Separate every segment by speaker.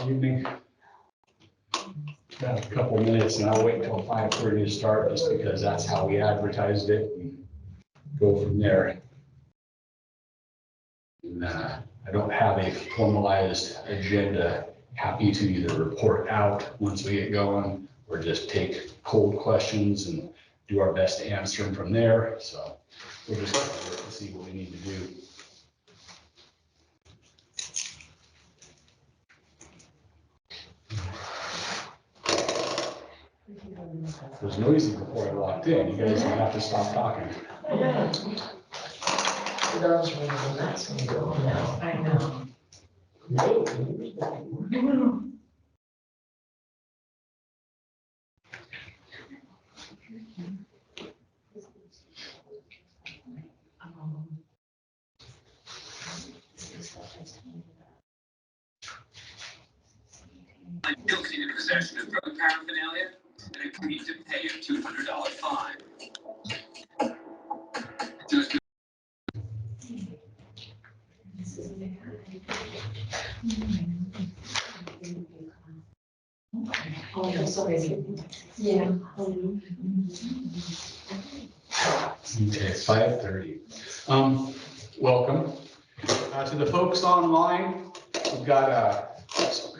Speaker 1: Evening. Got a couple minutes and I'll wait until 5:30 to start just because that's how we advertised it and go from there. And, I don't have a formalized agenda. Happy to either report out once we get going or just take cold questions and do our best to answer them from there. So we'll just work to see what we need to do. It was noisy before I walked in. You guys don't have to stop talking.
Speaker 2: Those were the last one to go now.
Speaker 3: I know.
Speaker 4: Guilty in possession of drug paraphernalia and agreed to pay a $200 fine. Just
Speaker 3: Oh, I'm sorry. Yeah.
Speaker 1: Okay, 5:30. Welcome. To the folks online, we've got a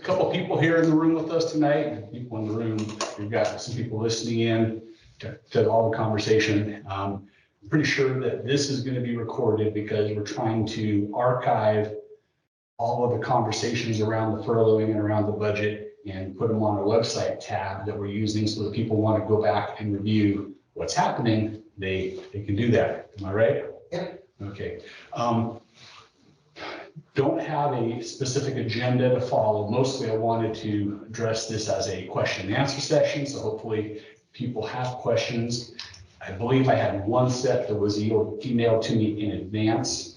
Speaker 1: couple people here in the room with us tonight, and people in the room. We've got some people listening in to all the conversation. I'm pretty sure that this is going to be recorded because we're trying to archive all of the conversations around the furloughing and around the budget and put them on our website tab that we're using so that people want to go back and review what's happening. They can do that. Am I right?
Speaker 2: Yep.
Speaker 1: Okay. Don't have a specific agenda to follow. Mostly I wanted to address this as a question and answer session. So hopefully people have questions. I believe I had one set that was emailed to me in advance.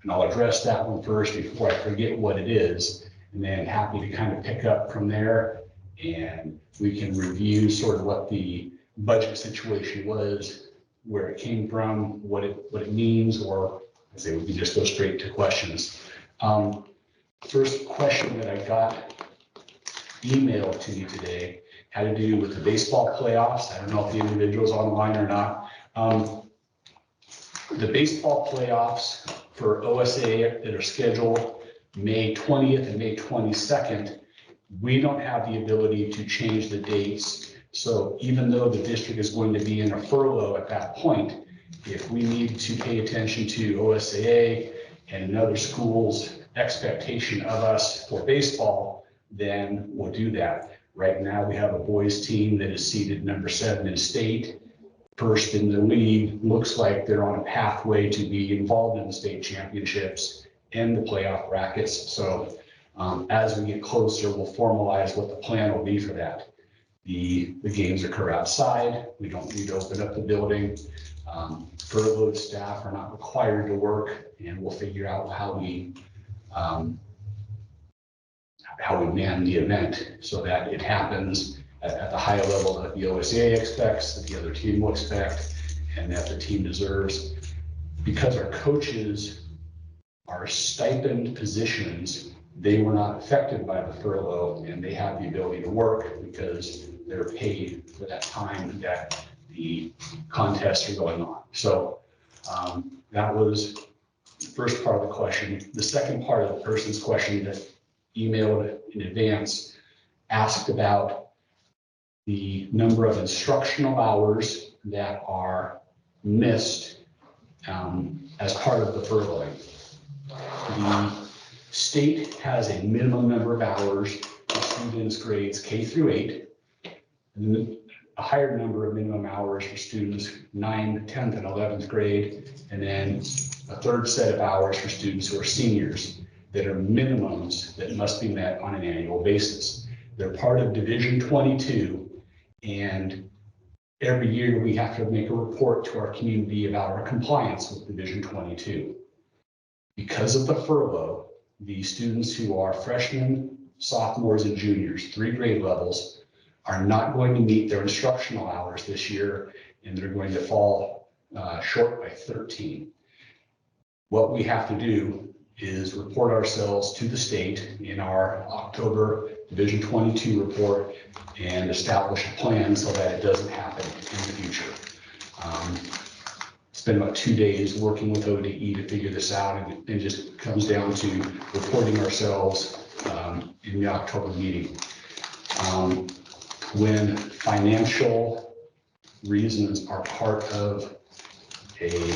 Speaker 1: And I'll address that one first before I forget what it is. And then happy to kind of pick up from there. And we can review sort of what the budget situation was, where it came from, what it means, or I say we can just go straight to questions. First question that I got emailed to me today had to do with the baseball playoffs. I don't know if the individual's online or not. The baseball playoffs for OSA that are scheduled May 20th and May 22nd, we don't have the ability to change the dates. So even though the district is going to be in a furlough at that point, if we need to pay attention to OSAA and another school's expectation of us for baseball, then we'll do that. Right now, we have a boys team that is seeded number 7 in state, first in the league. Looks like they're on a pathway to be involved in the state championships and the playoff brackets. So as we get closer, we'll formalize what the plan will be for that. The games occur outside. We don't need to open up the building. Furloughed staff are not required to work, and we'll figure out how we man the event so that it happens at the high level that the OSA expects, that the other team will expect, and that the team deserves. Because our coaches are stipend positions, they were not affected by the furlough, and they have the ability to work because they're paid for that time that the contests are going on. So that was the first part of the question. The second part of the person's question that emailed in advance asked about the number of instructional hours that are missed as part of the furloughing. The state has a minimum number of hours for students grades K through 8, and a higher number of minimum hours for students 9th, 10th, and 11th grade, and then a third set of hours for students who are seniors that are minimums that must be met on an annual basis. They're part of Division 22, and every year we have to make a report to our community about our compliance with Division 22. Because of the furlough, the students who are freshmen, sophomores, and juniors, 3 grade levels, are not going to meet their instructional hours this year, and they're going to fall short by 13. What we have to do is report ourselves to the state in our October Division 22 report and establish a plan so that it doesn't happen in the future. Spent about 2 days working with ODE to figure this out, and it just comes down to reporting ourselves in the October meeting. When financial reasons are part of a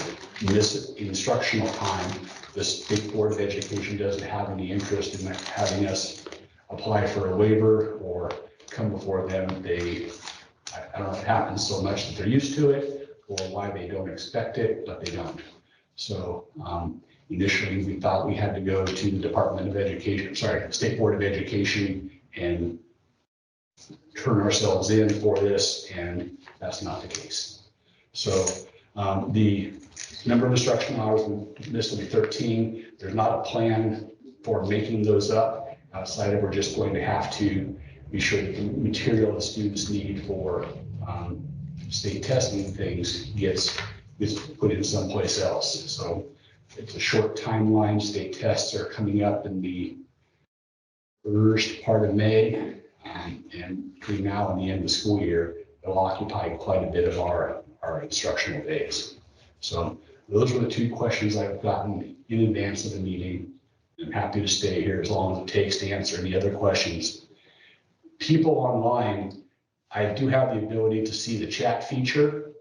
Speaker 1: missed instructional time, the State Board of Education doesn't have any interest in having us apply for a waiver or come before them. I don't know if it happens so much that they're used to it or why they don't expect it, but they don't. So initially we thought we had to go to the Department of Education, State Board of Education and turn ourselves in for this, and that's not the case. So the number of instructional hours, this will be 13. There's not a plan for making those up outside of we're just going to have to be sure that the material the students need for state testing things gets put in someplace else. So it's a short timeline. State tests are coming up in the first part of May, and between now and the end of the school year, it'll occupy quite a bit of our instructional days. So those were the 2 questions I've gotten in advance of the meeting. I'm happy to stay here as long as it takes to answer any other questions. People online, I do have the ability to see the chat feature.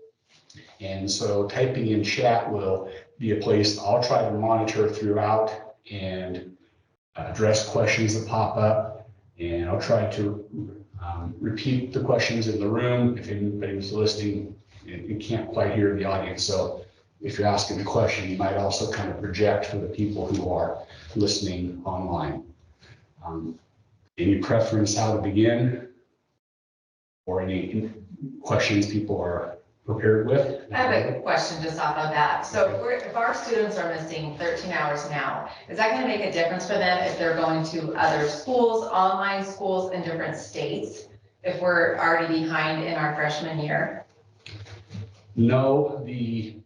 Speaker 1: And so typing in chat will be a place I'll try to monitor throughout and address questions that pop up. And I'll try to repeat the questions in the room if anybody was listening and you can't quite hear the audience. So if you're asking a question, you might also kind of project for the people who are listening online. Any preference how to begin? Or any questions people are prepared with?
Speaker 5: I have a question just off of that. So if our students are missing 13 hours now, is that going to make a difference for them if they're going to other schools, online schools in different states, if we're already behind in our freshman year?
Speaker 1: No, the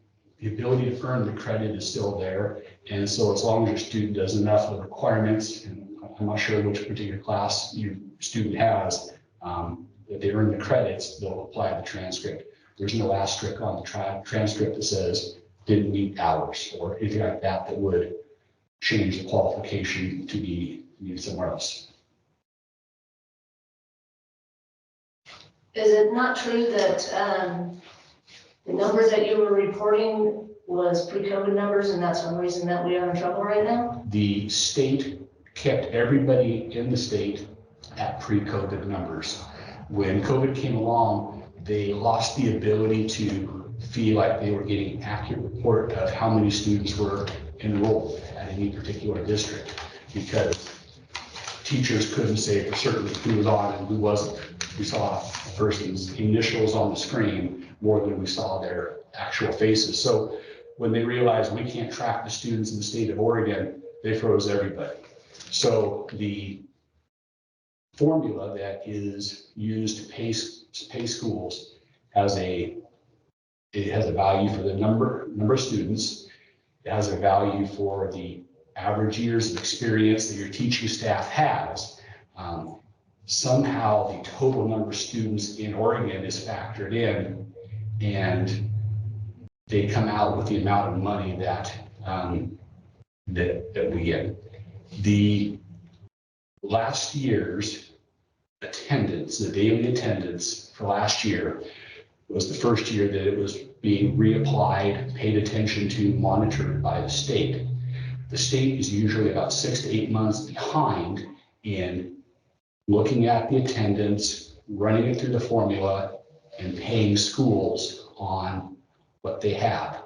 Speaker 1: ability to earn the credit is still there. And so as long as your student does enough of the requirements, and I'm not sure which particular class your student has, that they earn the credits, they'll apply the transcript. There's no asterisk on the transcript that says didn't meet hours or anything like that that would change the qualification to be used somewhere else.
Speaker 2: Is it not true that the numbers that you were reporting was pre-COVID numbers, and that's one reason that we are in trouble right now?
Speaker 1: The state kept everybody in the state at pre-COVID numbers. When COVID came along, they lost the ability to feel like they were getting an accurate report of how many students were enrolled at any particular district, because teachers couldn't say for certain who was on and who wasn't. We saw a person's initials on the screen more than we saw their actual faces. So when they realized we can't track the students in the state of Oregon, they froze everybody. So the formula that is used to pay schools has a value for the number of students. It has a value for the average years of experience that your teaching staff has. Somehow the total number of students in Oregon is factored in, and they come out with the amount of money that that we get. The last year's attendance, the daily attendance for last year, was the first year that it was being reapplied, paid attention to, monitored by the state. The state is usually about 6 to 8 months behind in looking at the attendance, running it through the formula, and paying schools on what they have.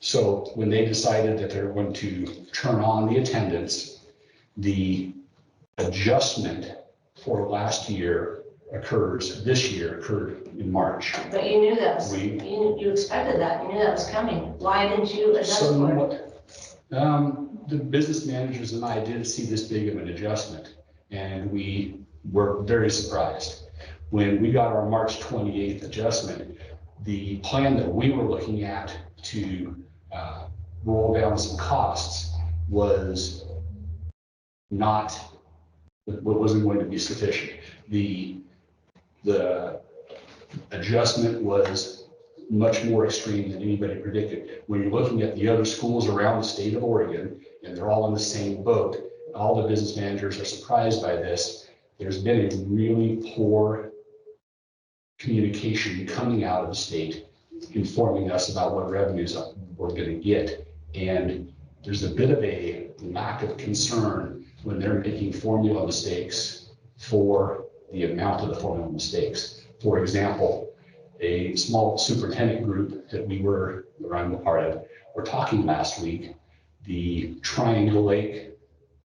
Speaker 1: So when they decided that they're going to turn on the attendance, the adjustment for last year occurred in March.
Speaker 2: But you knew that was, you expected that, you knew that was coming. Why didn't you adjust for it?
Speaker 1: The business managers and I didn't see this big of an adjustment, and we were very surprised. When we got our March 28th adjustment, the plan that we were looking at to roll down some costs was not, what wasn't going to be sufficient. The adjustment was much more extreme than anybody predicted. When you're looking at the other schools around the state of Oregon, and they're all in the same boat, all the business managers are surprised by this. There's been a really poor communication coming out of the state, informing us about what revenues we're going to get. And there's a bit of a lack of concern when they're making formula mistakes for the amount of the formula mistakes. For example, a small superintendent group that I'm a part of, were talking last week, the Triangle Lake,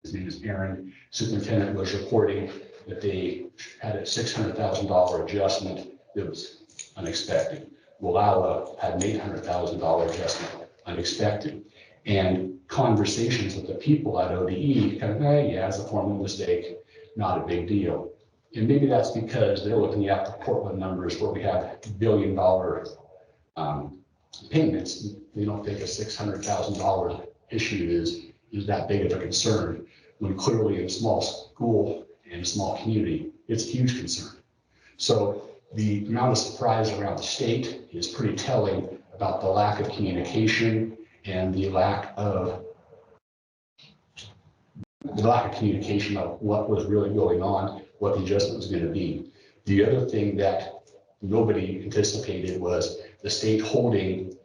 Speaker 1: his name is Aaron, superintendent was reporting that they had a $600,000 adjustment that was unexpected. Walla had an $800,000 adjustment, unexpected. And conversations with the people at ODE kind of, yeah, it's a formula mistake, not a big deal. And maybe that's because they're looking at the Portland numbers where we have billion-dollar payments. They don't think a $600,000 issue is that big of a concern, when clearly in a small school and a small community, it's a huge concern. So the amount of surprise around the state is pretty telling about the lack of communication and the lack of communication of what was really going on, what the adjustment was going to be. The other thing that nobody anticipated was the state holding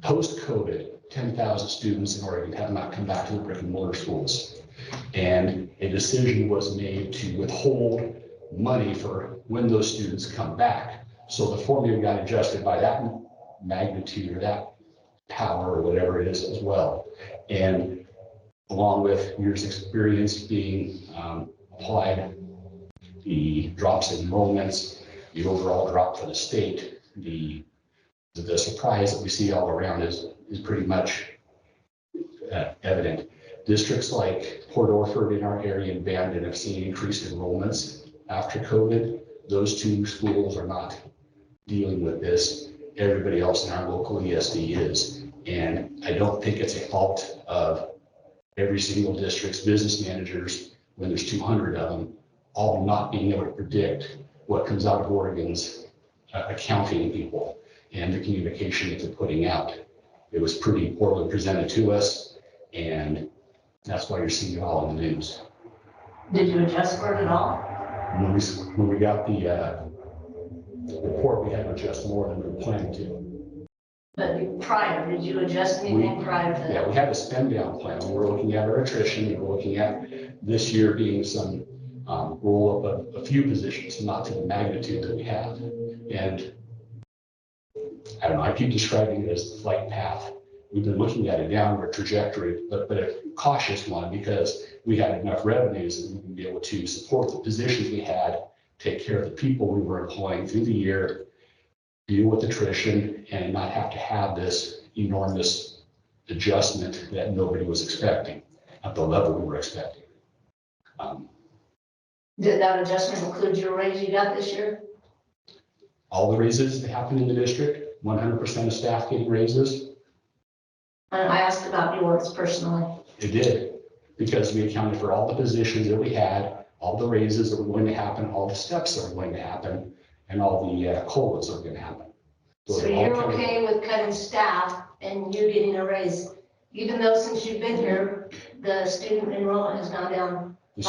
Speaker 1: post-COVID, 10,000 students in Oregon have not come back to the brick and mortar schools. And a decision was made to withhold money for when those students come back. So the formula got adjusted by that magnitude or that power or whatever it is as well. And along with years experience being applied, the drops in enrollments, the overall drop for the state, the surprise that we see all around is pretty much evident. Districts like Port Orford in our area and Bandon have seen increased enrollments after COVID. Those two schools are not dealing with this. Everybody else in our local ESD is. And I don't think it's a fault of every single district's business managers, when there's 200 of them, all not being able to predict what comes out of Oregon's accounting people and the communication that they're putting out. It was pretty poorly presented to us, and that's why you're seeing it all in the news.
Speaker 2: Did you adjust for it at all?
Speaker 1: When we got the report, we had to adjust more than we were planning to.
Speaker 2: But prior, did you adjust anything prior to that?
Speaker 1: Yeah, we had a spend down plan. We were looking at our attrition. We were looking at this year being some roll up of a few positions, not to the magnitude that we have. And I don't know, I keep describing it as the flight path. We've been looking at a downward trajectory, but a cautious one, because we had enough revenues that we can be able to support the positions we had, take care of the people we were employing through the year, deal with attrition, and not have to have this enormous adjustment that nobody was expecting at the level we were expecting.
Speaker 2: Did that adjustment include your raise you got this year?
Speaker 1: All the raises that happened in the district, 100% of staff getting raises.
Speaker 2: And I asked about yours personally.
Speaker 1: It did, because we accounted for all the positions that we had, all the raises that were going to happen, all the steps that were going to happen, and all the COLAs that were going to happen.
Speaker 2: So
Speaker 1: they all
Speaker 2: you're
Speaker 1: counted-
Speaker 2: okay with cutting staff and you getting a raise, even though since you've been here, the student enrollment has gone down?
Speaker 1: The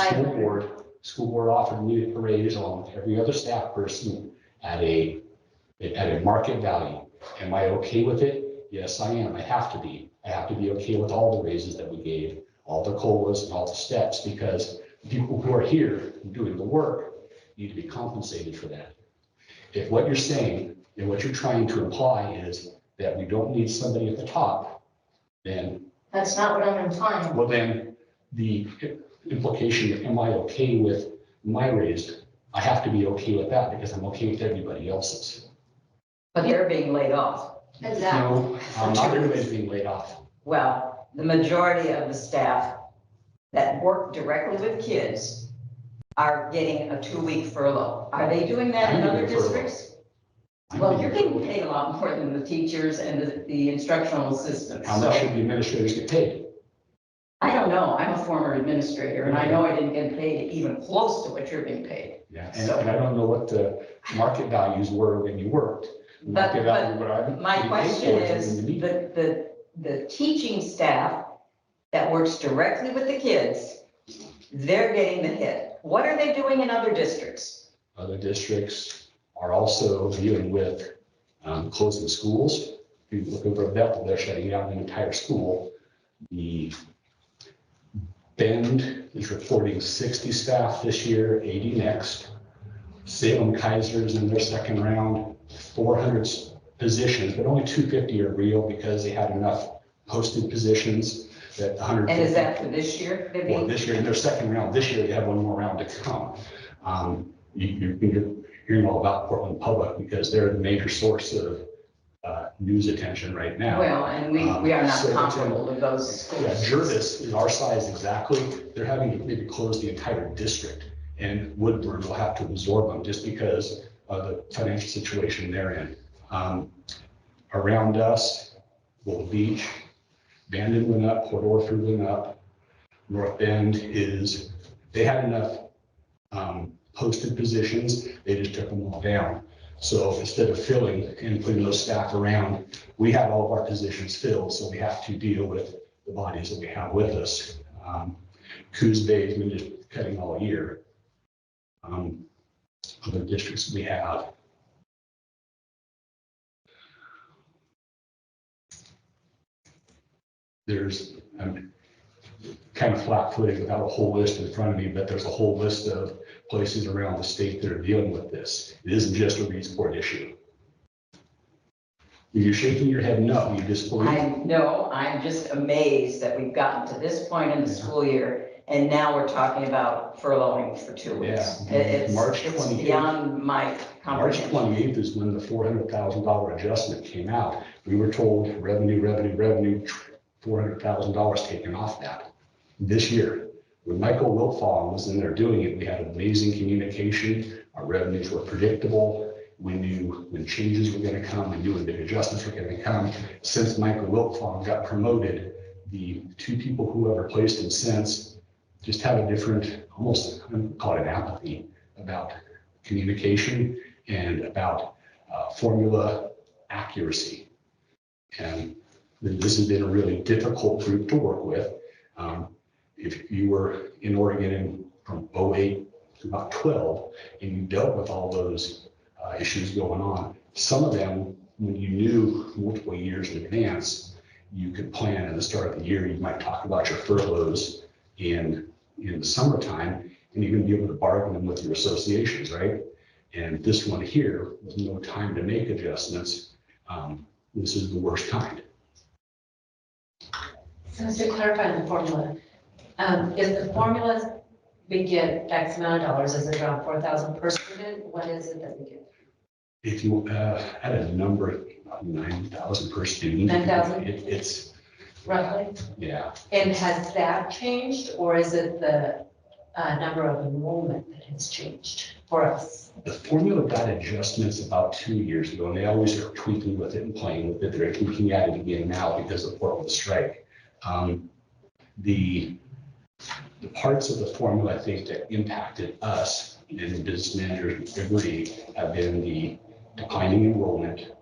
Speaker 1: school board offered me a raise along with every other staff person at a market value. Am I okay with it? Yes, I am. I have to be. I have to be okay with all the raises that we gave, all the COLAs and all the steps, because the people who are here doing the work need to be compensated for that. If what you're saying and what you're trying to imply is that we don't need somebody at the top, then,
Speaker 2: That's not what I'm implying.
Speaker 1: well, then the implication that am I okay with my raise? I have to be okay with that because I'm okay with everybody else's.
Speaker 3: But they're being laid off.
Speaker 2: Exactly.
Speaker 1: No, not everybody's being laid off.
Speaker 3: Well, the majority of the staff that work directly with kids are getting a 2-week furlough. Are they doing that in
Speaker 1: I'm
Speaker 3: other
Speaker 1: getting furlough.
Speaker 3: districts? Well, you're getting paid a lot more than the teachers and the instructional assistants.
Speaker 1: How much
Speaker 3: So
Speaker 1: should the administrators get paid?
Speaker 3: I don't know. I'm a former administrator and I know I didn't get paid even close to what you're being paid.
Speaker 1: Yeah, and I don't know what the market values were when you worked.
Speaker 3: But-
Speaker 1: Market value, what I'm
Speaker 3: My
Speaker 1: getting paid
Speaker 3: question
Speaker 1: for
Speaker 3: is,
Speaker 1: in the meeting.
Speaker 3: the teaching staff that works directly with the kids, they're getting the hit. What are they doing in other districts?
Speaker 1: Other districts are also dealing with closing schools. If you look over at Bethel, they're shutting down an entire school. The Bend is reporting 60 staff this year, 80 next. Salem Kaiser's in their second round, 400 positions, but only 250 are real because they had enough posted positions that 150.
Speaker 3: And is that for this year,
Speaker 1: Well,
Speaker 3: Vivian?
Speaker 1: this year, in their second round, this year, they have one more round to come. You're hearing all about Portland Public because they're the major source of news attention right now.
Speaker 3: Well, and we are not
Speaker 1: So-
Speaker 3: comparable to those
Speaker 1: Yeah,
Speaker 3: schools.
Speaker 1: Jervis is our size exactly. They're having to maybe close the entire district, and Woodburn will have to absorb them just because of the financial situation they're in. Around us, Little Beach, Bandon went up, Port Orford went up. North Bend they had enough posted positions, they just took them all down. So instead of filling and putting those staff around, we had all of our positions filled, so we have to deal with the bodies that we have with us. Coos Bay has been just cutting all year. Other districts we have. I'm kind of flat-footed without a whole list in front of me, but there's a whole list of places around the state that are dealing with this. It isn't just a Reedsport issue. You're shaking your head no, you disbelieve.
Speaker 3: I'm just amazed that we've gotten to this point in the school year and now we're talking about furloughing for 2 weeks.
Speaker 1: Yeah. March
Speaker 3: It's
Speaker 1: 28th.
Speaker 3: beyond my
Speaker 1: March
Speaker 3: comprehension.
Speaker 1: 28th is when the $400,000 adjustment came out. We were told revenue, $400,000 taken off that this year. When Michael Wiltfong was in there doing it, we had amazing communication. Our revenues were predictable. We knew when changes were going to come. We knew when big adjustments were going to come. Since Michael Wiltfong got promoted, the two people who have replaced him since just have a different, almost, I'm going to call it an apathy about communication and about formula accuracy. And this has been a really difficult group to work with. If you were in Oregon from 08 to about 12 and you dealt with all those issues going on, some of them, when you knew multiple years in advance, you could plan at the start of the year. You might talk about your furloughs in the summertime and even be able to bargain them with your associations, right? And this one here, with no time to make adjustments, this is the worst kind.
Speaker 6: So to clarify the formula, is the formula we get X amount of dollars, is it around 4,000 per student? What is it that we get?
Speaker 1: If you had a number, 9,000 per student.
Speaker 6: 9,000?
Speaker 1: It's,
Speaker 6: Roughly?
Speaker 1: yeah.
Speaker 6: And has that changed, or is it the number of enrollment that has changed for us?
Speaker 1: The formula got adjustments about 2 years ago, and they always are tweaking with it and playing with it. They're tweaking at it again now because of Portland strike. The parts of the formula, I think, that impacted us and business managers agree have been the declining enrollment,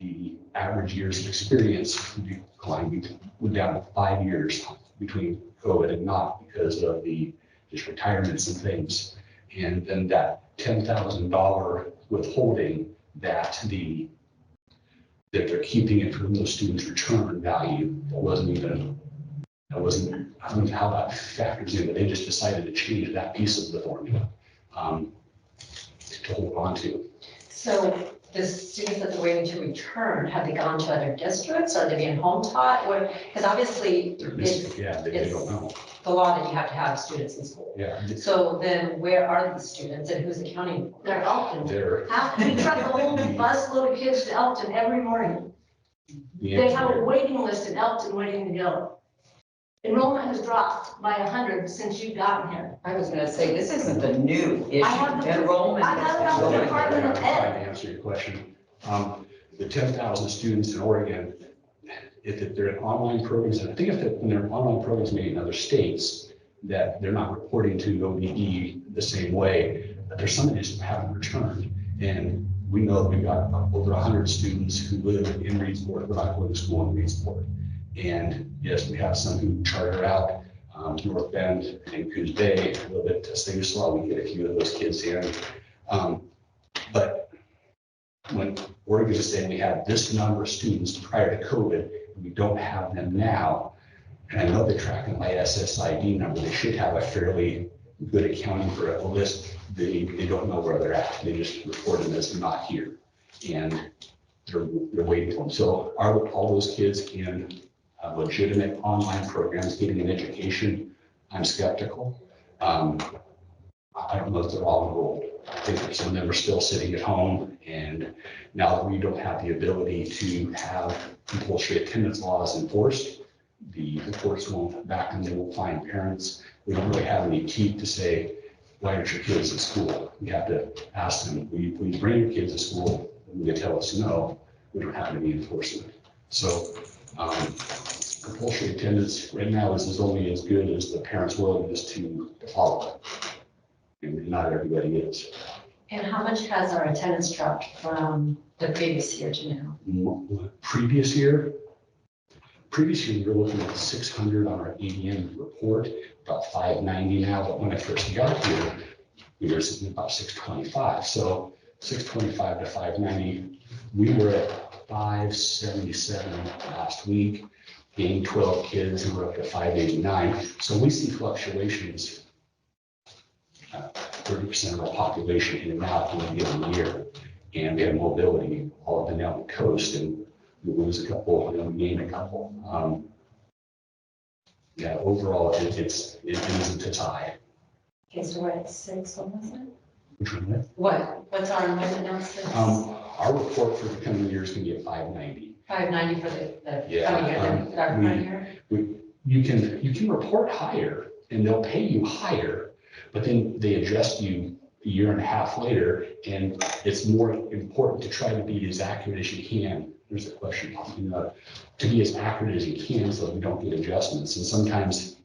Speaker 1: the average years of experience declined, went down to 5 years between COVID and not because of the just retirements and things. And then that $10,000 withholding that they're keeping it from those students' return value. That wasn't, I don't know how that factors in, but they just decided to change that piece of the formula to hold on to.
Speaker 6: So the students that are waiting to return, have they gone to other districts? Are they being home taught? Or, because obviously
Speaker 1: They're
Speaker 6: it's
Speaker 1: missing, yeah, they don't know.
Speaker 6: the law that you have to have students in school.
Speaker 1: Yeah,
Speaker 6: So then where are the students and who's accounting for them?
Speaker 2: They're Elton.
Speaker 1: they're,
Speaker 2: We truck a whole bus load of kids to Elton every morning.
Speaker 1: the
Speaker 2: They have a
Speaker 1: answer,
Speaker 2: waiting list in Elton waiting to go. Enrollment has dropped by 100 since you've gotten here.
Speaker 3: I was gonna say, this isn't a new issue.
Speaker 2: I have the-
Speaker 3: Enrollment
Speaker 2: I
Speaker 3: has
Speaker 2: have it
Speaker 3: been
Speaker 2: on the
Speaker 3: going
Speaker 2: Department
Speaker 3: down.
Speaker 2: of
Speaker 1: I'm trying
Speaker 2: Ed.
Speaker 1: to answer your question. The 10,000 students in Oregon, if they're in online programs, and I think when they're in online programs maybe in other states, that they're not reporting to ODE the same way, but there's some that just haven't returned. And we know that we've got over 100 students who live in Reedsport, but not going to school in Reedsport. And yes, we have some who charter out North Bend and Coos Bay, a little bit to Stanislaus. We get a few of those kids in. But when Oregon is saying we have this number of students prior to COVID, and we don't have them now, and I know they're tracking my SSID number, they should have a fairly good accounting for a list. They don't know where they're at. They just report them as not here. And they're waiting for them. So are all those kids in legitimate online programs getting an education? I'm skeptical. I don't know if they're all enrolled. I think that some of them are still sitting at home. And now that we don't have the ability to have compulsory attendance laws enforced, the courts won't back them, they won't find parents. We don't really have any teeth to say, why aren't your kids at school? We have to ask them, will you please bring your kids to school? And when they tell us no, we don't have any enforcement. So compulsory attendance right now is only as good as the parents' willingness to follow it. And not everybody is.
Speaker 6: And how much has our attendance dropped from the previous year to now?
Speaker 1: Previous year, we were looking at 600 on our ADM report, about 590 now. But when I first got here, we were sitting about 625. So 625 to 590, we were at 577 last week, being 12 kids, and we're up to 589. So we see fluctuations. 30% of our population in and out in a given year. And we have mobility all up and down the coast, and we lose a couple, and we gain a couple. Yeah, overall, it isn't as high.
Speaker 6: Okay, so we're at 6, what was it?
Speaker 1: Which one?
Speaker 6: What's our enrollment now, 6?
Speaker 1: Our report for the coming year is going to be at 590.
Speaker 6: 590 for the
Speaker 1: Yeah,
Speaker 6: coming year, our current year?
Speaker 1: You can report higher, and they'll pay you higher. But then they adjust you a year and a half later, and it's more important to try to be as accurate as you can. There's a question popping up, to be as accurate as you can so we don't get adjustments. And sometimes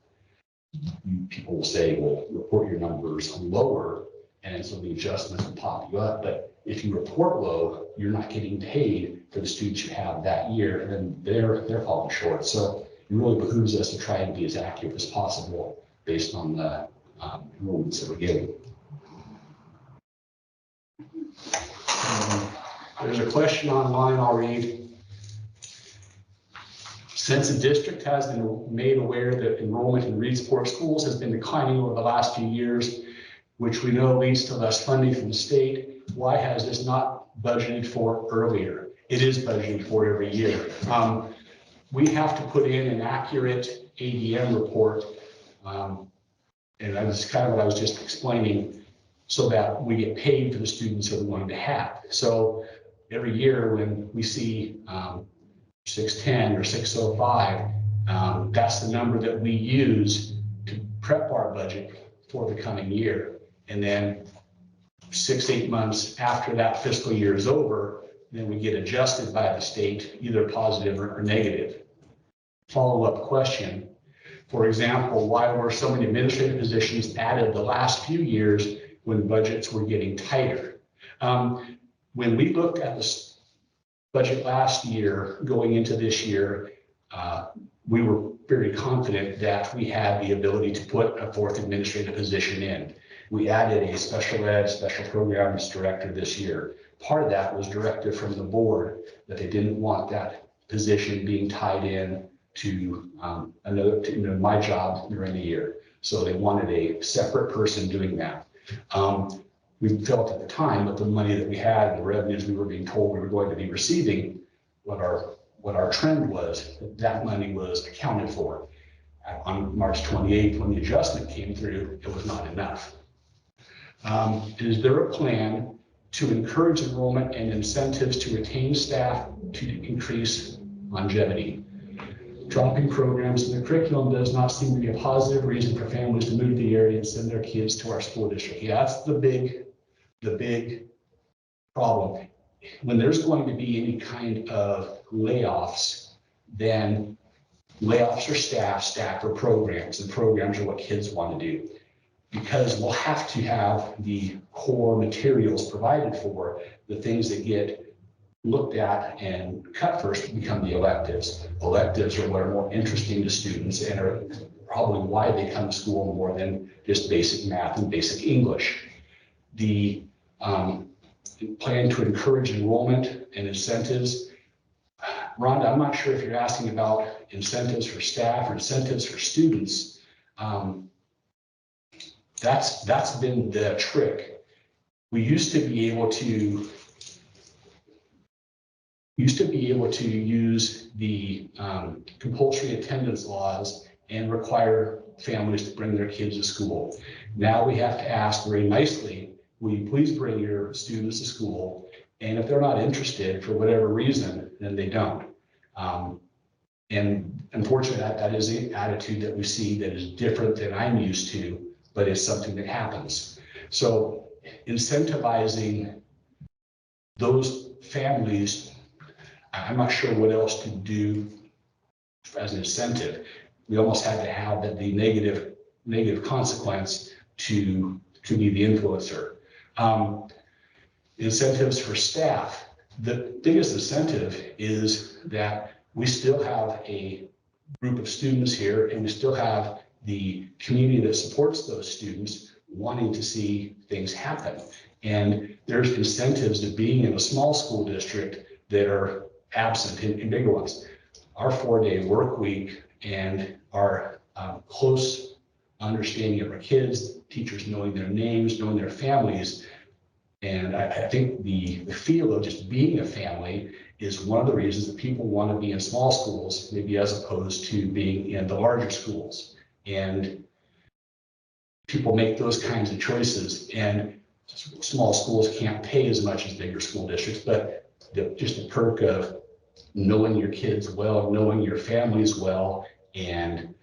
Speaker 1: people will say, well, report your numbers lower, and so the adjustments will pop you up. But if you report low, you're not getting paid for the students you have that year, and then they're falling short. So it really behooves us to try and be as accurate as possible based on the enrollments that we're getting. There's a question online I'll read. Since the district has been made aware that enrollment in Reedsport schools has been declining over the last few years, which we know leads to less funding from the state, why has this not budgeted for earlier? It is budgeted for every year. We have to put in an accurate ADM report. And that's kind of what I was just explaining, so that we get paid for the students that we're going to have. So every year when we see 610 or 605, that's the number that we use to prep our budget for the coming year. And then 6-8 months after that fiscal year is over, then we get adjusted by the state, either positive or negative. Follow-up question. For example, why were so many administrative positions added the last few years when budgets were getting tighter? When we looked at the budget last year going into this year, we were very confident that we had the ability to put a 4th administrative position in. We added a special ed, special programs director this year. Part of that was directive from the board that they didn't want that position being tied in to my job during the year. So they wanted a separate person doing that. We felt at the time with the money that we had, the revenues we were being told we were going to be receiving, what our trend was, that money was accounted for. On March 28th, when the adjustment came through, it was not enough. Is there a plan to encourage enrollment and incentives to retain staff to increase longevity? Dropping programs in the curriculum does not seem to be a positive reason for families to move to the area and send their kids to our school district. Yeah, that's the big problem. when there's going to be any kind of layoffs, then layoffs are staff are programs, and programs are what kids want to do. Because we'll have to have the core materials provided for, the things that get looked at and cut first become the electives. Electives are what are more interesting to students and are probably why they come to school more than just basic math and basic English. The plan to encourage enrollment and incentives. Rhonda, I'm not sure if you're asking about incentives for staff or incentives for students. That's been the trick. We used to be able to use the compulsory attendance laws and require families to bring their kids to school. Now we have to ask very nicely, will you please bring your students to school? And if they're not interested for whatever reason, then they don't. And unfortunately, that is the attitude that we see that is different than I'm used to, but it's something that happens. So incentivizing those families, I'm not sure what else to do as an incentive. We almost had to have the negative consequence to be the influencer. Incentives for staff. The biggest incentive is that we still have a group of students here, and we still have the community that supports those students wanting to see things happen. And there's incentives to being in a small school district that are absent in bigger ones. Our 4-day work week and our close understanding of our kids, teachers knowing their names, knowing their families. And I think the feel of just being a family is one of the reasons that people want to be in small schools, maybe as opposed to being in the larger schools. And people make those kinds of choices, and small schools can't pay as much as bigger school districts, but just the perk of knowing your kids well, knowing your families well, and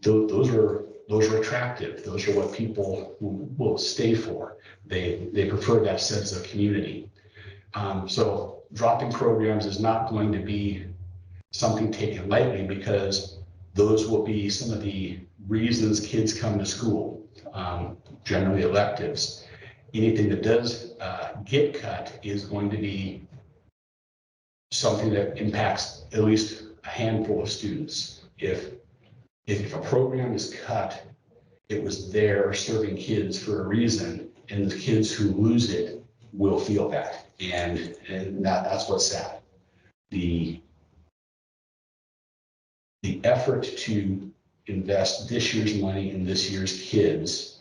Speaker 1: those are attractive. Those are what people will stay for. They prefer that sense of community. So dropping programs is not going to be something taken lightly, because those will be some of the reasons kids come to school, generally electives. Anything that does get cut is going to be something that impacts at least a handful of students. If a program is cut, it was there serving kids for a reason, and the kids who lose it will feel that, and that's what's sad. The effort to invest this year's money in this year's kids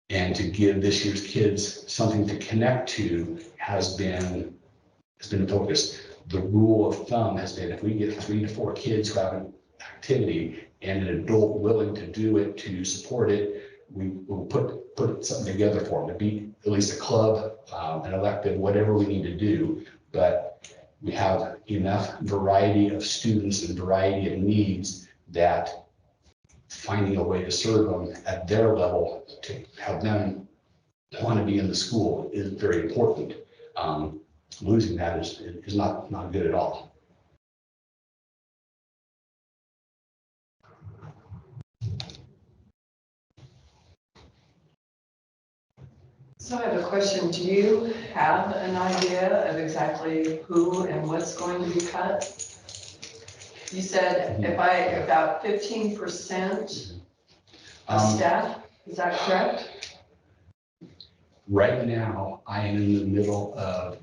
Speaker 1: and to give this year's kids something to connect to has been a focus. The rule of thumb has been, if we get 3 to 4 kids who have an activity and an adult willing to do it, to support it, we will put something together for them, to be at least a club, an elective, whatever we need to do. But we have enough variety of students and variety of needs that finding a way to serve them at their level, to have them want to be in the school, is very important. Losing that is not good at all.
Speaker 7: So I have a question. Do you have an idea of exactly who and what's going to be cut? You said about 15% of staff, is that correct?
Speaker 1: Right now, I am in the middle of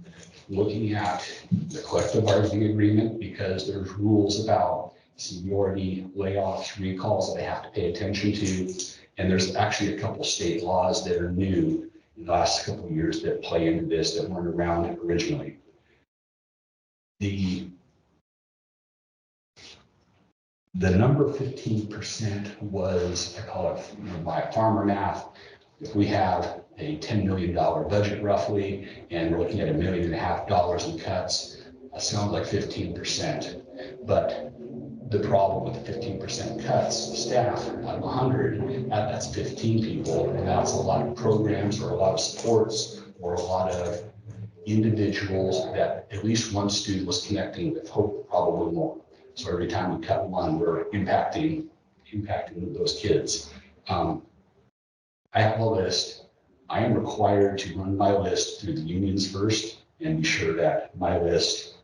Speaker 1: looking at the collective bargaining agreement, because there's rules about seniority, layoffs, recalls that I have to pay attention to. And there's actually a couple state laws that are new in the last couple of years that play into this that weren't around originally. The number 15% was, I call it by farmer math. If we have a $10 million budget roughly, and we're looking at $1.5 million in cuts, that sounds like 15%. But the problem with the 15% cuts, staff out of 100, that's 15 people, and that's a lot of programs or a lot of supports or a lot of individuals that at least one student was connecting with, hope probably more. So every time we cut one, we're impacting those kids. I have a list. I am required to run my list through the unions first and be sure that my list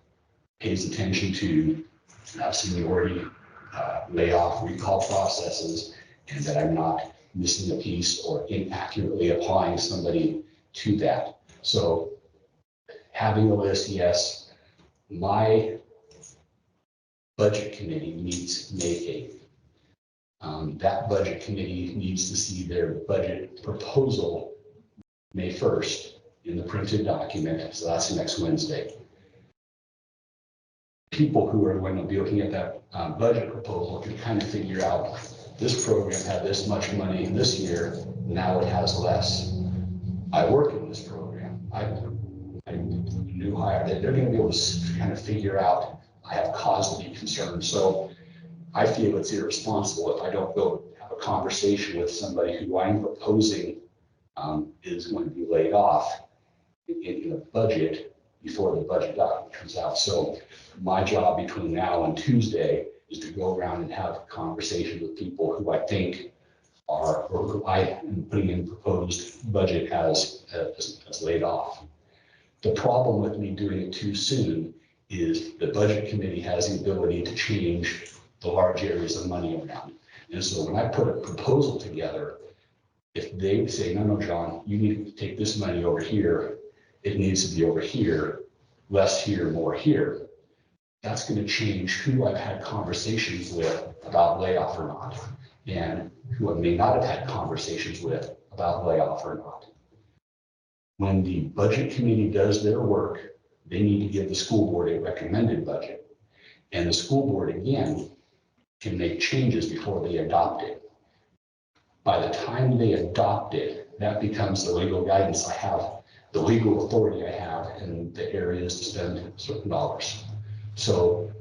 Speaker 1: pays attention to seniority, layoff, recall processes, and that I'm not missing a piece or inaccurately applying somebody to that. So having a list, yes. My budget committee meets May 8th. That budget committee needs to see their budget proposal May 1st in the printed document, so that's next Wednesday. People who are going to be looking at that budget proposal can kind of figure out this program had this much money this year, now it has less. I work in this program. I'm a new hire. They're going to be able to kind of figure out I have cause to be concerned. So I feel it's irresponsible if I don't go have a conversation with somebody who I'm proposing is going to be laid off in a budget before the budget document comes out. So my job between now and Tuesday is to go around and have conversations with people who I think are, or who I am putting in proposed budget as laid off. The problem with me doing it too soon is the budget committee has the ability to change the large areas of money around. And so when I put a proposal together, if they say, no, John, you need to take this money over here, it needs to be over here, less here, more here, that's going to change who I've had conversations with about layoff or not, and who I may not have had conversations with about layoff or not. When the budget committee does their work, they need to give the school board a recommended budget. And the school board, again, can make changes before they adopt it. By the time they adopt it, that becomes the legal guidance I have, the legal authority I have in the areas to spend certain dollars. So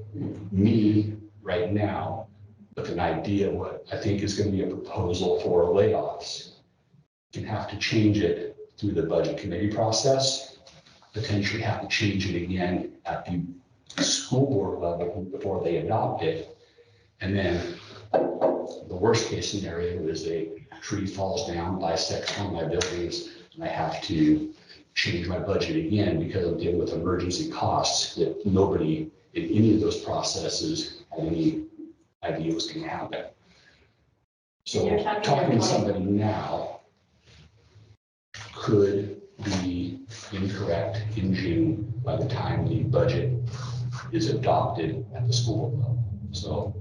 Speaker 1: me right now, with an idea of what I think is going to be a proposal for layoffs, can have to change it through the budget committee process, potentially have to change it again at the school board level before they adopt it. And then the worst case scenario is a tree falls down, bisects one of my buildings, and I have to change my budget again because I'm dealing with emergency costs that nobody in any of those processes had any idea was going to happen. So
Speaker 2: You're talking
Speaker 1: talking to
Speaker 2: about-
Speaker 1: somebody now could be incorrect in June by the time the budget is adopted at the school level. So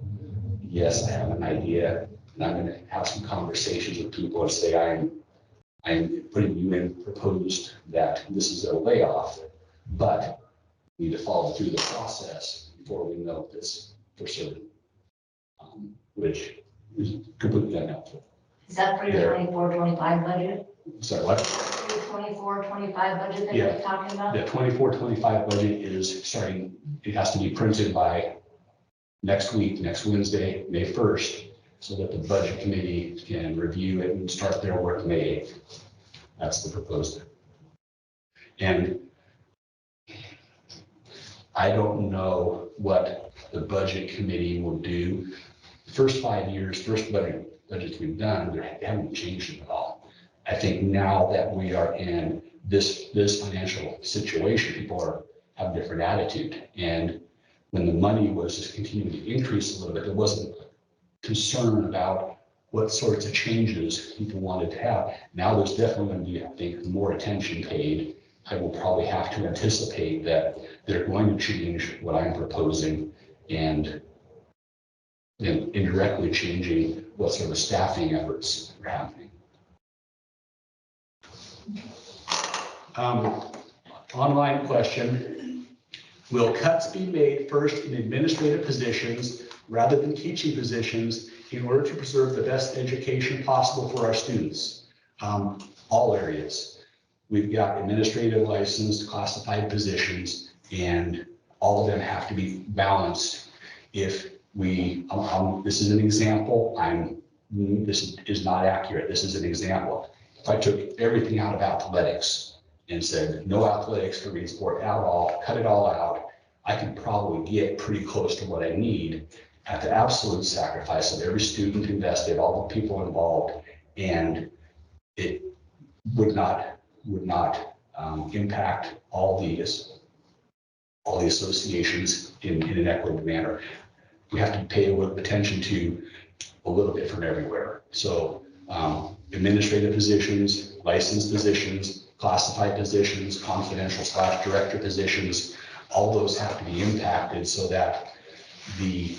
Speaker 1: yes, I have an idea, and I'm going to have some conversations with people and say, I'm putting you in proposed that this is a layoff, but we need to follow through the process before we know this for certain, which is completely unhelpful.
Speaker 2: Is that for your 24-25 budget?
Speaker 1: So what?
Speaker 2: For your 24-25 budget that
Speaker 1: Yeah.
Speaker 2: you're talking about?
Speaker 1: The 24-25 budget is starting, it has to be printed by next week, next Wednesday, May 1st, so that the budget committee can review it and start their work May 8th. That's the proposal. And I don't know what the budget committee will do. The first 5 years, first budgets we've done, they haven't changed at all. I think now that we are in this financial situation, people have a different attitude. And when the money was just continuing to increase a little bit, there wasn't concern about what sorts of changes people wanted to have. Now there's definitely going to be, I think, more attention paid. I will probably have to anticipate that they're going to change what I'm proposing and then indirectly changing what sort of staffing efforts are happening. Online question. Will cuts be made first in administrative positions rather than teaching positions in order to preserve the best education possible for our students? All areas. We've got administrative licensed classified positions, and all of them have to be balanced. If we, this is an example, this is not accurate. This is an example. If I took everything out of athletics and said, no athletics for green sport at all, cut it all out, I could probably get pretty close to what I need at the absolute sacrifice of every student invested, all the people involved, and it would not impact all the associations in an equitable manner. We have to pay a little attention to a little bit from everywhere. So administrative positions, licensed positions, classified positions, confidential/director positions, all those have to be impacted so that the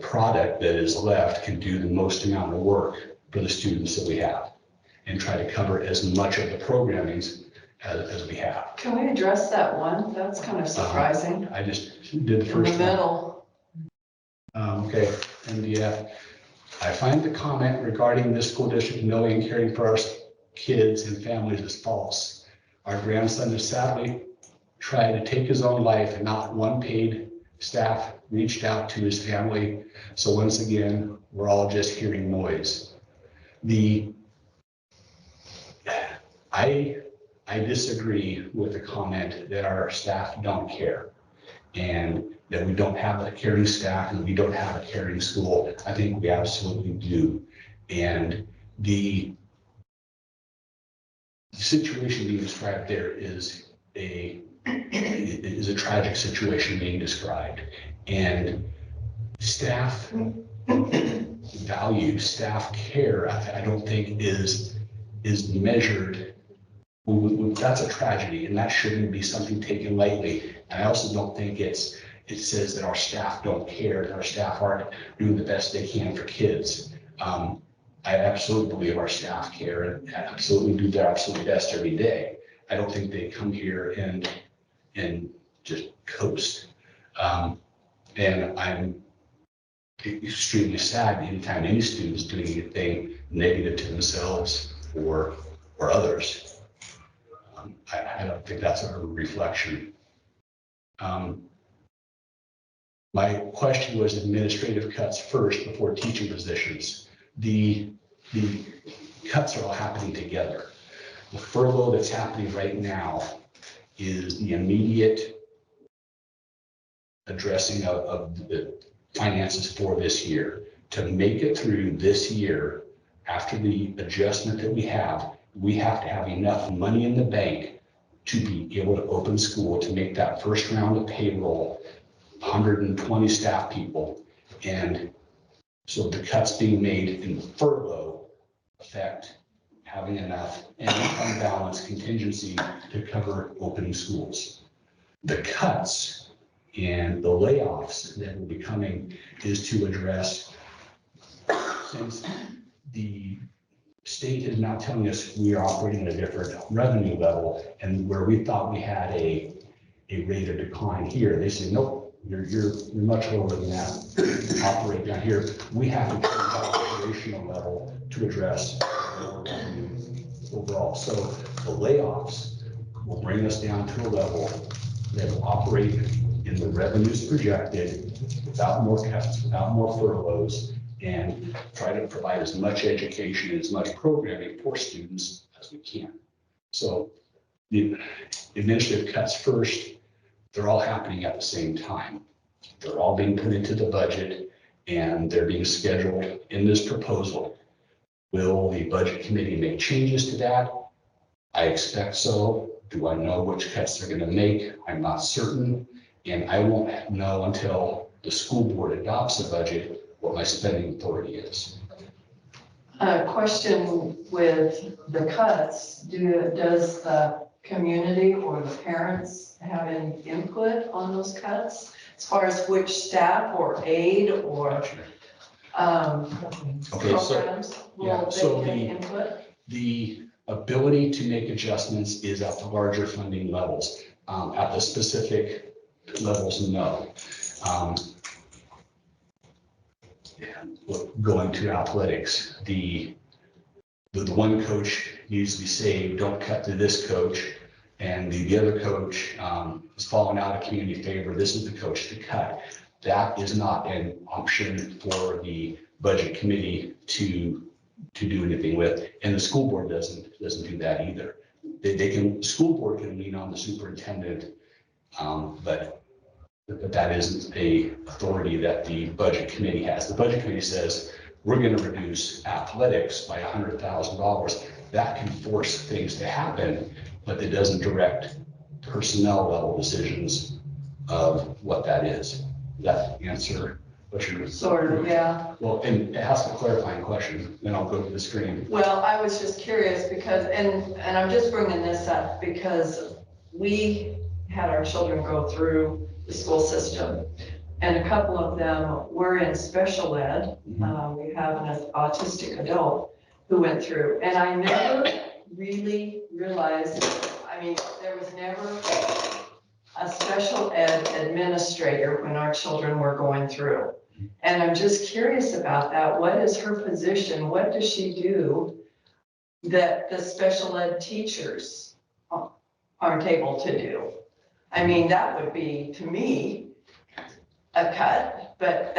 Speaker 1: product that is left can do the most amount of work for the students that we have and try to cover as much of the programming as we have.
Speaker 7: Can we address that one? That's kind of surprising.
Speaker 1: I just did the
Speaker 7: In
Speaker 1: first
Speaker 7: the
Speaker 1: one.
Speaker 7: middle.
Speaker 1: Okay, and I find the comment regarding this school district knowing and caring for our kids and families is false. Our grandson has sadly tried to take his own life and not one paid staff reached out to his family. So once again, we're all just hearing noise. I disagree with the comment that our staff don't care and that we don't have a caring staff and we don't have a caring school. I think we absolutely do. And the situation being described there is a tragic situation being described. And staff value, staff care, I don't think is measured. That's a tragedy and that shouldn't be something taken lightly. And I also don't think it says that our staff don't care, that our staff aren't doing the best they can for kids. I absolutely believe our staff care and absolutely do their absolute best every day. I don't think they come here and just coast. And I'm extremely sad anytime any student's doing anything negative to themselves or others. I don't think that's a reflection. My question was administrative cuts first before teaching positions. The cuts are all happening together. The furlough that's happening right now is the immediate addressing of the finances for this year. To make it through this year, after the adjustment that we have to have enough money in the bank to be able to open school, to make that first round of payroll, 120 staff people. And so the cuts being made in the furlough affect having enough and unbalanced contingency to cover opening schools. The cuts and the layoffs that will be coming is to address, since the state is now telling us we are operating at a different revenue level, and where we thought we had a rate of decline here, they say, nope, you're much lower than that. Operate down here. We have to change our operational level to address lower revenue overall. So the layoffs will bring us down to a level that will operate in the revenues projected without more cuts, without more furloughs, and try to provide as much education and as much programming for students as we can. So the administrative cuts first, they're all happening at the same time. They're all being put into the budget and they're being scheduled in this proposal. Will the budget committee make changes to that? I expect so. Do I know which cuts they're going to make? I'm not certain. And I won't know until the school board adopts a budget what my spending authority is.
Speaker 7: Question with the cuts, does the community or the parents have any input on those cuts? As far as which staff or aid or programs, will they get input?
Speaker 1: The ability to make adjustments is at the larger funding levels. At the specific levels, no. Going to athletics, the one coach needs to be saved, don't cut to this coach, and the other coach is falling out of community favor, this is the coach to cut. That is not an option for the budget committee to to do anything with, and the school board doesn't do that either. They can, school board can lean on the superintendent, but that isn't a authority that the budget committee has. The budget committee says, we're gonna reduce athletics by $100,000. That can force things to happen, but it doesn't direct personnel level decisions of what that is. Does that answer what you're?
Speaker 7: Sort of, yeah.
Speaker 1: Well, and ask a clarifying question, then I'll go to the screen.
Speaker 7: Well, I was just curious because, and I'm just bringing this up because we had our children go through the school system. And a couple of them were in special ed. We have an autistic adult who went through. And I never really realized, I mean, there was never a special ed administrator when our children were going through. And I'm just curious about that. What is her position? What does she do that the special ed teachers aren't able to do? I mean, that would be, to me, a cut, but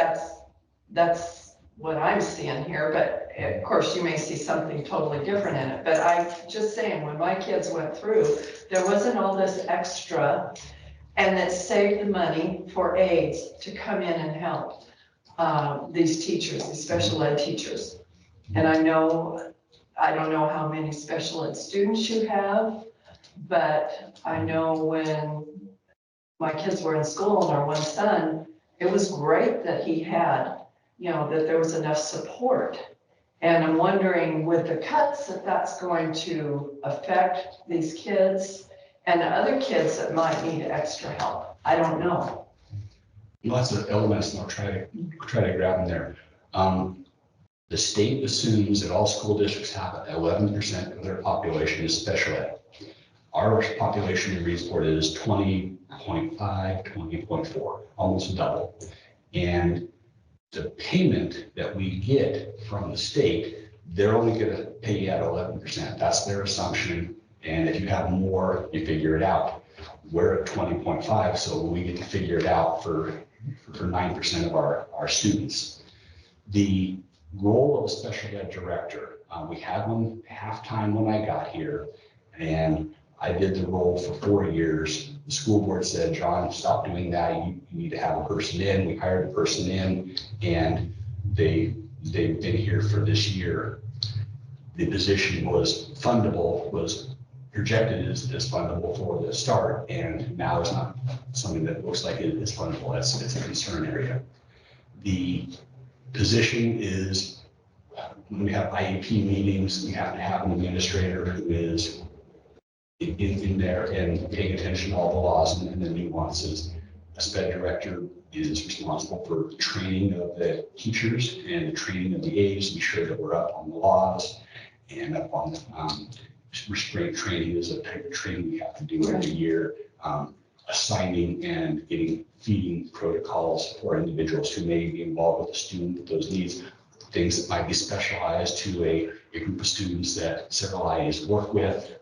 Speaker 7: that's what I'm seeing here. But of course, you may see something totally different in it. But I'm just saying, when my kids went through, there wasn't all this extra, and it saved the money for aides to come in and help these teachers, these special ed teachers. And I don't know how many special ed students you have, but I know when my kids were in school and our one son, it was great that he had, that there was enough support. And I'm wondering with the cuts that's going to affect these kids and other kids that might need extra help. I don't know.
Speaker 1: Lots of elements, and I'll try to grab them there. The state assumes that all school districts have 11% of their population is special ed. Our population in Reedsport is 20.5, 20.4, almost double. And the payment that we get from the state, they're only going to pay you at 11%. That's their assumption. And if you have more, you figure it out. We're at 20.5, so we get to figure it out for 9% of our students. The role of a special ed director, we had one half-time when I got here, and I did the role for 4 years. The school board said, John, stop doing that. You need to have a person in. We hired a person in, and they've been here for this year. The position was fundable, was projected as fundable for the start, and now it's not something that looks like it is fundable. It's a concern area. The position is, when we have IEP meetings, we have to have an administrator who is in there and paying attention to all the laws and the nuances. A SPED director is responsible for the training of the teachers and the training of the aides, to be sure that we're up on the laws and up on the restraint training is a type of training we have to do every year. Assigning and feeding protocols for individuals who may be involved with a student with those needs, things that might be specialized to a group of students that several IAs work with.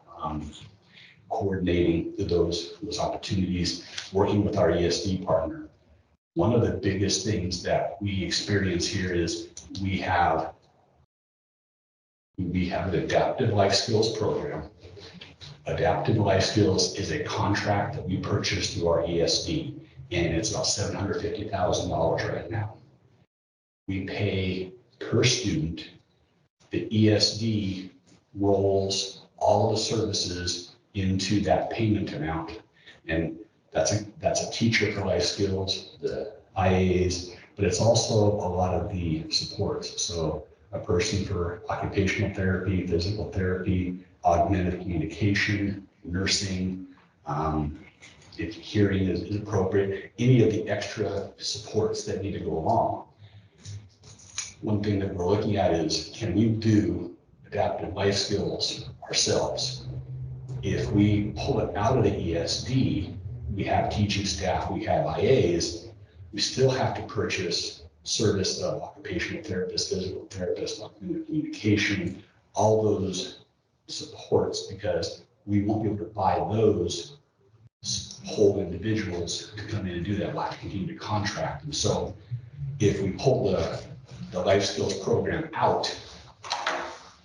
Speaker 1: Coordinating those opportunities, working with our ESD partner. One of the biggest things that we experience here is we have an adaptive life skills program. Adaptive life skills is a contract that we purchased through our ESD, and it's about $750,000 right now. We pay per student. The ESD rolls all of the services into that payment amount. And that's a teacher for life skills, the IAs, but it's also a lot of the supports. So a person for occupational therapy, physical therapy, augmented communication, nursing, if hearing is appropriate, any of the extra supports that need to go along. One thing that we're looking at is, can we do adaptive life skills ourselves? If we pull it out of the ESD, we have teaching staff, we have IAs, we still have to purchase service of occupational therapists, physical therapists, augmented communication, all those supports, because we won't be able to buy those whole individuals to come in and do that. We'll have to continue to contract them. So if we pull the life skills program out,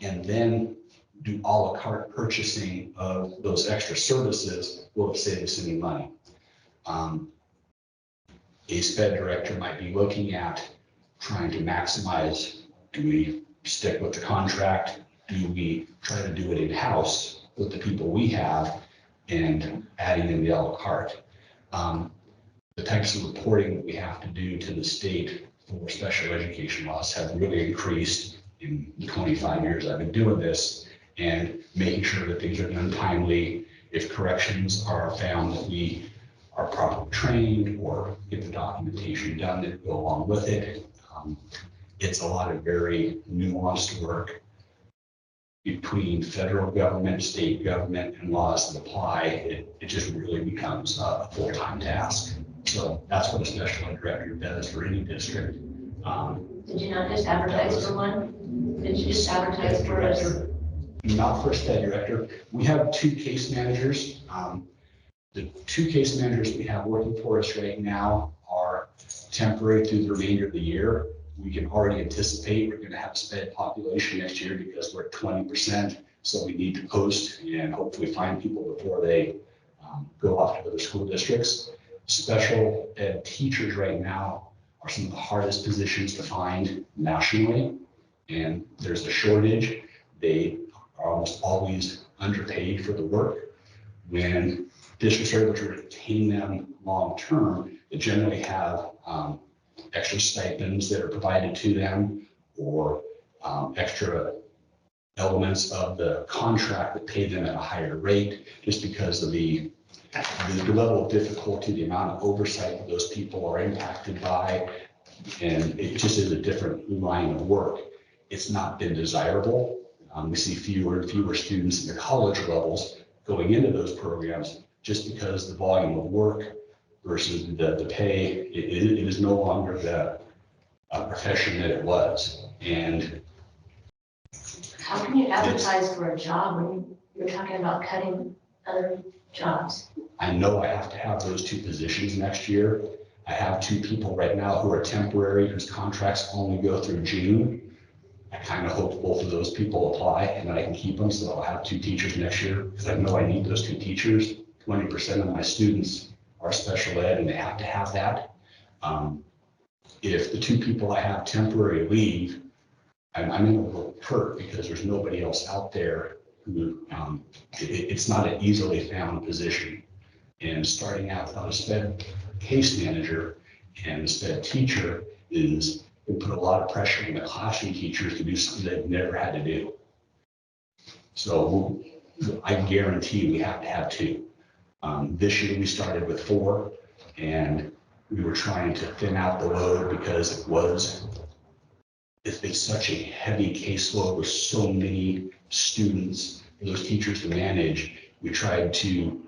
Speaker 1: and then do à la carte purchasing of those extra services, will it save us any money? A SPED director might be looking at trying to maximize, do we stick with the contract? Do we try to do it in-house with the people we have and adding in the à la carte? The types of reporting that we have to do to the state for special education laws have really increased in the 25 years I've been doing this, and making sure that things are done timely. If corrections are found, that we are properly trained or get the documentation done that go along with it. It's a lot of very nuanced work between federal government, state government, and laws that apply. It just really becomes a full-time task. So that's what a special ed director does for any district.
Speaker 2: Did you not just advertise for one? Did you just advertise for it?
Speaker 1: Not for a SPED director. We have 2 case managers. The 2 case managers we have working for us right now are temporary through the remainder of the year. We can already anticipate we're going to have a SPED population next year because we're at 20%. So we need to post and hopefully find people before they go off to other school districts. Special ed teachers right now are some of the hardest positions to find nationally, and there's a shortage. They are almost always underpaid for the work. When districts are able to retain them long-term, they generally have extra stipends that are provided to them, or extra elements of the contract that pay them at a higher rate, just because of the level of difficulty, the amount of oversight that those people are impacted by, and it just is a different line of work. It's not been desirable. We see fewer and fewer students in the college levels going into those programs just because the volume of work versus the pay, it is no longer the profession that it was. And
Speaker 2: How can you advertise for a job when you're talking about cutting other jobs?
Speaker 1: I know I have to have those 2 positions next year. I have 2 people right now who are temporary, whose contracts only go through June. I kind of hope both of those people apply and that I can keep them, so I'll have 2 teachers next year, because I know I need those 2 teachers. 20% of my students are special ed and they have to have that. If the 2 people I have temporary leave, I'm in a little hurt because there's nobody else out there who, it's not an easily found position. And starting out without a SPED case manager and a SPED teacher is, we put a lot of pressure on the classroom teachers to do something they've never had to do. So I guarantee we have to have 2. This year we started with 4, and we were trying to thin out the load because it's such a heavy caseload with so many students for those teachers to manage. We tried to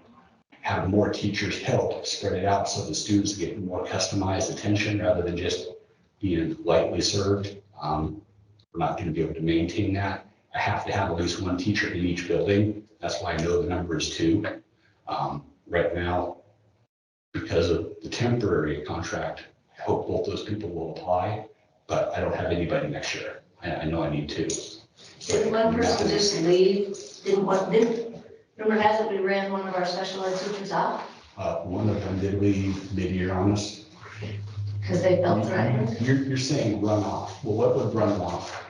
Speaker 1: have more teachers help spread it out so the students get more customized attention rather than just being lightly served. We're not going to be able to maintain that. I have to have at least 1 teacher in each building. That's why I know the number is 2. Right now, because of the temporary contract, I hope both those people will apply, but I don't have anybody next year. I know I need 2.
Speaker 2: Did one person just leave? Rumor has it we ran one of our special ed teachers off
Speaker 1: One of them did leave mid-year on us.
Speaker 2: because they felt threatened?
Speaker 1: You're saying run off. Well, what would run them off?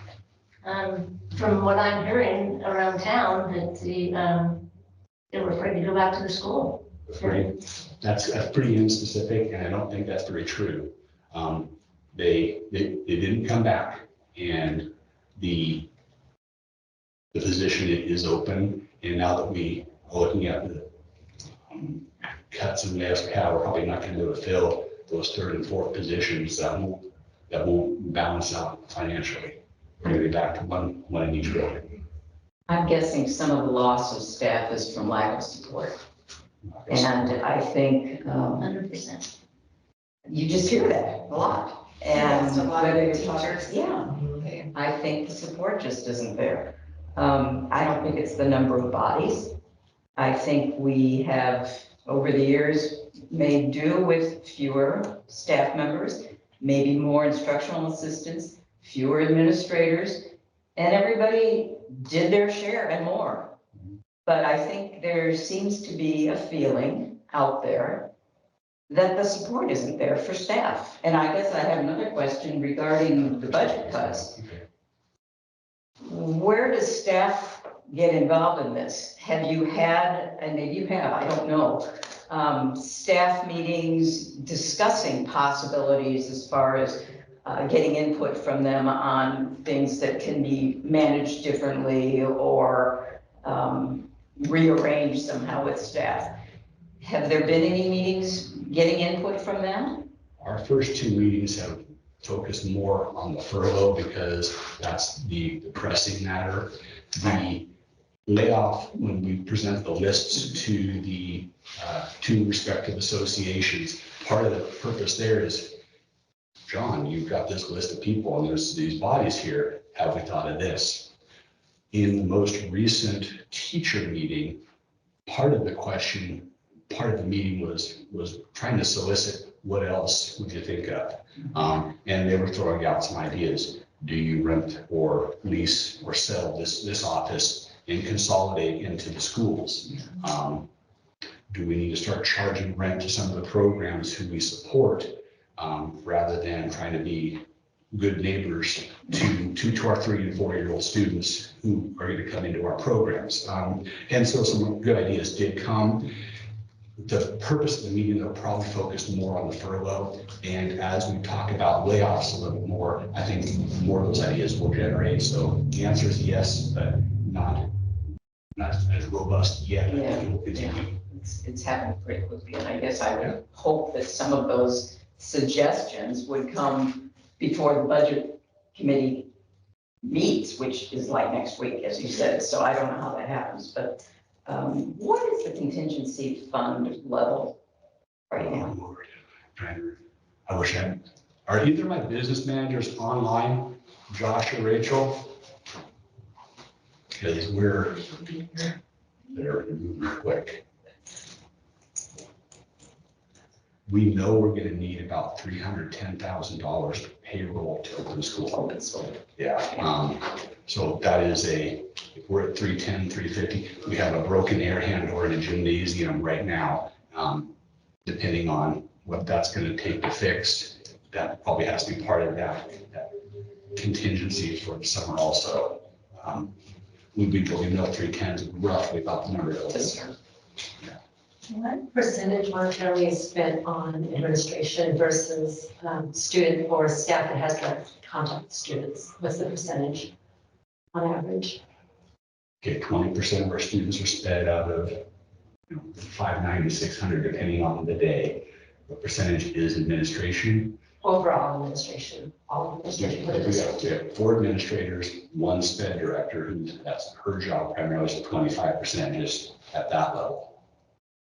Speaker 2: From what I'm hearing around town, that they were afraid to go back to the school.
Speaker 1: Right. That's pretty inspecific, and I don't think that's very true. They didn't come back, and the position is open. And now that we are looking at the cuts and layoffs we have, we're probably not going to be able to fill those 3rd and 4th positions. That won't balance out financially. We're going to be back to one in each building.
Speaker 3: I'm guessing some of the loss of staff is from lack of support. And I think
Speaker 2: 100%.
Speaker 3: you just hear that a lot.
Speaker 5: Lost a lot of
Speaker 3: whether you're
Speaker 5: teachers.
Speaker 3: talking- Yeah, I think the support just isn't there. I don't think it's the number of bodies. I think we have, over the years, made do with fewer staff members, maybe more instructional assistants, fewer administrators, And everybody did their share and more. But I think there seems to be a feeling out there that the support isn't there for staff. And I guess I have another question regarding the budget cuts. Where does staff get involved in this? Have you had, and maybe you have, I don't know, staff meetings discussing possibilities as far as getting input from them on things that can be managed differently or rearranged somehow with staff? Have there been any meetings getting input from them?
Speaker 1: Our first two meetings have focused more on the furlough because that's the pressing matter. The layoff, when we present the lists to the two respective associations, part of the purpose there is, John, you've got this list of people and there's these bodies here. Have we thought of this? In the most recent teacher meeting, part of the meeting was trying to solicit what else would you think of? And they were throwing out some ideas. Do you rent or lease or sell this office and consolidate into the schools? Do we need to start charging rent to some of the programs who we support rather than trying to be good neighbors to our 3 and 4 year old students who are going to come into our programs? And so some good ideas did come. The purpose of the meeting, they'll probably focus more on the furlough. And as we talk about layoffs a little more, I think more of those ideas will generate. So the answer is yes, but not as robust yet.
Speaker 3: Yeah.
Speaker 1: I think it will continue.
Speaker 3: It's happening pretty quickly, and I guess I would hope that some of those suggestions would come before the budget committee meets, which is like next week, as you said. So I don't know how that happens, but what is the contingency fund level right now?
Speaker 1: Lord, I wish are either of my business managers online, Josh or Rachel? Because they're moving quick. We know we're gonna need about $310,000 payroll to open school. Yeah, so that is if we're at 310, 350, we have a broken air handler in a gymnasium right now. Depending on what that's gonna take to fix, that probably has to be part of that contingency for the summer also. We know 310 is roughly about the number that was.
Speaker 6: What percentage monetarily is spent on administration versus student or staff that has direct contact with students? What's the percentage on average?
Speaker 1: Okay, 20% of our students are sped out of 590 to 600, depending on the day. What percentage is administration?
Speaker 6: Overall administration, all administration. What is it?
Speaker 1: We have 4 administrators, 1 sped director, that's her job primarily, so 25% just at that level.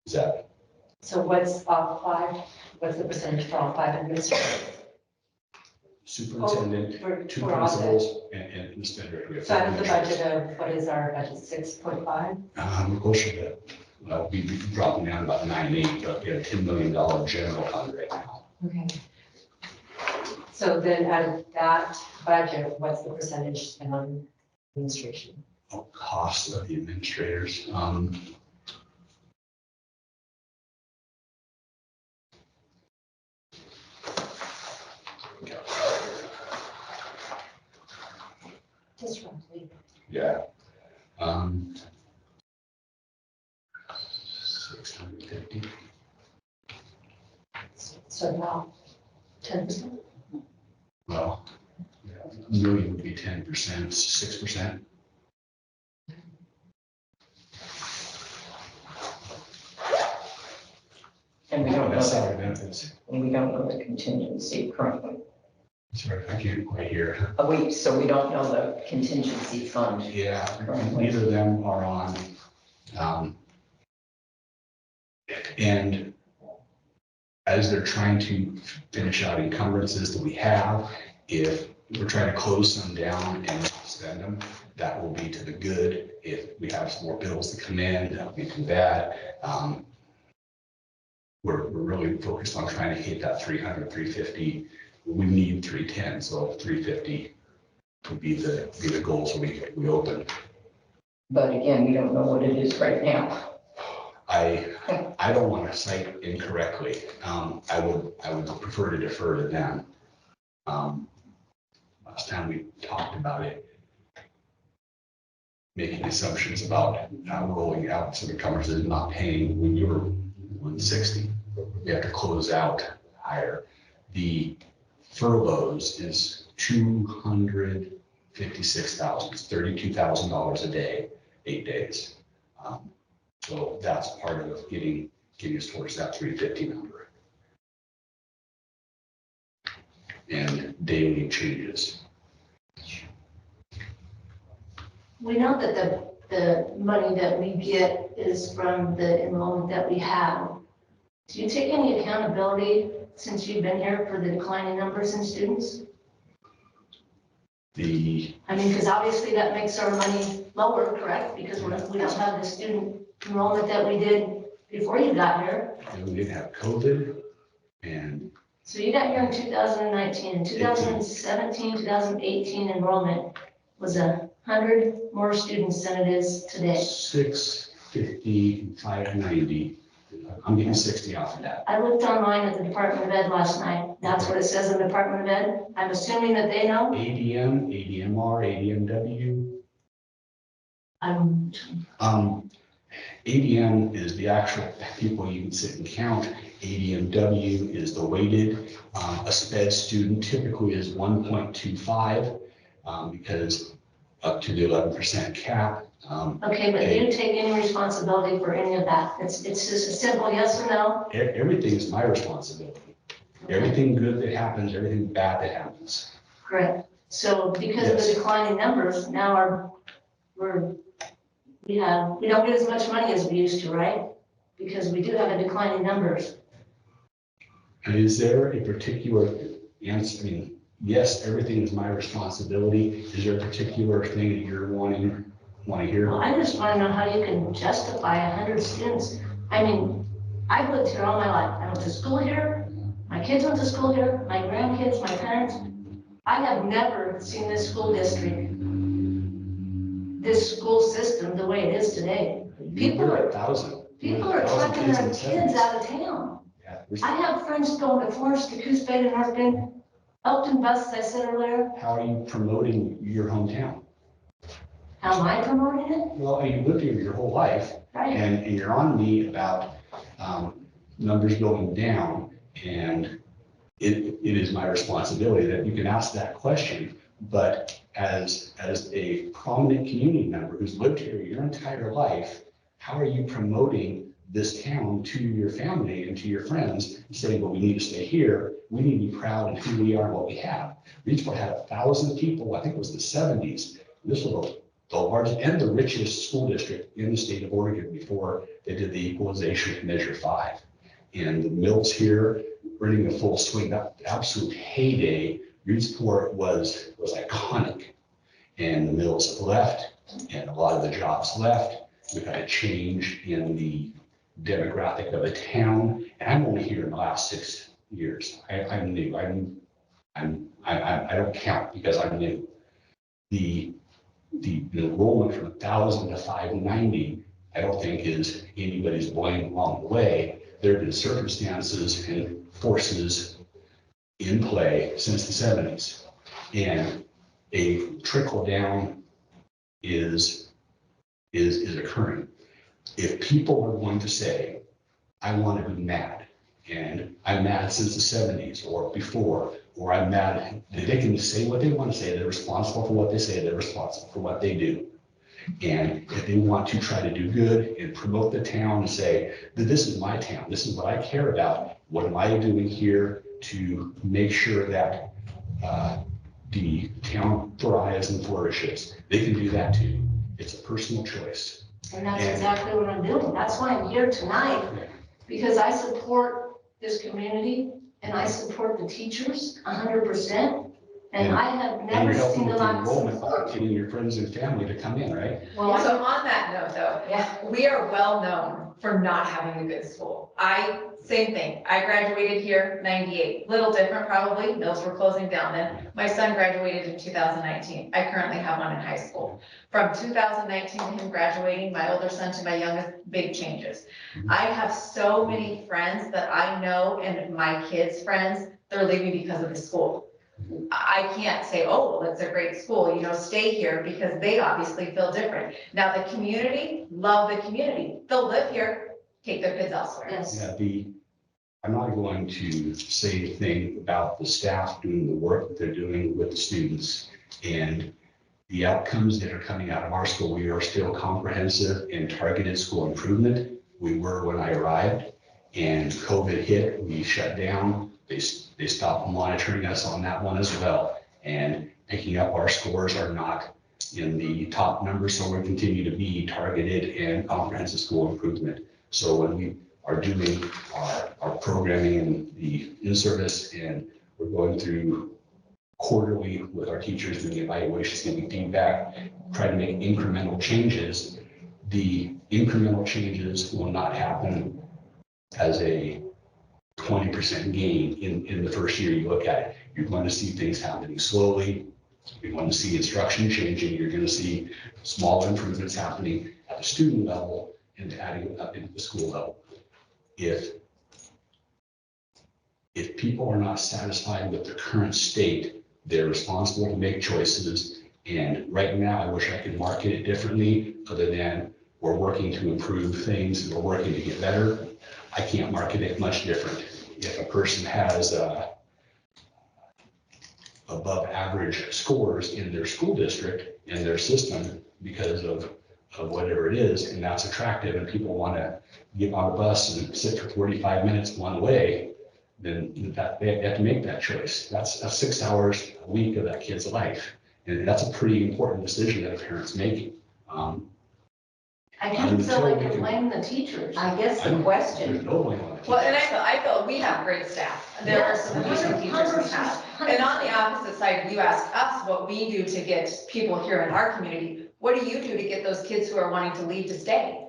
Speaker 1: Is that?
Speaker 6: So what's all 5? What's the percentage for all 5 administrators?
Speaker 1: Superintendent,
Speaker 6: For
Speaker 1: 2
Speaker 6: all of it.
Speaker 1: principals, and the sped director. We have
Speaker 6: So
Speaker 1: 4
Speaker 6: out of the
Speaker 1: administrators.
Speaker 6: budget of, what is our budget, 6.5?
Speaker 1: We're closer to, well, we'd be dropping down about 9.8, but we have a $10 million general fund right now.
Speaker 6: Okay. So then out of that budget, what's the percentage spent on administration?
Speaker 1: Cost of the administrators.
Speaker 6: Just roughly.
Speaker 1: Yeah. 650.
Speaker 6: So about 10%.
Speaker 1: Well, yeah, a million would be 10%, 6%.
Speaker 3: And we don't know
Speaker 1: That's
Speaker 3: that,
Speaker 1: salary benefits.
Speaker 3: and we don't know the contingency currently.
Speaker 1: Sorry, I can't quite hear.
Speaker 3: So we don't know the contingency fund.
Speaker 1: Yeah, neither of them are on. And as they're trying to finish out encumbrances that we have, if we're trying to close some down and spend them, that will be to the good. If we have some more bills to come in, that would be too bad. We're really focused on trying to hit that 300, 350. We need 310, so 350 would be the goal, so we open.
Speaker 3: But again, we don't know what it is right now.
Speaker 1: I don't want to cite incorrectly. I would prefer to defer to them. Last time we talked about it, making assumptions about rolling out some encumbrances, not paying when you were 160. We have to close out higher. The furloughs is $256,000, $32,000 a day, 8 days. So that's part of getting us towards that 350 number. And daily changes.
Speaker 2: We know that the money that we get is from the enrollment that we have. Do you take any accountability since you've been here for the declining numbers in students? Because obviously that makes our money lower, correct? Because we don't have the student enrollment that we did before you got here.
Speaker 1: And we didn't have COVID, and
Speaker 2: So you got here in 2019, in 2017, 2018 enrollment was 100 more students than it is today.
Speaker 1: 650, 590. I'm getting 60 off of that.
Speaker 2: I looked online at the Department of Ed last night. That's what it says in the Department of Ed. I'm assuming that they know.
Speaker 1: ADM, ADMR, ADMW. ADM is the actual people you can sit and count. ADMW is the weighted. A SPED student typically is 1.25 because up to the 11% cap.
Speaker 2: Okay, but do you take any responsibility for any of that? It's just a simple yes or no?
Speaker 1: Everything is my responsibility. Everything good that happens, everything bad that happens.
Speaker 2: Correct. So because of the declining numbers, now we don't get as much money as we used to, right? Because we do have a declining numbers.
Speaker 1: And is there a particular answer? I mean, yes, everything is my responsibility. Is there a particular thing that you're wanting to hear?
Speaker 2: Well, I just want to know how you can justify 100 students. I mean, I've lived here all my life. I went to school here. My kids went to school here. My grandkids, my parents. I have never seen this school district, this school system the way it is today. People are trucking their kids out of town.
Speaker 1: Yeah,
Speaker 2: I have friends going to Florence, to Coos Bay, to North Bend, Elkton Bus, as I said earlier.
Speaker 1: how are you promoting your hometown?
Speaker 2: How am I promoting it?
Speaker 1: Well, you lived here your whole life,
Speaker 2: Right.
Speaker 1: and you're on me about numbers going down, and it is my responsibility that you can ask that question. But as a prominent community member who's lived here your entire life, how are you promoting this town to your family and to your friends, saying, well, we need to stay here. We need to be proud of who we are and what we have. Reedsport had 1,000 people, I think it was the 70s. This was the largest and the richest school district in the state of Oregon before they did the equalization of Measure 5. And the mills here were in the full swing, that absolute heyday. Reedsport was iconic, and the mills left and a lot of the jobs left. We've had a change in the demographic of the town, and I'm only here in the last 6 years. I'm new. I don't count because I'm new. The enrollment from 1,000 to 590, I don't think is anybody's blame along the way. There have been circumstances and forces in play since the 70s, and a trickle down is occurring. If people are going to say, I want to be mad, and I'm mad since the 70s or before, or I'm mad, they can say what they want to say. They're responsible for what they say. They're responsible for what they do. And if they want to try to do good and promote the town and say that this is my town, this is what I care about, what am I doing here to make sure that the town thrives and flourishes, they can do that too. It's a personal choice.
Speaker 2: And that's exactly what I'm doing. That's why I'm here tonight, because I support this community and I support the teachers 100%. And I have
Speaker 1: And
Speaker 2: never
Speaker 1: you're helping
Speaker 2: seen
Speaker 1: with
Speaker 2: a
Speaker 1: the
Speaker 2: lot of
Speaker 1: enrollment by
Speaker 2: support.
Speaker 1: getting your friends and family to come in, right?
Speaker 5: Well, so on that note though, we are well known for not having a good school. I Same thing. I graduated here 98. Little different probably. Mills were closing down then. My son graduated in 2019. I currently have one in high school. From 2019 to him graduating, my older son to my youngest, big changes. I have so many friends that I know and my kids' friends, they're leaving because of the school. I can't say, oh, well, it's a great school, stay here, because they obviously feel different. Now, the community, love the community. They'll live here, take their kids elsewhere.
Speaker 2: Yes.
Speaker 1: Yeah, I'm not going to say anything about the staff doing the work that they're doing with the students and the outcomes that are coming out of our school. We are still comprehensive and targeted school improvement. We were when I arrived, and COVID hit, we shut down. They stopped monitoring us on that one as well. And picking up our scores are not in the top numbers, so we continue to be targeted and comprehensive school improvement. So when we are doing our programming and the in-service, and we're going through quarterly with our teachers, doing evaluations, getting feedback, try to make incremental changes. The incremental changes will not happen as a 20% gain in the first year you look at it. You're going to see things happening slowly. You're going to see instruction changing. You're going to see small improvements happening at the student level and adding up into the school level. If people are not satisfied with the current state, they're responsible to make choices. And right now, I wish I could market it differently, other than we're working to improve things and we're working to get better. I can't market it much different. If a person has above average scores in their school district, in their system, because of whatever it is, and that's attractive, and people want to get on a bus and sit for 45 minutes one way, then they have to make that choice. That's 6 hours a week of that kid's life. And that's a pretty important decision that a parent's making.
Speaker 2: I didn't feel like you're blaming the teachers.
Speaker 3: I guess the question,
Speaker 1: There's no blame on the
Speaker 5: Well, and
Speaker 1: teachers.
Speaker 5: I feel we have great staff. There are some amazing teachers we have. And on the opposite side, you ask us what we do to get people here in our community. What do you do to get those kids who are wanting to leave to stay?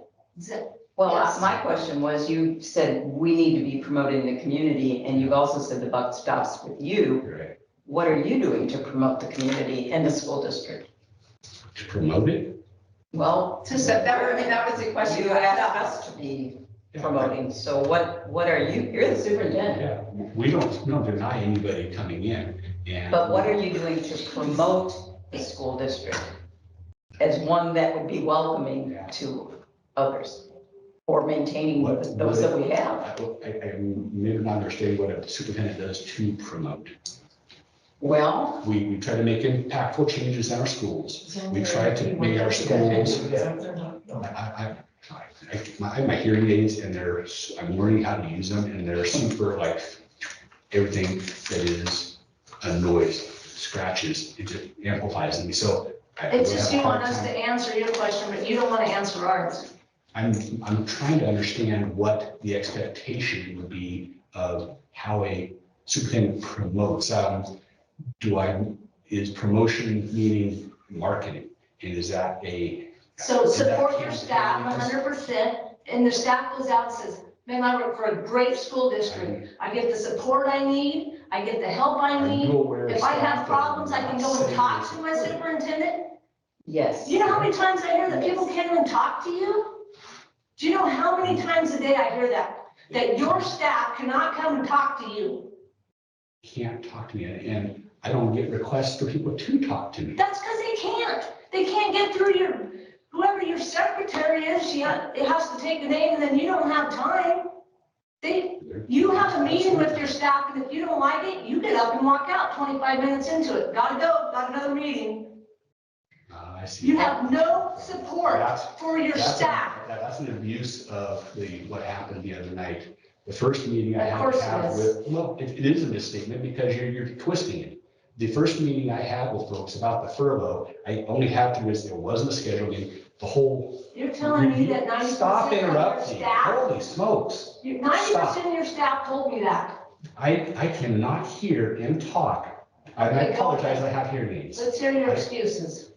Speaker 3: well,
Speaker 2: Yes.
Speaker 3: my question was, you said we need to be promoting the community, and you've also said the buck stops with you.
Speaker 1: Right.
Speaker 3: What are you doing to promote the community and the school district?
Speaker 1: To promote it.
Speaker 3: Well,
Speaker 5: That was the question
Speaker 3: you
Speaker 5: you
Speaker 3: asked
Speaker 5: asked us.
Speaker 3: us to be promoting, so what are you, you're the superintendent,
Speaker 1: Yeah, we don't deny anybody coming in, and.
Speaker 3: but what are you doing to promote the school district as one that would be welcoming to others, or maintaining those that we have?
Speaker 1: I may not understand what a superintendent does to promote.
Speaker 3: Well,
Speaker 1: We try to make impactful changes in our schools. We try to make our schools. I have my hearing aids, and I'm learning how to use them, and they're super, like, everything that is a noise, scratches, it just amplifies me. So.
Speaker 2: It's just you want us to answer your question, but you don't want to answer ours.
Speaker 1: I'm trying to understand what the expectation would be of how a superintendent promotes. Is promotion meaning marketing? And is that
Speaker 2: So support your staff 100%, and the staff goes out and says, man, I work for a great school district. I get the support I need, I get the help I
Speaker 1: Are
Speaker 2: need.
Speaker 1: you aware of
Speaker 2: If I have
Speaker 1: staff that
Speaker 2: problems, I can go
Speaker 1: say
Speaker 2: and talk
Speaker 1: this?
Speaker 2: to my superintendent.
Speaker 3: yes.
Speaker 2: Do you know how many times I hear that people can't even talk to you? Do you know how many times a day I hear that? That your staff cannot come and talk to you?
Speaker 1: Can't talk to me, and I don't get requests for people to talk to me.
Speaker 2: That's because they can't. They can't get through whoever your secretary is. It has to take a name, and then you don't have time. You have a meeting with your staff, and if you don't like it, you get up and walk out 25 minutes into it. Gotta go, got another meeting.
Speaker 1: I see.
Speaker 2: You have no support for your
Speaker 1: That's
Speaker 2: staff.
Speaker 1: That's an abuse of what happened the other night. The first meeting I
Speaker 2: Of
Speaker 1: had
Speaker 2: course
Speaker 1: to
Speaker 2: it
Speaker 1: have
Speaker 2: is.
Speaker 1: with, well, it is a misstatement because you're twisting it. The first meeting I had with folks about the furlough, I only had to, there wasn't a scheduling, the whole.
Speaker 2: You're telling me that 90%
Speaker 1: Stop
Speaker 2: of your
Speaker 1: interrupting.
Speaker 2: staff,
Speaker 1: Holy smokes.
Speaker 2: 90% of your staff told me that.
Speaker 1: I cannot hear and talk. I apologize, I have hearing aids.
Speaker 2: Let's hear your excuses.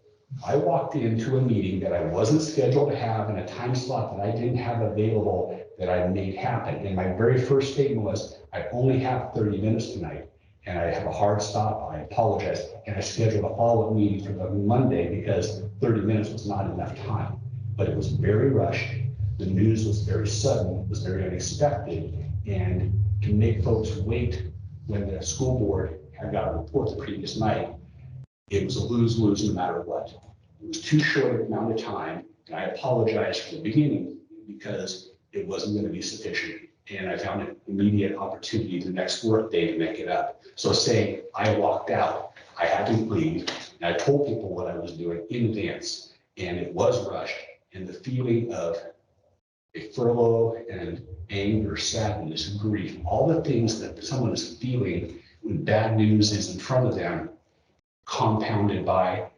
Speaker 1: I walked into a meeting that I wasn't scheduled to have in a time slot that I didn't have available that I made happen. And my very first statement was, I only have 30 minutes tonight and I have a hard stop. I apologize. And I scheduled a follow-up meeting for the Monday because 30 minutes was not enough time. But it was very rushed. The news was very sudden, it was very unexpected. And to make folks wait when the school board had got a report the previous night, it was a lose-lose no matter what. It was too short an amount of time, and I apologized from the beginning because it wasn't going to be sufficient. And I found an immediate opportunity the next workday to make it up. So saying I walked out, I had to leave, and I told people what I was doing in advance, and it was rushed. And the feeling of a furlough and anger, sadness, grief, all the things that someone is feeling when bad news is in front of them, compounded by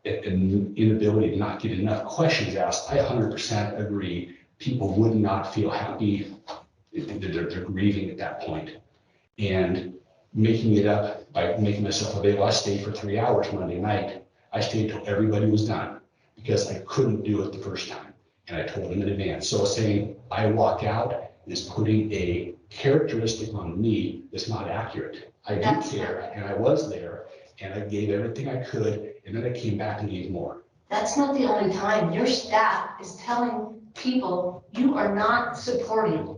Speaker 1: an inability to not get enough questions asked, I 100% agree. People would not feel happy. They're grieving at that point. And making it up by making myself available, I stayed for 3 hours Monday night. I stayed until everybody was done because I couldn't do it the first time. And I told them in advance. So saying I walk out is putting a characteristic on me that's not accurate. I do care, and I was there, and I gave everything I could, and then I came back and gave more.
Speaker 2: That's not the only time. Your staff is telling people you are not supporting.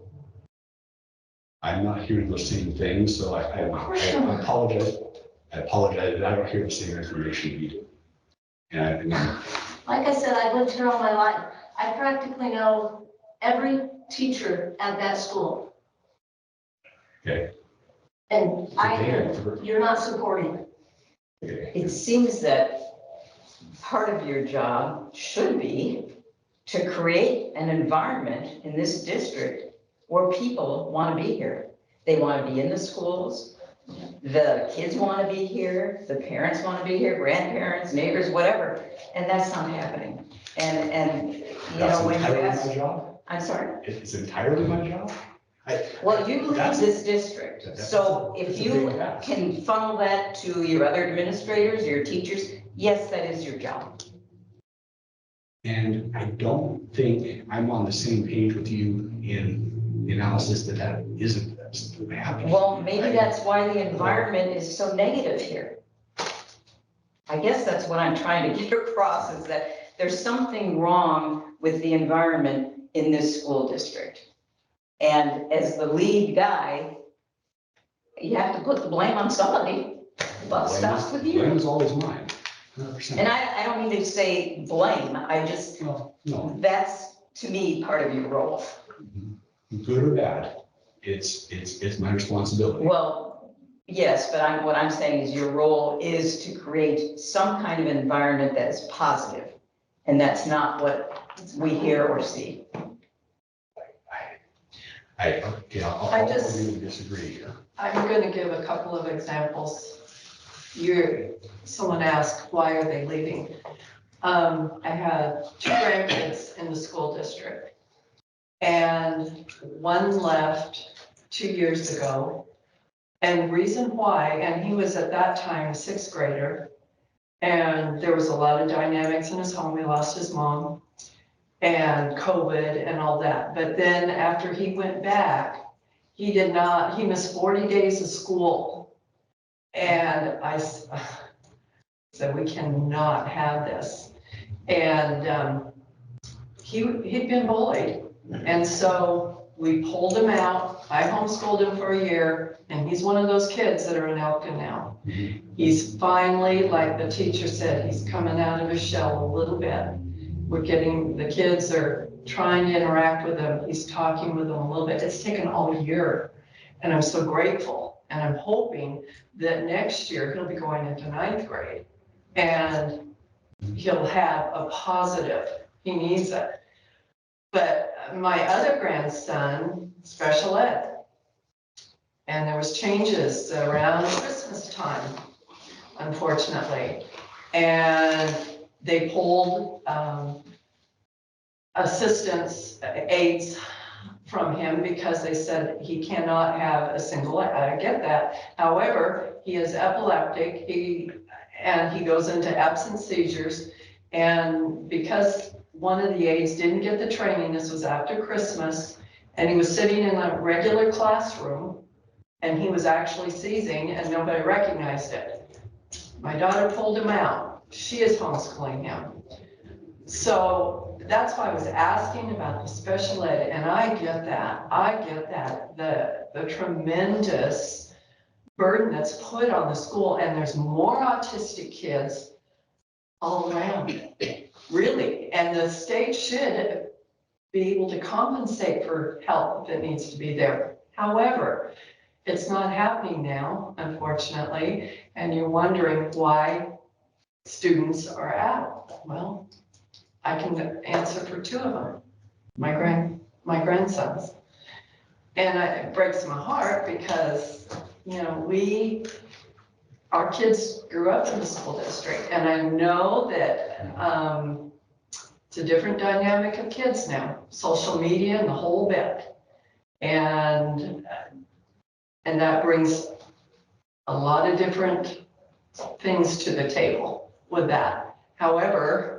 Speaker 1: I'm not hearing those same things, so I apologize. I apologize that I don't hear the same information you do. And
Speaker 2: Like I said, I've lived here all my life. I practically know every teacher at that school.
Speaker 1: okay,
Speaker 2: And I hear
Speaker 1: okay,
Speaker 2: you're not supporting.
Speaker 1: okay.
Speaker 3: It seems that part of your job should be to create an environment in this district where people want to be here. They want to be in the schools. The kids want to be here. The parents want to be here, grandparents, neighbors, whatever. And that's not happening. And you
Speaker 1: That's
Speaker 3: know, when you
Speaker 1: entirely
Speaker 3: ask,
Speaker 1: my job.
Speaker 3: I'm sorry.
Speaker 1: It's entirely my job.
Speaker 3: Well, you lead
Speaker 1: That's-
Speaker 3: this district,
Speaker 1: that's-
Speaker 3: so
Speaker 1: that's
Speaker 3: if
Speaker 1: a
Speaker 3: you
Speaker 1: big ask.
Speaker 3: can funnel that to your other administrators, your teachers, yes, that is your job.
Speaker 1: And I don't think I'm on the same page with you in the analysis that isn't happening.
Speaker 3: Well, maybe that's why the environment is so negative here. I guess that's what I'm trying to get across, is that there's something wrong with the environment in this school district. And as the lead guy, you have to put the blame on somebody. The buck stops with
Speaker 1: Blame
Speaker 3: you.
Speaker 1: is always mine, 100%.
Speaker 3: And I don't mean to say blame, I just,
Speaker 1: Well, no,
Speaker 3: that's, to me, part of your role.
Speaker 1: good or bad, it's my responsibility.
Speaker 3: Well, yes, but what I'm saying is your role is to create some kind of environment that is positive. And that's not what we hear or see.
Speaker 1: Okay, I'll
Speaker 7: I just-
Speaker 1: agree and disagree here.
Speaker 7: I'm going to give a couple of examples. Someone asked, why are they leaving? I had 2 grandkids in the school district. And one left 2 years ago. And reason why, and he was at that time a 6th grader. And there was a lot of dynamics in his home. He lost his mom and COVID and all that. But then after he went back, he missed 40 days of school. And I said, we cannot have this. And he'd been bullied. And so we pulled him out. I homeschooled him for a year, and he's one of those kids that are in Elkin now. He's finally, like the teacher said, he's coming out of his shell a little bit. The kids are trying to interact with him. He's talking with them a little bit. It's taken all year, and I'm so grateful. And I'm hoping that next year he'll be going into 9th grade, and he'll have a positive. He needs it. But my other grandson, special ed, and there was changes around Christmas time, unfortunately. And they pulled assistants, aides from him because they said he cannot have a single, I get that. However, he is epileptic, and he goes into absent seizures. And because one of the aides didn't get the training, this was after Christmas, And he was sitting in a regular classroom and he was actually seizing and nobody recognized it. My daughter pulled him out. She is homeschooling him. So that's why I was asking about the special ed, and I get that, the tremendous burden that's put on the school, and there's more autistic kids all around, really, and the state should be able to compensate for help that needs to be there. However, it's not happening now, unfortunately, and you're wondering why students are out. Well, I can answer for two of them, my grandsons. And it breaks my heart because, you know, our kids grew up in the school district, and I know that it's a different dynamic of kids now, social media and the whole bit. And that brings a lot of different things to the table with that. However,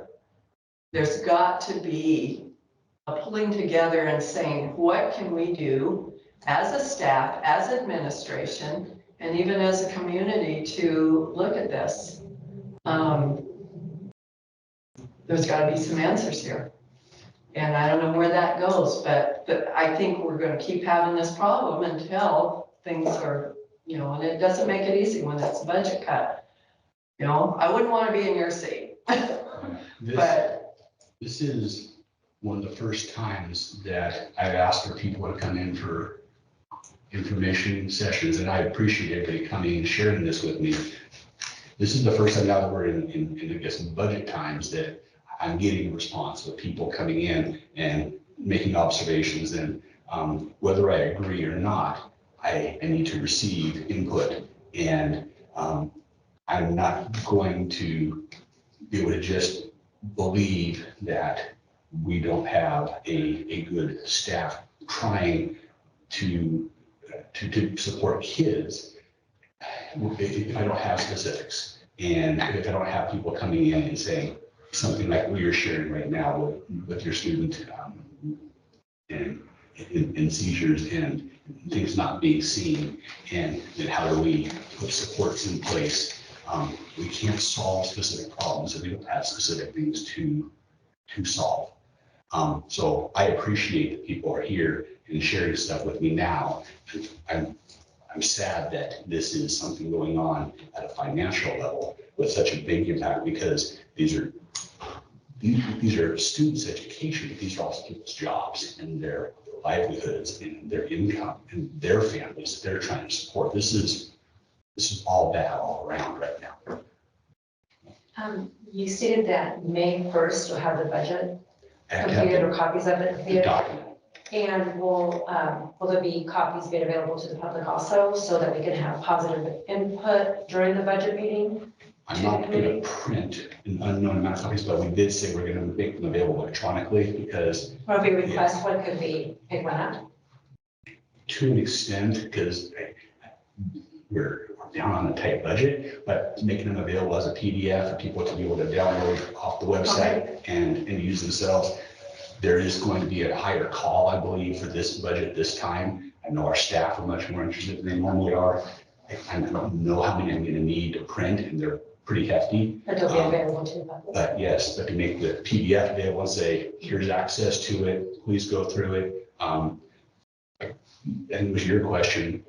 Speaker 7: there's got to be a pulling together and saying, what can we do as a staff, as administration, and even as a community to look at this? There's got to be some answers here. And I don't know where that goes, but I think we're going to keep having this problem until things are, you know, and it doesn't make it easy when it's a budget cut. You know, I wouldn't want to be in your seat.
Speaker 1: This is one of the first times that I've asked for people to come in for information sessions, and I appreciate everybody coming and sharing this with me. This is the first time now that we're in I guess, budget times that I'm getting a response with people coming in and making observations, and whether I agree or not, I need to receive input, and I'm not going to be able to just believe that we don't have a good staff trying to support kids if I don't have specifics, and if I don't have people coming in and saying something like what you're sharing right now with your student and seizures and things not being seen, and then how do we put supports in place. We can't solve specific problems if we don't have specific things to solve. So I appreciate that people are here and sharing stuff with me now. I'm sad that this is something going on at a financial level with such a big impact, because these are students' education, but these are also people's jobs and their livelihoods and their income and their families that they're trying to support. This is all bad all around right now.
Speaker 6: You stated that May 1st will have the budget
Speaker 1: I have to
Speaker 6: completed or
Speaker 1: have
Speaker 6: copies of it
Speaker 1: the
Speaker 6: completed.
Speaker 1: document.
Speaker 6: And will there be copies made available to the public also, so that we can have positive input during the budget meeting?
Speaker 1: I'm not going to print an unknown amount of copies, but we did say we're going to make them available electronically, because
Speaker 6: Or if we request one, could we pick one up?
Speaker 1: to an extent, because we're down on a tight budget, but making them available as a PDF for people to be able to download off the website and use themselves. There is going to be a higher call, I believe, for this budget this time. I know our staff are much more interested than they normally are. I don't know how many I'm going to need to print, and they're pretty hefty.
Speaker 6: But they'll be available to the public.
Speaker 1: But yes, but to make the PDF available and say, here's access to it, please go through it. And it was your question,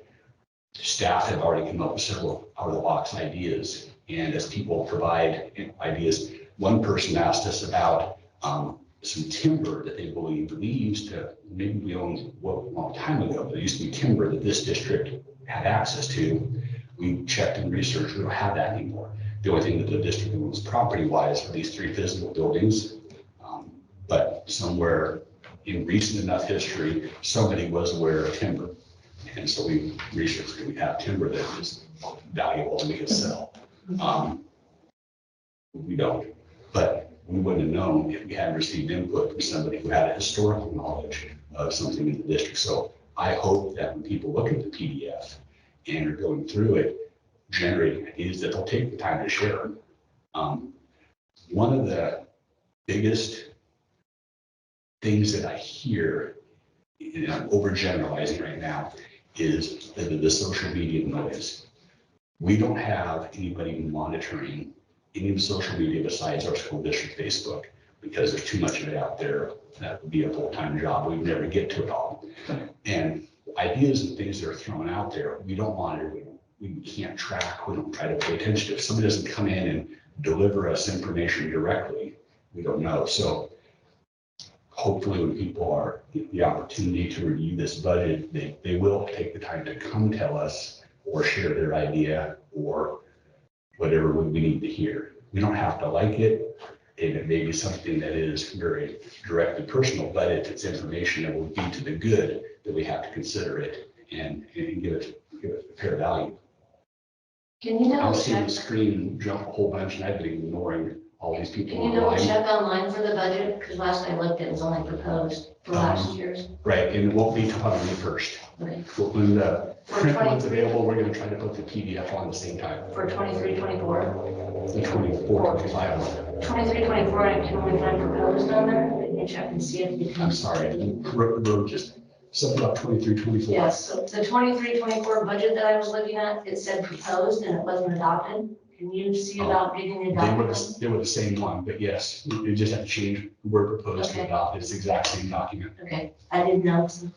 Speaker 1: staff have already come up with several out-of-the-box ideas. And as people provide ideas, one person asked us about some timber that they believe we used to, maybe we owned a long time ago, but there used to be timber that this district had access to. We checked and researched, we don't have that anymore. The only thing that the district owns property-wise are these 3 physical buildings. But somewhere in recent enough history, somebody was aware of timber. And so we researched that we have timber that is valuable and we can sell. We don't, but we wouldn't have known if we hadn't received input from somebody who had a historical knowledge of something in the district. So I hope that when people look at the PDF and are going through it, generating ideas, that they'll take the time to share them. One of the biggest things that I hear and I'm overgeneralizing right now, is the social media noise. We don't have anybody monitoring any of social media besides our school district Facebook, because there's too much of it out there. That would be a full-time job. We'd never get to it all. And ideas and things that are thrown out there, we don't monitor, we can't track, we don't try to pay attention to. If somebody doesn't come in and deliver us information directly, we don't know. So hopefully when people are get the opportunity to review this budget, they will take the time to come tell us or share their idea or whatever we need to hear. We don't have to like it, and it may be something that is very directly personal, but if it's information that will be to the good, that we have to consider it and give it a fair value.
Speaker 2: Can you
Speaker 1: I'm
Speaker 2: double
Speaker 1: seeing
Speaker 2: check?
Speaker 1: the screen jump a whole bunch and I've been ignoring all these people
Speaker 2: Can you double
Speaker 1: online.
Speaker 2: check online for the budget? Because last I looked, it was only proposed for last year's.
Speaker 1: Right, and it won't be till May 1st.
Speaker 2: Okay.
Speaker 1: When the
Speaker 2: For
Speaker 1: print one's
Speaker 2: 23.
Speaker 1: available, we're gonna try to put the PDF on the same time.
Speaker 2: For 23, 24.
Speaker 1: The 24, 25 one.
Speaker 2: 23, 24, I can only find proposed on there. Let me check and see if you can.
Speaker 1: I'm sorry, I wrote just something about 23, 24.
Speaker 2: Yes, so the 23, 24 budget that I was looking at, it said proposed and it wasn't adopted. Can you see about getting it adopted?
Speaker 1: They were the same one, but yes, you just have to change the word proposed to
Speaker 2: Okay.
Speaker 1: adopt. It's the exact same document.
Speaker 2: Okay, I didn't know. So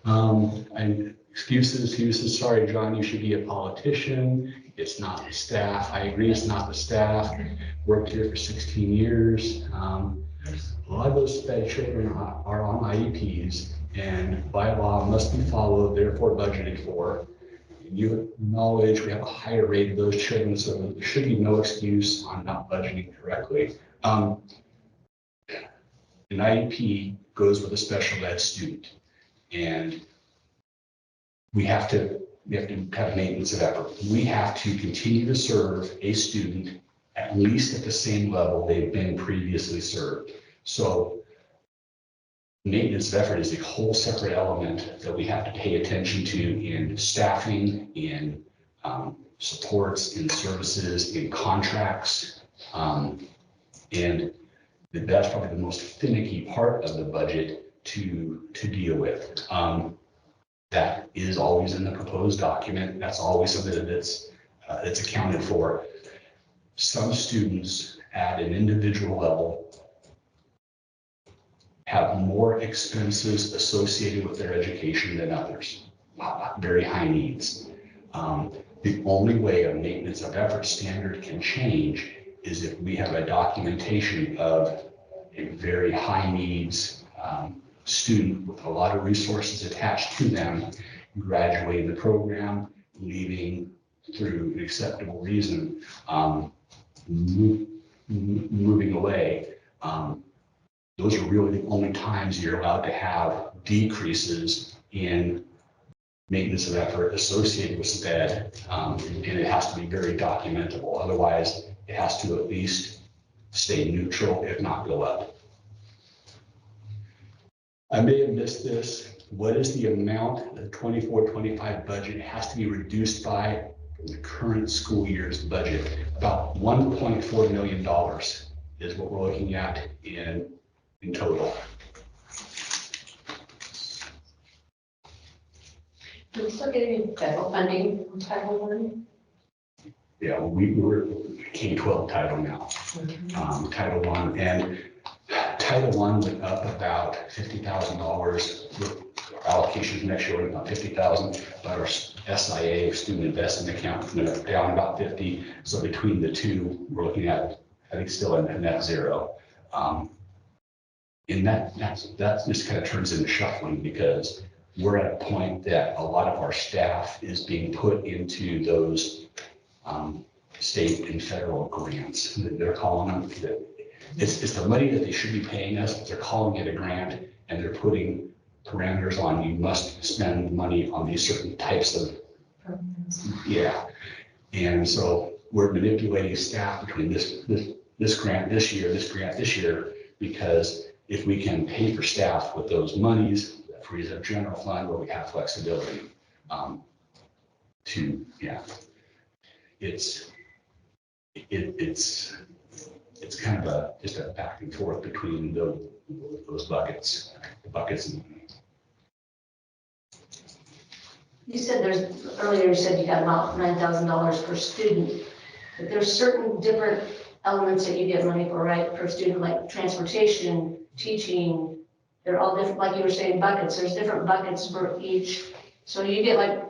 Speaker 1: And excuses, sorry, John, you should be a politician. It's not the staff. I agree, it's not the staff. Worked here for 16 years. A lot of those fed children are on IEPs and by law must be followed, therefore budgeted for. You acknowledge we have a higher rate of those children, so there should be no excuse on not budgeting correctly. An IEP goes with a special ed student, and we have to have maintenance of effort. We have to continue to serve a student at least at the same level they've been previously served. So maintenance of effort is a whole separate element that we have to pay attention to in staffing, in supports, in services, in contracts. And that's probably the most finicky part of the budget to deal with. That is always in the proposed document. That's always something that's accounted for. Some students at an individual level have more expenses associated with their education than others, very high needs. The only way a maintenance of effort standard can change is if we have a documentation of a very high needs student with a lot of resources attached to them, graduating the program, leaving through an acceptable reason, moving away. Those are really the only times you're allowed to have decreases in maintenance of effort associated with SPED, and it has to be very documentable. Otherwise, it has to at least stay neutral, if not go up. I may have missed this. What is the amount the 24-25 budget has to be reduced by from the current school year's budget? About $1.4 million is what we're looking at in total.
Speaker 6: Do we still get any federal funding from Title I?
Speaker 1: Yeah, we're K-12 title now. Title I, and Title I went up about $50,000. Our allocations next year went about $50,000, but our SIA, student investment account, went down about 50. So between the two, we're looking at, I think, still a net zero. And that just kind of turns into shuffling, because we're at a point that a lot of our staff is being put into those state and federal grants. They're calling them, it's the money that they should be paying us, but they're calling it a grant, and they're putting parameters on, you must spend money on these certain types of, yeah. And so we're manipulating staff between this grant this year, this grant this year, because if we can pay for staff with those monies, that frees up general fund where we have flexibility it's kind of just a back and forth between those buckets, the buckets.
Speaker 2: You said earlier you said you got about $9,000 per student, but there's certain different elements that you get money for, right, per student, like transportation, teaching, they're all different, like you were saying, buckets, there's different buckets for each. So you get like,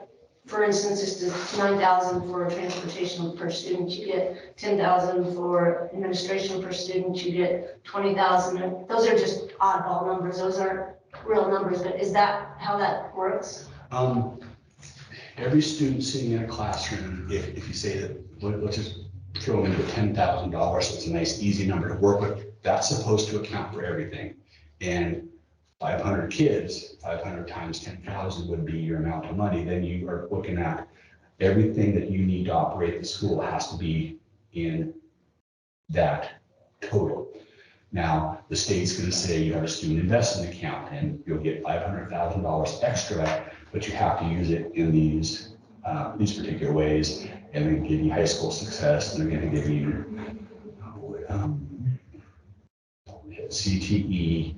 Speaker 2: for instance, it's $9,000 for transportation per student, you get $10,000 for administration per student, you get $20,000. Those are just oddball numbers, those aren't real numbers, but is that how that works?
Speaker 1: Every student sitting in a classroom, if you say that, let's just throw them into $10,000, so it's a nice, easy number to work with, that's supposed to account for everything. And 500 kids, 500 times 10,000 would be your amount of money. Then you are looking at everything that you need to operate the school has to be in that total. Now, the state's going to say you have a student investment account and you'll get $500,000 extra, but you have to use it in these particular ways, and then give you high school success, and they're going to give you CTE,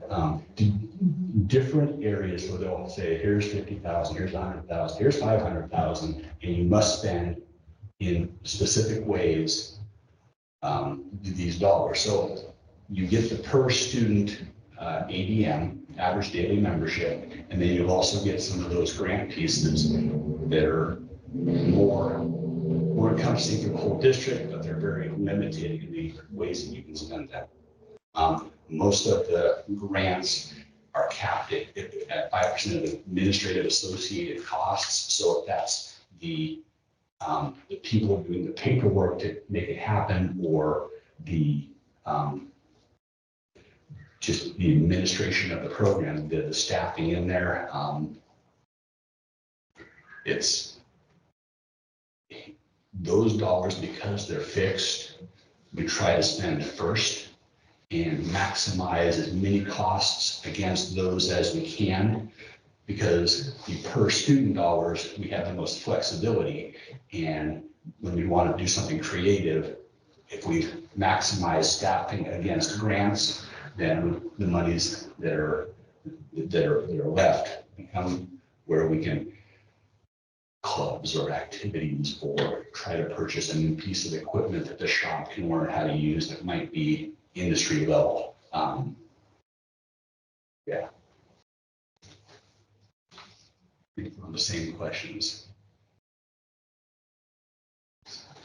Speaker 1: different areas where they'll say, here's 50,000, here's 100,000, here's 500,000, and you must spend in specific ways these dollars. So you get the per student ADM, average daily membership, and then you'll also get some of those grant pieces that are more encompassing for the whole district, but they're very limited in the ways that you can spend them. Most of the grants are capped at 5% of the administrative associated costs. So if that's the people doing the paperwork to make it happen, or the just the administration of the program, the staffing in there, it's those dollars, because they're fixed, we try to spend first and maximize as many costs against those as we can, because the per student dollars, we have the most flexibility. And when we want to do something creative, if we maximize staffing against grants, then the monies that are left become where we can clubs or activities, or try to purchase a new piece of equipment that the shop can learn how to use that might be industry level. Yeah. On the same questions.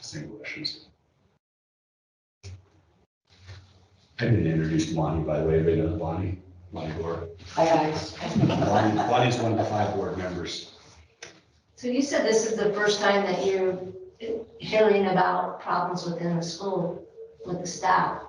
Speaker 1: Same questions. I didn't introduce Lonnie, by the way. Everybody knows Lonnie? Lonnie Gore.
Speaker 6: Hi, guys.
Speaker 1: Lonnie's one of the 5 board members.
Speaker 2: So you said this is the first time that you're hearing about problems within the school with the staff.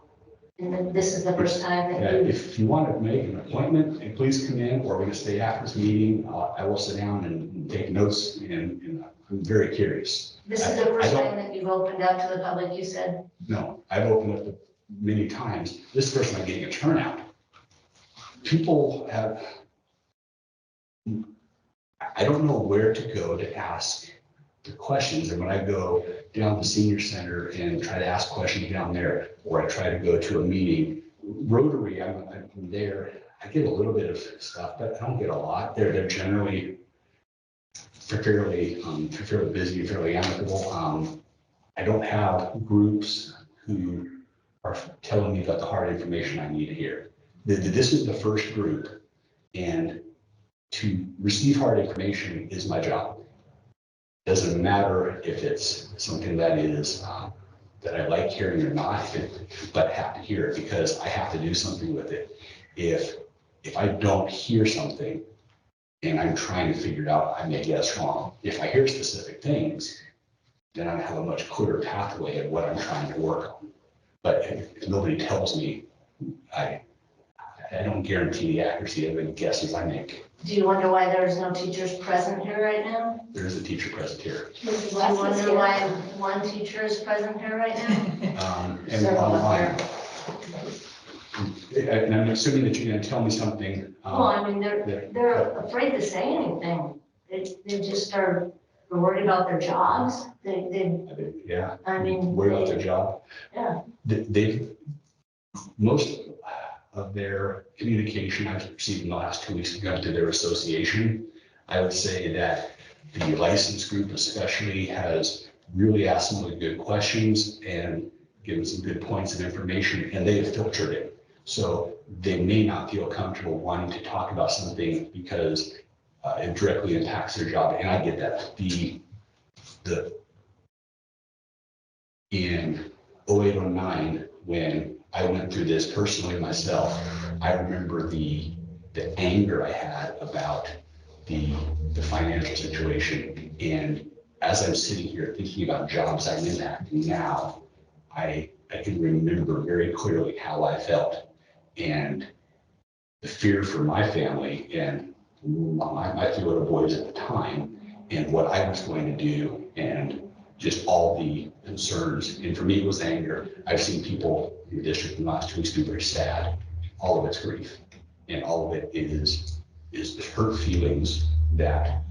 Speaker 2: And then this is the first time that you.
Speaker 1: If you want to make an appointment, please come in, or we're going to stay after this meeting. I will sit down and take notes, and I'm very curious.
Speaker 2: This is the first time that you've opened up to the public, you said?
Speaker 1: No, I've opened up many times. This person, I'm getting a turnout. People have, I don't know where to go to ask the questions. And when I go down to the senior center and try to ask questions down there, or I try to go to a meeting, Rotary, I'm there, I get a little bit of stuff, but I don't get a lot. They're generally fairly busy, fairly amicable. I don't have groups who are telling me about the hard information I need to hear. This is the first group, and to receive hard information is my job. Doesn't matter if it's something that is that I like hearing or not, but I have to hear it because I have to do something with it. If I don't hear something and I'm trying to figure it out, I may guess wrong. If I hear specific things, then I have a much clearer pathway of what I'm trying to work on. But if nobody tells me, I don't guarantee the accuracy of any guesses I make.
Speaker 2: Do you wonder why there's no teachers present here right now?
Speaker 1: There is a teacher present here.
Speaker 2: Do you wonder why one teacher is present here right now?
Speaker 1: And online. And I'm assuming that you're going to tell me something.
Speaker 2: Well, I mean, they're afraid to say anything. They just are worried about their jobs.
Speaker 1: Yeah.
Speaker 2: I mean.
Speaker 1: Worried about their job.
Speaker 2: Yeah.
Speaker 1: most of their communication I've received in the last 2 weeks going to their association. I would say that the license group especially has really asked some really good questions and given some good points of information, and they have filtered it. So they may not feel comfortable wanting to talk about something because it directly impacts their job, and I get that. In 0809, when I went through this personally myself, I remember the anger I had about the financial situation. And as I'm sitting here thinking about jobs I'm impacting now, I can remember very clearly how I felt and the fear for my family and my three little boys at the time and what I was going to do and just all the concerns. And for me, it was anger. I've seen people in the district in the last 2 weeks be very sad. All of it's grief. And all of it is hurt feelings that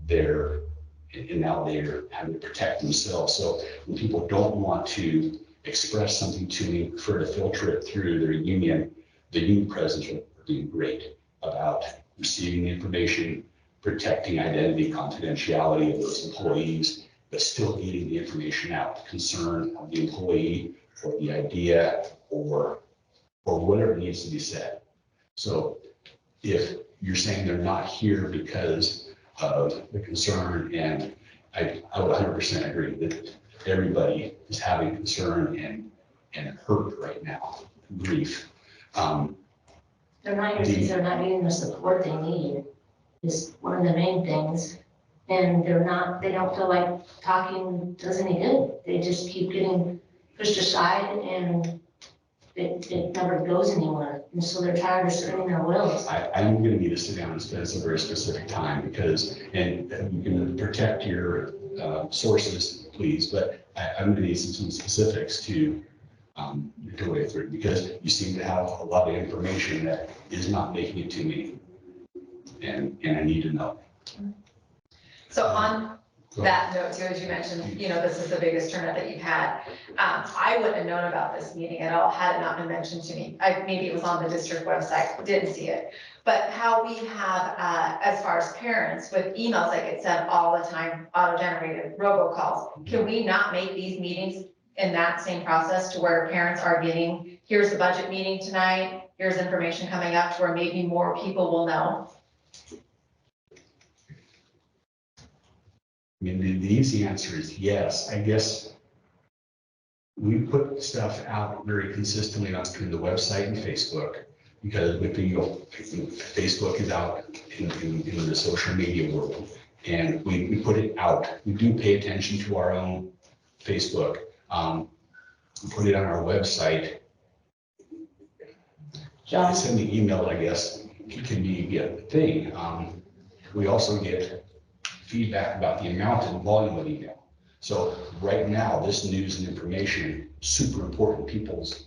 Speaker 1: they're, and now they're having to protect themselves. So when people don't want to express something to me, prefer to filter it through their union, the union presidents are being great about receiving the information, protecting identity, confidentiality of those employees, but still getting the information out, the concern of the employee or the idea or whatever needs to be said. So if you're saying they're not here because of the concern, and I would 100% agree that everybody is having concern and hurt right now, grief.
Speaker 2: They're not here because they're not getting the support they need is one of the main things. And they don't feel like talking does any good. They just keep getting pushed aside and it never goes anywhere. And so they're tired of spinning their wheels.
Speaker 1: I'm going to need to sit down and spend some very specific time because, and you can protect your sources, please, but I'm going to need some specifics to way through because you seem to have a lot of information that is not making it to me. And I need to know.
Speaker 5: So on that note too, as you mentioned, this is the biggest turnout that you've had. I wouldn't have known about this meeting at all had it not been mentioned to me. Maybe it was on the district website, didn't see it. But how we have, as far as parents, with emails that get sent all the time, auto-generated robocalls, can we not make these meetings in that same process to where parents are getting, here's the budget meeting tonight, here's information coming up to where maybe more people will know?
Speaker 1: I mean, the easy answer is yes. I guess we put stuff out very consistently on the website and Facebook because with Facebook is out in the social media world, and we put it out. We do pay attention to our own Facebook. We put it on our website.
Speaker 8: John?
Speaker 1: Sending email, I guess, can be a thing. We also get feedback about the amount and volume of email. So right now, this news and information is super important. People's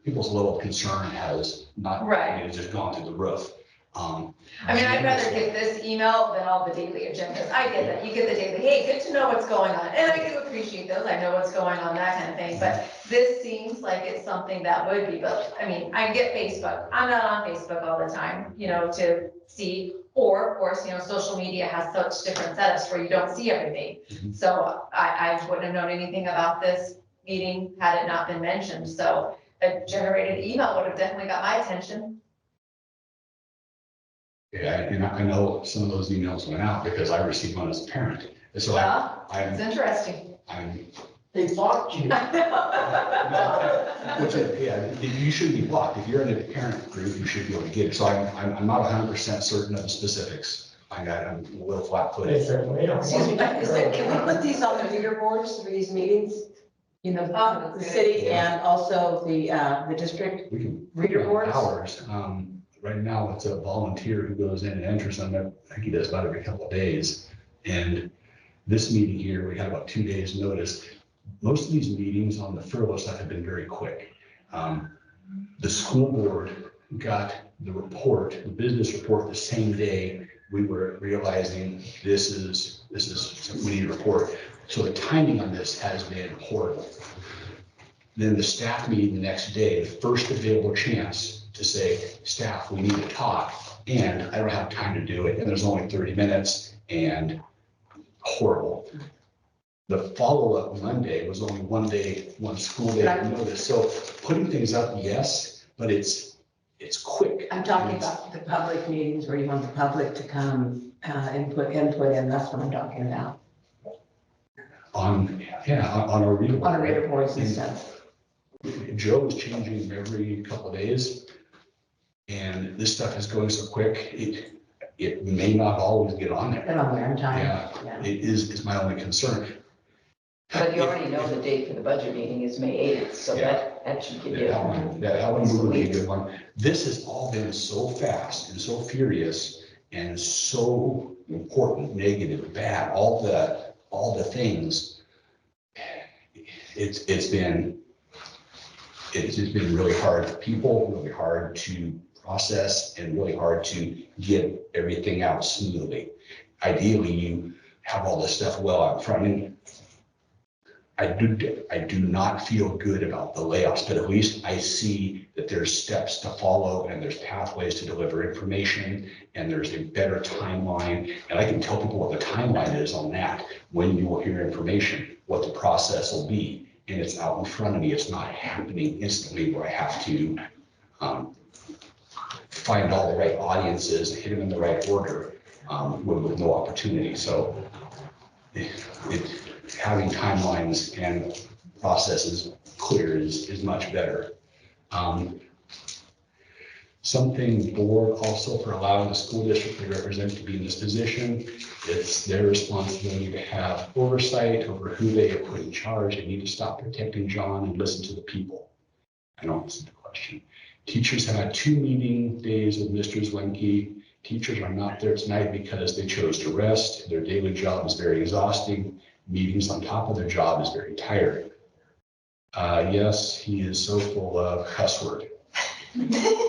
Speaker 1: level of concern has not,
Speaker 5: Right.
Speaker 1: It's just gone through the roof.
Speaker 5: I'd rather get this email than all the daily agendas. I get that. You get the daily, hey, good to know what's going on. And I do appreciate those. I know what's going on, that kind of thing. But this seems like it's something that would be, but I get Facebook. I'm not on Facebook all the time, to see. Or, of course, social media has such different setups where you don't see everything.
Speaker 1: Mhm.
Speaker 5: So I wouldn't have known anything about this meeting had it not been mentioned. So a generated email would have definitely got my attention.
Speaker 1: Yeah, and I know some of those emails went out because I received one as a parent. And so
Speaker 5: It's interesting.
Speaker 8: They blocked you.
Speaker 1: Which is, you should be blocked. If you're in a parent group, you should be able to get it. So I'm not 100% certain of the specifics. I'm a little flat-footed.
Speaker 8: Excuse me, can we put these on the reader boards for these meetings? The city and also the district
Speaker 1: We can
Speaker 8: reader boards?
Speaker 1: hours. Right now, it's a volunteer who goes in and enters them. I think he does about every couple of days. And this meeting here, we had about 2 days notice. Most of these meetings on the furlough stuff have been very quick. The school board got the business report the same day we were realizing this is we need a report. So the timing on this has been horrible. then the staff meeting the next day, the first available chance to say, staff, we need to talk, and I don't have time to do it, and there's only 30 minutes, and horrible. The follow-up Monday was only one day, one school day notice, so putting things up, yes, but it's quick.
Speaker 8: I'm talking about the public meetings where you want the public to come and put input in, that's what I'm talking about.
Speaker 1: On our reader board.
Speaker 8: On a reader boards and stuff.
Speaker 1: Joe is changing them every couple of days. And this stuff is going so quick, it may not always get on there.
Speaker 8: Get on there in time.
Speaker 1: Yeah, it is my only concern.
Speaker 3: But you already know the date for the budget meeting is May 8th, so that should give you.
Speaker 1: That one would be a good one. This has all been so fast and so furious and so important, negative, bad, all the things. It's just been really hard for people, really hard to process, and really hard to get everything out smoothly. Ideally, you have all this stuff well out front. And I do not feel good about the layoffs, but at least I see that there's steps to follow and there's pathways to deliver information and there's a better timeline. And I can tell people what the timeline is on that, when you will hear information, what the process will be. And it's out in front of me. It's not happening instantly where I have to find all the right audiences, hit them in the right order with no opportunity. So having timelines and processes clear is much better. Something the board also for allowing the school district they represent to be in this position, it's their responsibility to have oversight over who they have put in charge. They need to stop protecting John and listen to the people. I don't listen to the question. Teachers have had 2 meeting days with Mr. Zwenke. Teachers are not there tonight because they chose to rest. Their daily job is very exhausting. Meetings on top of their job is very tiring. Yes, he is so full of cuss word.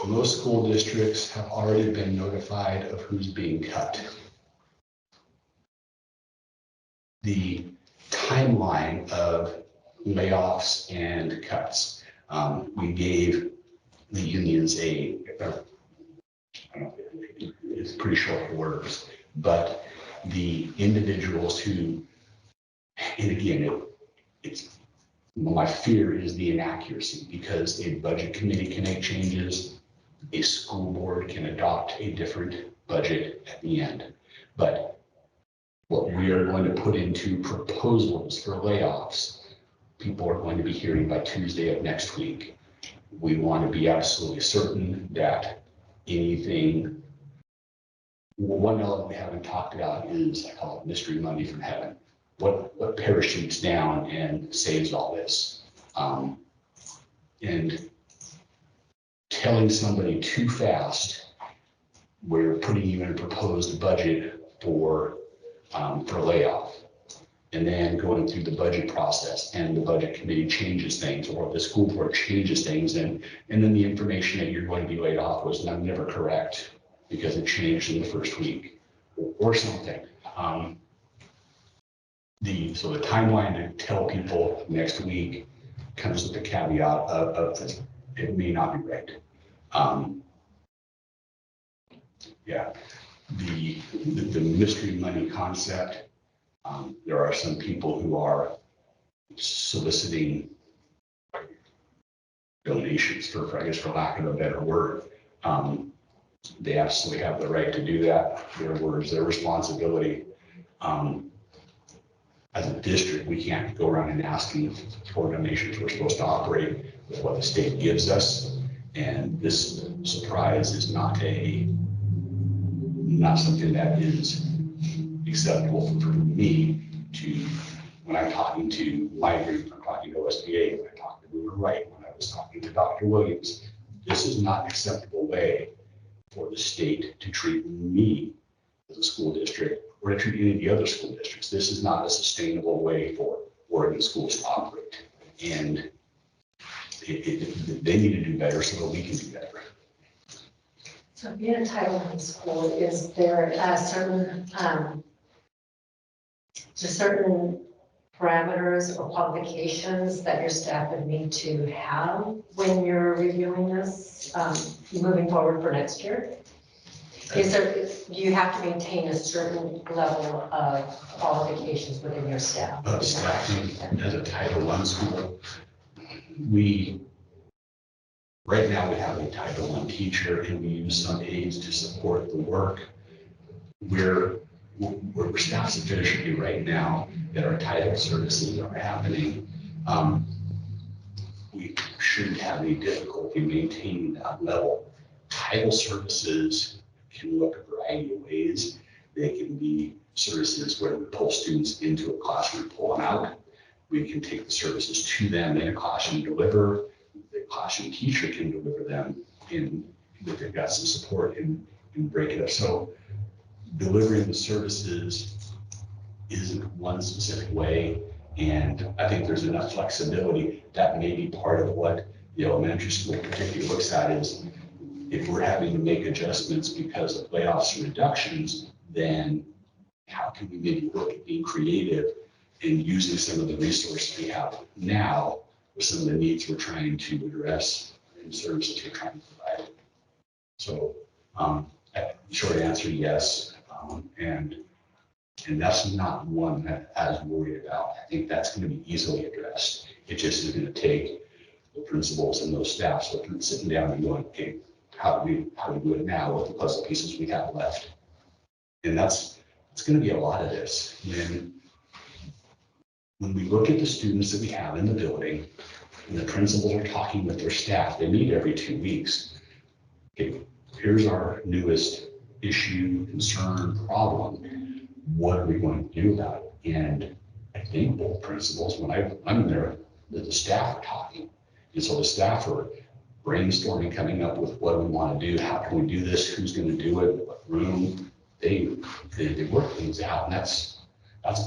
Speaker 1: Most school districts have already been notified of who's being cut. The timeline of layoffs and cuts, we gave the unions it's pretty short words, but the individuals who, and again, my fear is the inaccuracy, because a budget committee can make changes, a school board can adopt a different budget at the end. But what we are going to put into proposals for layoffs, people are going to be hearing by Tuesday of next week. We want to be absolutely certain that anything, one element we haven't talked about is, I call it mystery money from heaven. What parachutes down and saves all this? And telling somebody too fast, we're putting you in a proposed budget for layoff, and then going through the budget process and the budget committee changes things, or the school board changes things, and then the information that you're going to be laid off was never correct because it changed in the first week or something. So the timeline to tell people next week comes with the caveat of it may not be right. Yeah, the mystery money concept. There are some people who are soliciting donations for lack of a better word. They absolutely have the right to do that. Their words, their responsibility. As a district, we can't go around and asking for donations. We're supposed to operate with what the state gives us. And this surprise is not something that is acceptable for me to, when I'm talking to my group, I'm talking to OSBA, when I talk to Boomer Wright, when I was talking to Dr. Williams, this is not an acceptable way for the state to treat me as a school district or to treat any of the other school districts. This is not a sustainable way for Oregon schools to operate. And they need to do better so that we can do better.
Speaker 6: So being a Title I school, is there a certain parameters or qualifications that your staff would need to have when you're reviewing this, moving forward for next year? Is there, do you have to maintain a certain level of qualifications within your staff?
Speaker 1: Staffing as a Title I school, right now we have a Title I teacher and we use some aides to support the work. We're staffed sufficiently right now that our title services are happening. We shouldn't have any difficulty maintaining that level. Title services can look a variety of ways. They can be services where we pull students into a classroom, pull them out. We can take the services to them in a classroom, deliver. The classroom teacher can deliver them in, if they've got some support and break it up. So delivering the services isn't one specific way. And I think there's enough flexibility that may be part of what the elementary school particularly looks at is if we're having to make adjustments because of layoffs or reductions, then how can we maybe look at being creative and using some of the resources we have now with some of the needs we're trying to address and services we're trying to provide. So short answer, yes. And that's not one that I was worried about. I think that's going to be easily addressed. It just is going to take the principals and those staffs sitting down and going, okay, how do we do it now with the puzzle pieces we have left? And it's going to be a lot of this. When we look at the students that we have in the building, and the principals are talking with their staff, they meet every 2 weeks. Okay, here's our newest issue, concern, problem. What are we going to do about it? And I think both principals, when I'm there, the staff are talking. And so the staff are brainstorming, coming up with what we want to do, how can we do this, who's going to do it, what room. They work things out, and that's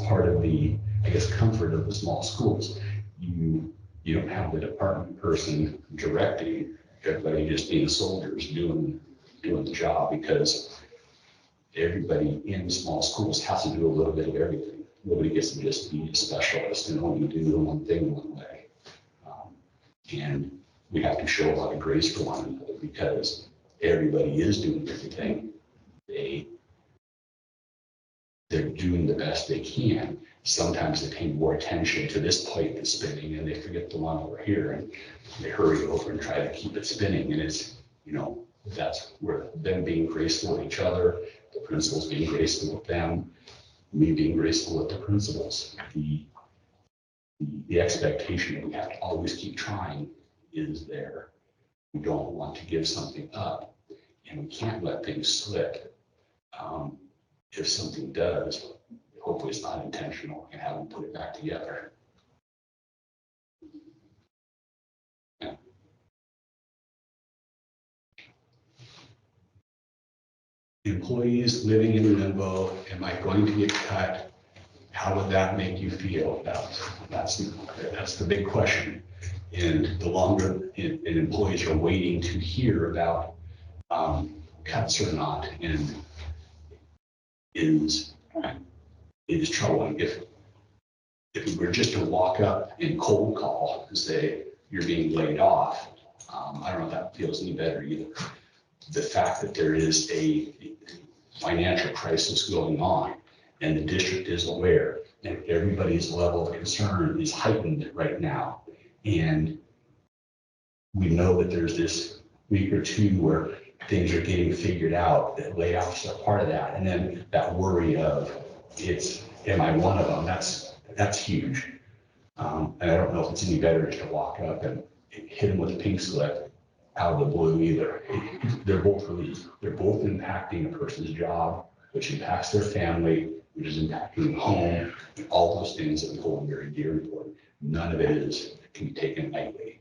Speaker 1: part of the, I guess, comfort of the small schools. You don't have the department person directing, everybody just being soldiers doing the job, because everybody in small schools has to do a little bit of everything. Nobody gets to just be a specialist and only do the one thing one way. And we have to show a lot of grace for one another because everybody is doing everything. They're doing the best they can. Sometimes they pay more attention to this plate that's spinning and they forget the one over here and they hurry over and try to keep it spinning. And it's, that's where them being graceful with each other, the principals being graceful with them, me being graceful with the principals. The expectation that we have to always keep trying is there. We don't want to give something up and we can't let things slip. If something does, hopefully it's not intentional and have them put it back together. Yeah. Employees living in limbo, am I going to get cut? How would that make you feel? That's the big question. And the longer employees are waiting to hear about cuts or not, and it is troubling. If we were just to walk up and cold call and say, you're being laid off, I don't know if that feels any better either. The fact that there is a financial crisis going on and the district is aware and everybody's level of concern is heightened right now. And we know that there's this week or two where things are getting figured out, that layoffs are part of that. And then that worry of am I one of them? That's huge. And I don't know if it's any better just to walk up and hit them with a pink slip out of the blue either. They're both impacting a person's job, which impacts their family, which is impacting the home, and all those things that we hold very dear and important. None of it can be taken lightly.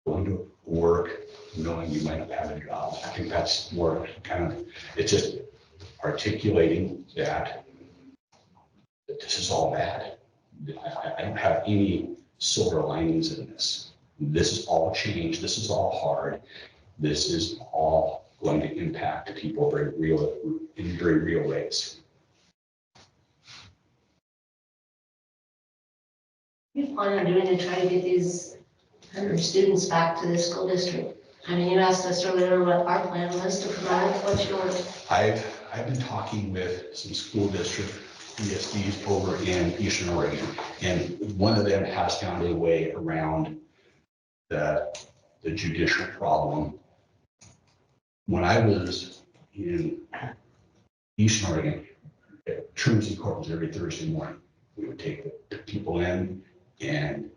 Speaker 1: Going to work, knowing you might not have a job. I think that's more it's just articulating that this is all bad. I don't have any silver linings in this. This is all change. This is all hard. This is all going to impact people in very real ways.
Speaker 2: you plan on doing to try to get these 100 students back to the school district? I mean, you asked us earlier what our plan was to promote. What's yours?
Speaker 1: I've been talking with some school district ESDs over in Eastern Oregon, and one of them has found a way around the judicial problem. When I was in Eastern Oregon, truancy court was every Thursday morning. We would take the people in, and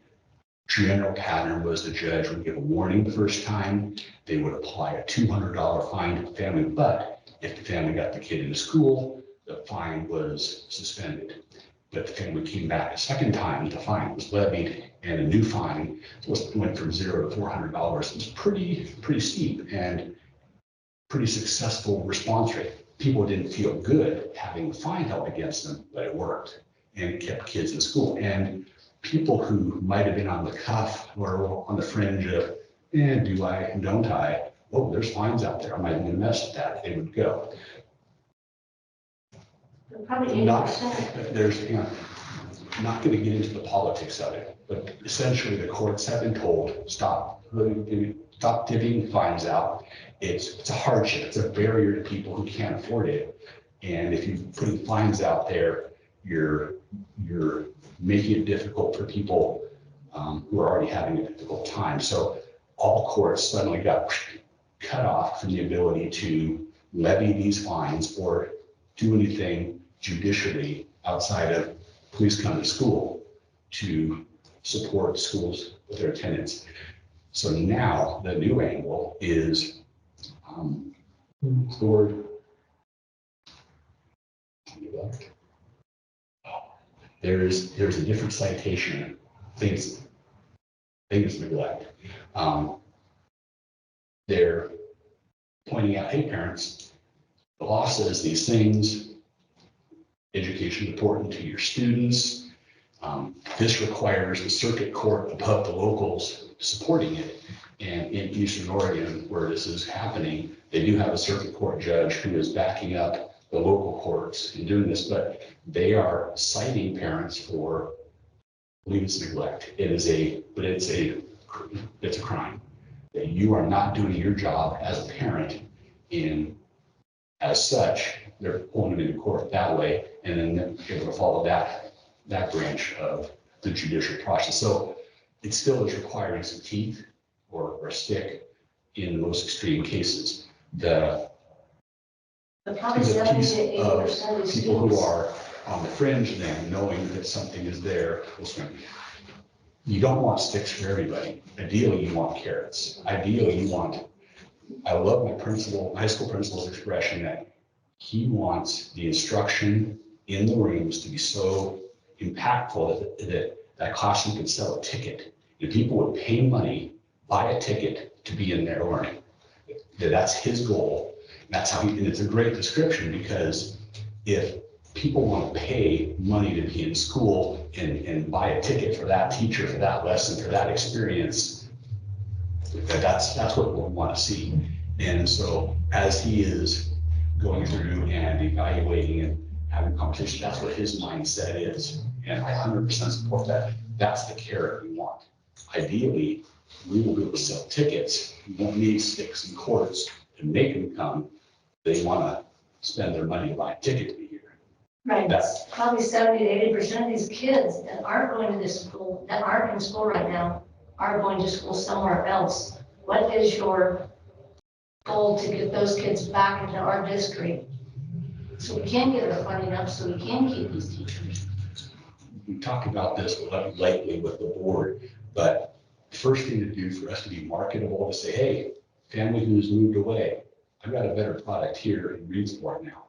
Speaker 1: general pattern was the judge would give a warning the first time. They would apply a $200 fine to the family, but if the family got the kid into school, the fine was suspended. But the family came back a second time, the fine was levied, and a new fine went from $0 to $400. It was pretty steep and pretty successful response rate. People didn't feel good having the fine held against them, but it worked, and it kept kids in school. And people who might have been on the cuff or on the fringe of, do I and don't I? Oh, there's fines out there. I might even mess with that. They would go.
Speaker 2: Probably
Speaker 1: Not,
Speaker 2: 80%.
Speaker 1: there's, not going to get into the politics of it, but essentially the courts have been told, stop divvying fines out. It's a hardship. It's a barrier to people who can't afford it. And if you're putting fines out there, you're making it difficult for people who are already having a difficult time. So all courts suddenly got cut off from the ability to levy these fines or do anything judicially outside of police come to school to support schools with their attendance. So now the new angle is there's a different citation. Things neglect. They're pointing out, hey parents, the law says these things. Education is important to your students. This requires the circuit court above the locals supporting it. And in Eastern Oregon, where this is happening, they do have a circuit court judge who is backing up the local courts in doing this, but they are citing parents for police neglect. It's a crime. That you are not doing your job as a parent, and as such, they're pulling them into court that way, and then they're able to follow that branch of the judicial process. So it still is requiring some teeth or a stick in the most extreme cases. The
Speaker 2: Probably 70
Speaker 1: piece
Speaker 2: to 80%
Speaker 1: of
Speaker 2: of these
Speaker 1: people who
Speaker 2: students.
Speaker 1: are on the fringe then, knowing that something is there, will swing. You don't want sticks for everybody. Ideally, you want carrots. Ideally, I love my high school principal's expression that he wants the instruction in the rooms to be so impactful that classroom could sell a ticket. If people would pay money, buy a ticket to be in there learning. That's his goal. That's how and it's a great description, because if people want to pay money to be in school and buy a ticket for that teacher, for that lesson, for that experience, that's what we want to see. And so as he is going through and evaluating and having conversations, that's what his mindset is. And I 100% support that. That's the carrot we want. Ideally, we will be able to sell tickets. We won't need sticks and courts to make them come. They want to spend their money to buy a ticket to be here.
Speaker 2: Right,
Speaker 1: That's-
Speaker 2: probably 70 to 80% of these kids that aren't going to this school, that aren't in school right now, are going to school somewhere else. What is your goal to get those kids back into our district? So we can get our funding up, so we can keep these teachers.
Speaker 1: We talked about this lightly with the board, but the first thing to do for us to be marketable, to say, hey, family who's moved away, I've got a better product here in Reedsport now,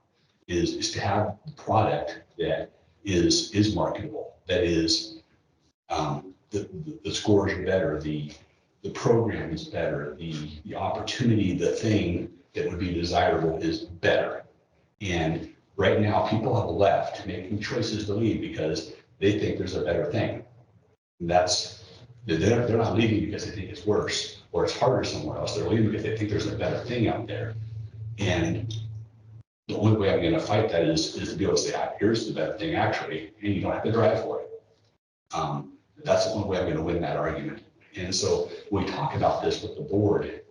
Speaker 1: is to have a product that is marketable, that is, the scores are better, the program is better, the opportunity, the thing that would be desirable is better. And right now, people have left making choices to leave because they think there's a better thing. And they're not leaving because they think it's worse or it's harder somewhere else. They're leaving because they think there's a better thing out there. And the only way I'm going to fight that is to be able to say, here's the better thing actually, and you don't have to drive for it. That's the only way I'm going to win that argument. And so we talk about this with the board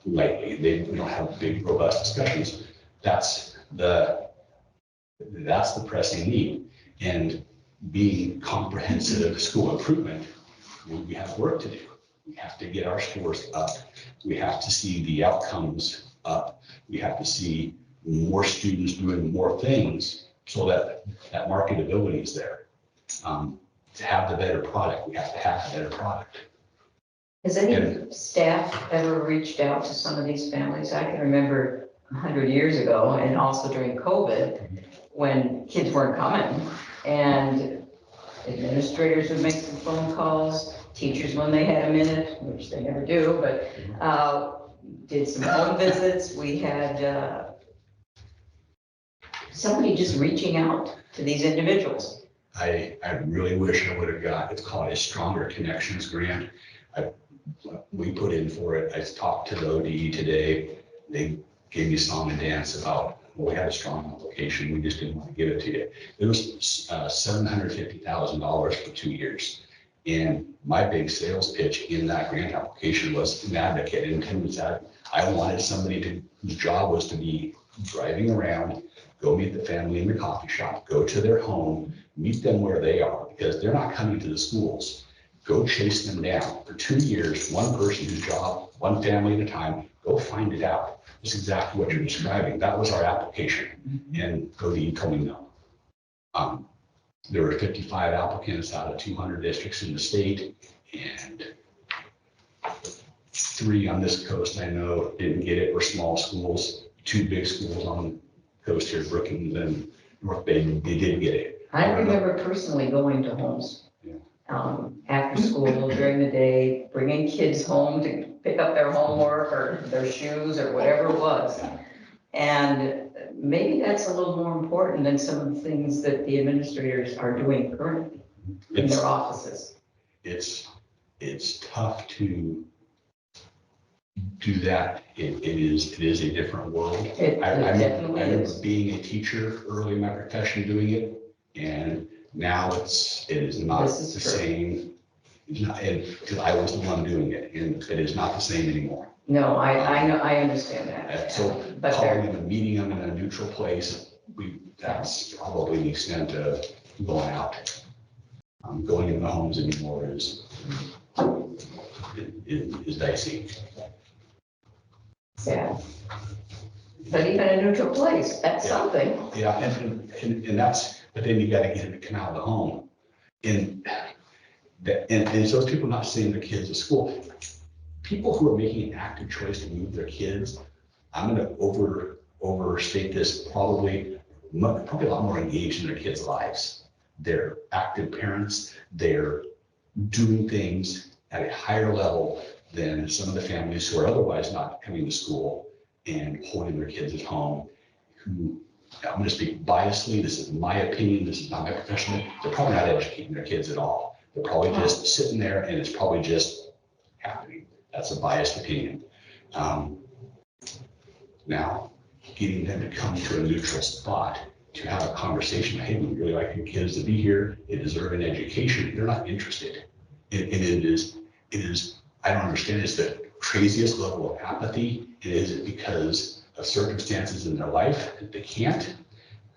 Speaker 1: lately. We don't have big, robust discussions. That's the pressing need. And being comprehensive school improvement, we have work to do. We have to get our scores up. We have to see the outcomes up. We have to see more students doing more things so that that marketability is there. To have the better product, we have to have a better product.
Speaker 3: Has any staff ever reached out to some of these families? I can remember 100 years ago, and also during COVID, when kids weren't coming, and administrators would make some phone calls, teachers when they had a minute, which they never do, but did some home visits. We had somebody just reaching out to these individuals.
Speaker 1: I really wish I would have got, it's called a Stronger Connections Grant. We put in for it. I talked to the ODE today. They gave me song and dance about, well, we had a strong application. We just didn't want to give it to you. It was $750,000 for 2 years. And my big sales pitch in that grant application was an advocate. And Tim said, I wanted somebody whose job was to be driving around, go meet the family in the coffee shop, go to their home, meet them where they are, because they're not coming to the schools. Go chase them down for 2 years, one person whose job, one family at a time, go find it out. That's exactly what you're describing. That was our application. And ODE told me no. There were 55 applicants out of 200 districts in the state, and 3 on this coast I know didn't get it, were small schools. 2 big schools on the coast here, Brookings and North Bay, they did get it.
Speaker 3: I remember personally going to homes after school, during the day, bringing kids home to pick up their homework or their shoes or whatever it was. And maybe that's a little more important than some of the things that the administrators are doing currently in their offices.
Speaker 1: It's tough to do that. It is a different world.
Speaker 3: It definitely
Speaker 1: I remember
Speaker 3: is.
Speaker 1: being a teacher early in my profession doing it, and now it is not
Speaker 3: This is
Speaker 1: the
Speaker 3: true.
Speaker 1: same. It's not, because I was the one doing it, and it is not the same anymore.
Speaker 3: No, I know, I understand that.
Speaker 1: So
Speaker 3: But
Speaker 1: calling them and meeting them in a neutral place, that's probably the extent of going out. Going in the homes anymore is dicey.
Speaker 3: Yeah. But even a neutral place, that's
Speaker 1: Yeah.
Speaker 3: something.
Speaker 1: Yeah, and that's, but then you gotta get them to come out of the home. And it's those people not sending their kids to school. People who are making an active choice to move their kids, I'm gonna overstate this, probably a lot more engaged in their kids' lives. They're active parents, they're doing things at a higher level than some of the families who are otherwise not coming to school and holding their kids at home, who, I'm gonna speak biasly, this is my opinion, this is not my profession, they're probably not educating their kids at all. They're probably just sitting there and it's probably just happening. That's a biased opinion. Now, getting them to come to a neutral spot to have a conversation, hey, we really like your kids to be here, they deserve an education, they're not interested. And it is, I don't understand, it's the craziest level of apathy. Is it because of circumstances in their life that they can't?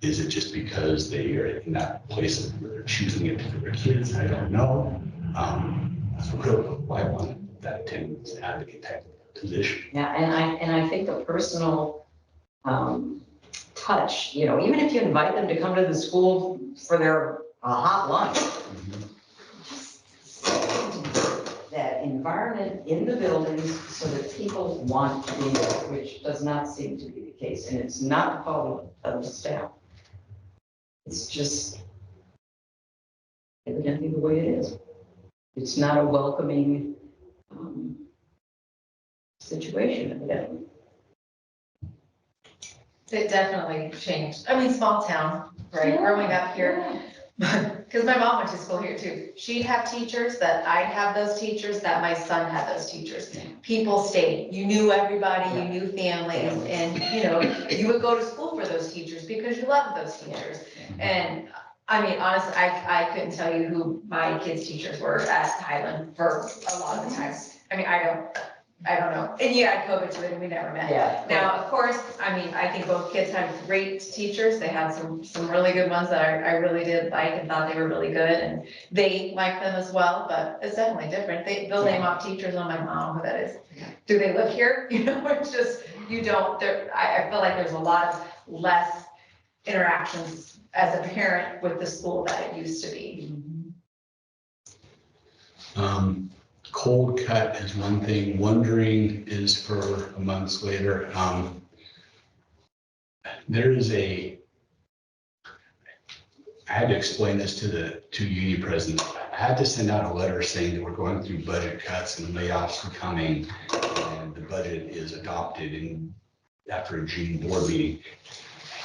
Speaker 1: Is it just because they are in that place where they're choosing it for their kids? I don't know. That's really why I want that attendance advocate type of position.
Speaker 3: Yeah, and I think the personal touch, even if you invite them to come to the school for their hot lunch, just that environment in the buildings so that people want to be there, which does not seem to be the case. And it's not the fault of the staff. It's just evidently the way it is. It's not a welcoming situation, evidently.
Speaker 5: It definitely changed. I mean, small town, right?
Speaker 3: Yeah.
Speaker 5: Growing up here. Because my mom went to school here too. She'd have teachers that I'd have those teachers, that my son had those teachers. People stayed. You knew everybody, you knew families, and you would go to school for those teachers because you loved those teachers. And I mean, honestly, I couldn't tell you who my kids' teachers were at Highland for a lot of the times. I mean, I don't know. And you had COVID to it and we never met.
Speaker 3: Yeah.
Speaker 5: Now, of course, I mean, I think both kids had great teachers. They had some really good ones that I really did like and thought they were really good, and they liked them as well, but it's definitely different. They'll name off teachers, and I'm like, oh, who that is. Do they live here? You know, it's just, you don't, I feel like there's a lot of less interactions as a parent with the school that it used to be.
Speaker 1: Cold cut is one thing, wondering is for a month later. There is I had to explain this to the two union presidents. I had to send out a letter saying that we're going through budget cuts and layoffs are coming, and the budget is adopted after a June board meeting.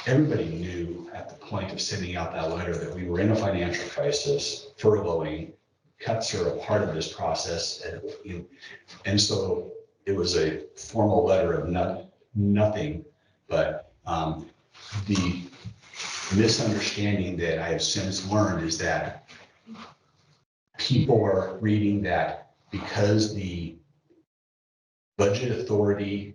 Speaker 1: Everybody knew at the point of sending out that letter that we were in a financial crisis, furloughing. Cuts are a part of this process. And so it was a formal letter of nothing, but the misunderstanding that I have since learned is that people are reading that because the budget authority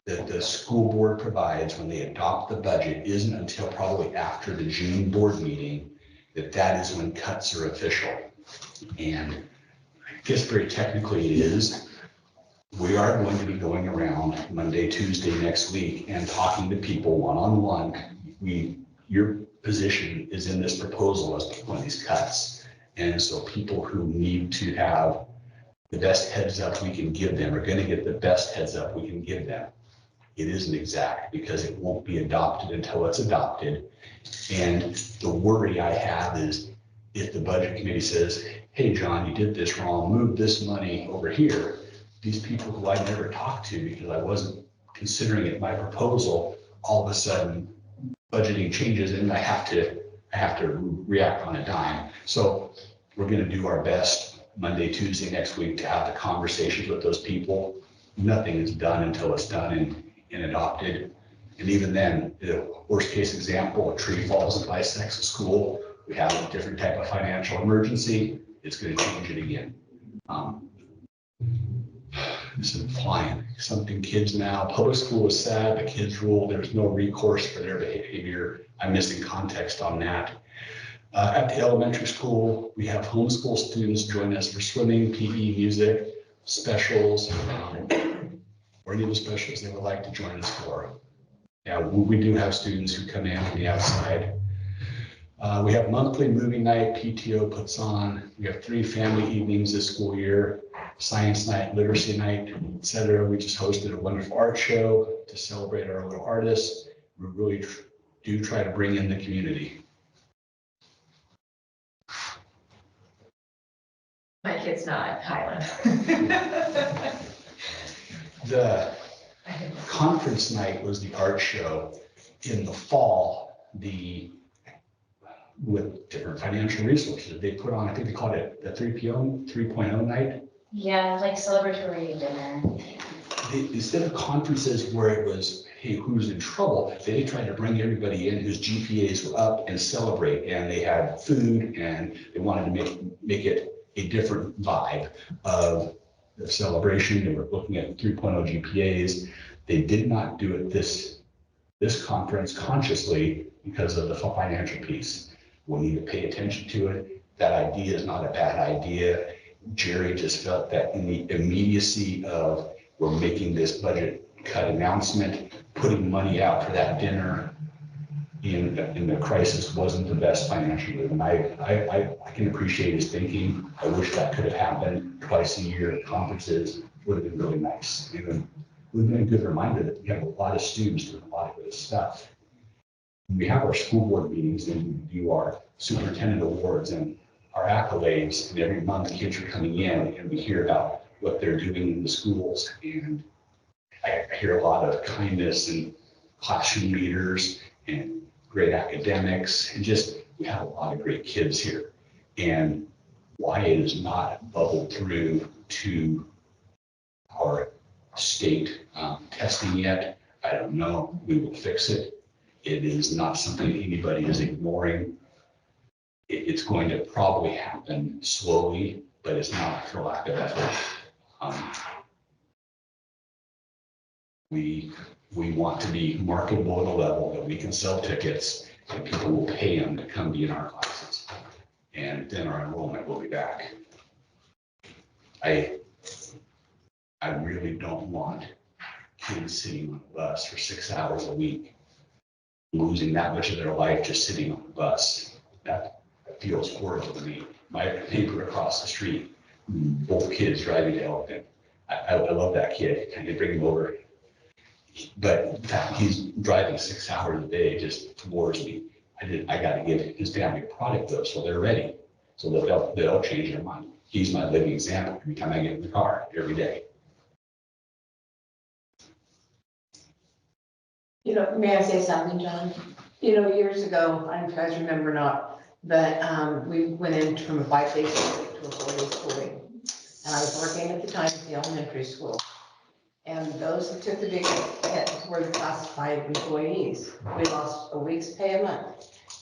Speaker 1: that the school board provides when they adopt the budget isn't until probably after the June board meeting, that is when cuts are official. And I guess very technically it is. We are going to be going around Monday, Tuesday next week and talking to people one-on-one. Your position is in this proposal as to one of these cuts. And so people who need to have the best heads up we can give them are going to get the best heads up we can give them. It isn't exact because it won't be adopted until it's adopted. And the worry I have is if the budget committee says, hey, John, you did this wrong, move this money over here. These people who I never talked to because I wasn't considering it my proposal, all of a sudden budgeting changes and I have to react on a dime. So we're going to do our best Monday, Tuesday next week to have the conversations with those people. Nothing is done until it's done and adopted. And even then, the worst case example, a tree falls and bisects a school. We have a different type of financial emergency. It's going to change it again. This is implying something kids now, public school is sad, the kids rule, there's no recourse for their behavior. I'm missing context on that. At the elementary school, we have homeschool students join us for swimming, PE, music, specials, or any of the specials they would like to join us for. Yeah, we do have students who come in from the outside. We have monthly movie night, PTO puts on. We have 3 family evenings this school year, science night, literacy night, etc. We just hosted a wonderful art show to celebrate our little artists. We really do try to bring in the community.
Speaker 5: My kid's not at Highland.
Speaker 1: The conference night was the art show. In the fall, with different financial resources, they put on, I think they called it the 3.0 night.
Speaker 2: Yeah, like celebratory dinner.
Speaker 1: Instead of conferences where it was, hey, who's in trouble, they tried to bring everybody in whose GPAs were up and celebrate. And they had food and they wanted to make it a different vibe of the celebration. They were looking at 3.0 GPAs. They did not do it this conference consciously because of the financial piece. We need to pay attention to it. That idea is not a bad idea. Jerry just felt that in the immediacy of we're making this budget cut announcement, putting money out for that dinner in the crisis wasn't the best financial move. And I can appreciate his thinking. I wish that could have happened twice a year at conferences. Would have been really nice. It would have been a good reminder that we have a lot of students doing a lot of good stuff. We have our school board meetings and we do our superintendent awards and our accolades, and every month kids are coming in and we hear about what they're doing in the schools. And I hear a lot of kindness and classroom leaders and great academics, and just we have a lot of great kids here. And why it is not bubbled through to our state testing yet, I don't know. We will fix it. It is not something anybody is ignoring. it's going to probably happen slowly, but it's not for lack of effort. We want to be marketable at a level that we can sell tickets and people will pay them to come be in our classes. And then our enrollment will be back. I really don't want kids sitting on a bus for 6 hours a week, losing that much of their life just sitting on the bus. That feels horrible to me. My neighbor across the street, both kids driving to Elkton. I love that kid. I could bring him over. But the fact he's driving 6 hours a day just floors me. I got to give his family a product though, so they're ready. So they'll change their mind. He's my living example every time I get in the car, every day.
Speaker 8: You know, may I say something, John? You know, years ago, I don't know if you guys remember or not, but we went in from a 5-day schooling to a 4-day schooling. And I was working at the time at the elementary school. And those who took the big hit were the classified employees. We lost a week's pay a month,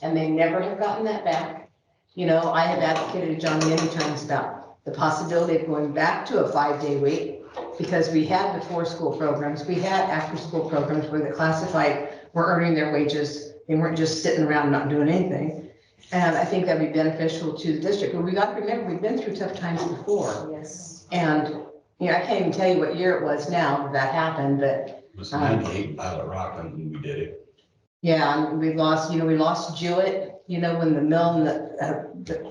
Speaker 8: and they never have gotten that back. You know, I have advocated to John many times about the possibility of going back to a 5-day week, because we had before school programs, we had after school programs where the classified were earning their wages. They weren't just sitting around not doing anything. And I think that'd be beneficial to the district. But we got to remember, we've been through tough times before.
Speaker 6: Yes.
Speaker 8: And you know, I can't even tell you what year it was now that happened, but
Speaker 1: It was 98 in Pilot Rock when we did it.
Speaker 8: yeah, we lost Jewett, you know, when the mill,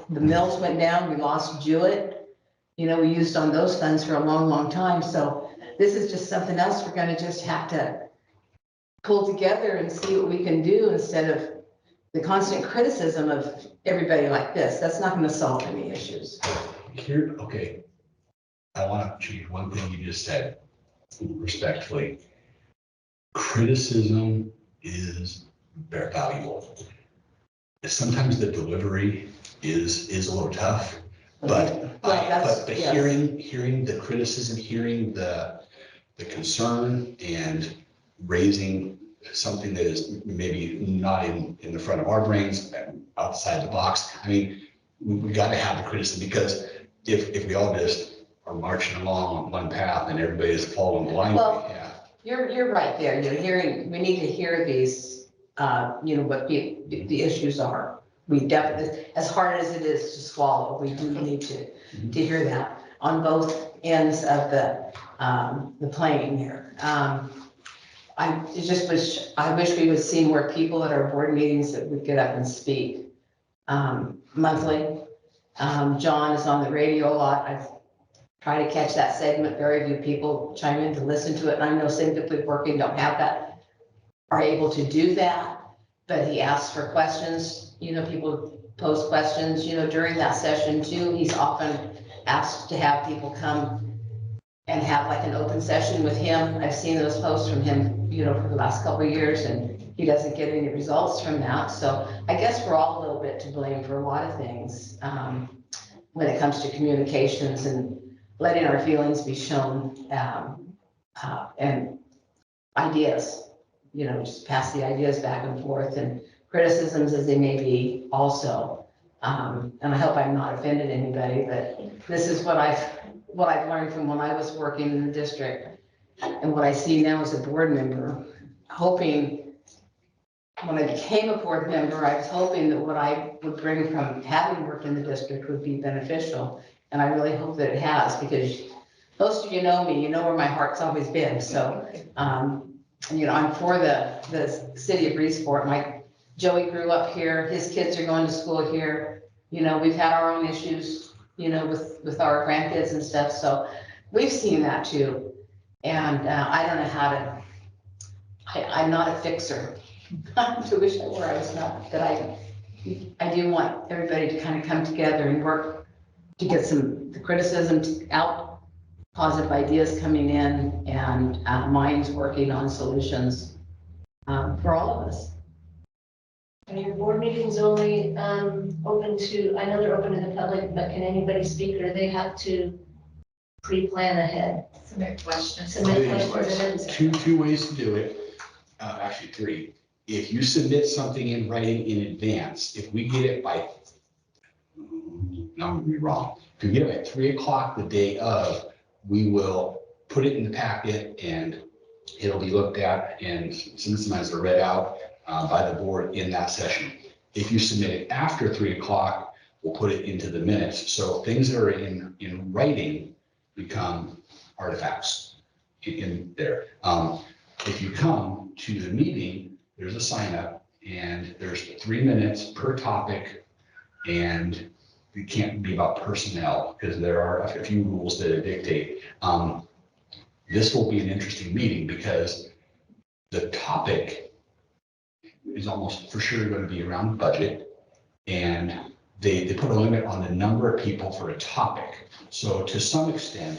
Speaker 8: the mills went down, we lost Jewett. You know, we used on those funds for a long, long time. So this is just something else we're gonna just have to pull together and see what we can do instead of the constant criticism of everybody like this. That's not gonna solve any issues.
Speaker 1: Here, okay. I want to change one thing you just said respectfully. Criticism is very valuable. Sometimes the delivery is a little tough, but
Speaker 8: Yes.
Speaker 1: hearing the criticism, hearing the concern and raising something that is maybe not in the front of our brains, outside the box. I mean, we got to have the criticism, because if we all just are marching along on one path and everybody is following blindly,
Speaker 8: Well,
Speaker 1: yeah.
Speaker 8: You're right there. We need to hear these, you know, what the issues are. We definitely, as hard as it is to swallow, we do need to hear that on both ends of the plane here. I wish we would see more people at our board meetings that would get up and speak monthly. John is on the radio a lot. I've tried to catch that segment. Very few people chime in to listen to it. And I know Simply Working don't have that, are able to do that. But he asks for questions. You know, people pose questions, you know, during that session too. He's often asked to have people come and have like an open session with him. I've seen those posts from him, you know, for the last couple of years, and he doesn't get any results from that. So I guess we're all a little bit to blame for a lot of things when it comes to communications and letting our feelings be shown, and ideas, you know, just pass the ideas back and forth, and criticisms as they may be also. And I hope I'm not offended anybody, but this is what I've learned from when I was working in the district and what I see now as a board member. Hoping, when I became a board member, I was hoping that what I would bring from having worked in the district would be beneficial. And I really hope that it has, because most of you know me, you know where my heart's always been. So, you know, I'm for the city of Breesport. Joey grew up here. His kids are going to school here. You know, we've had our own issues, you know, with our grandkids and stuff. So we've seen that too. And I don't know how to, I'm not a fixer. I wish I were. I was not, but I do want everybody to kind of come together and work to get the criticism out, positive ideas coming in, and minds working on solutions for all of us.
Speaker 2: Are your board meetings only open to, I know they're open to the public, but can anybody speak, or they have to pre-plan ahead?
Speaker 5: Submit questions.
Speaker 2: Submit questions.
Speaker 1: Two ways to do it, actually three. If you submit something in writing in advance, if we get it by no, I'm gonna be wrong. If you get them at 3 o'clock the day of, we will put it in the packet and it'll be looked at and sometimes are read out by the board in that session. If you submit it after 3 o'clock, we'll put it into the minutes. So things that are in writing become artifacts in there. If you come to the meeting, there's a sign up and there's 3 minutes per topic, and it can't be about personnel because there are a few rules that dictate. This will be an interesting meeting because the topic is almost for sure going to be around budget, and they put a limit on the number of people for a topic. So to some extent,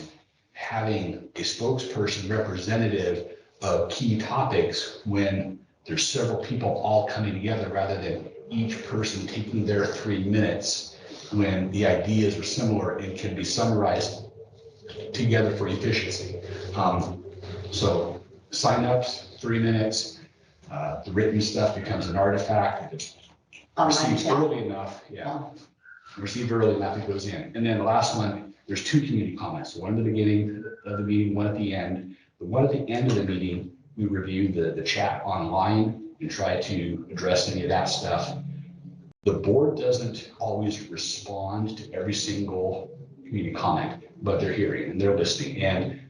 Speaker 1: having a spokesperson representative of key topics when there's several people all coming together rather than each person taking their 3 minutes when the ideas are similar and can be summarized together for efficiency. So signups, 3 minutes, the written stuff becomes an artifact. If it's received early enough, received early enough, it goes in. And then the last one, there's 2 community comments, one at the beginning of the meeting, one at the end. The one at the end of the meeting, we review the chat online and try to address any of that stuff. The board doesn't always respond to every single community comment, but they're hearing and they're listening. And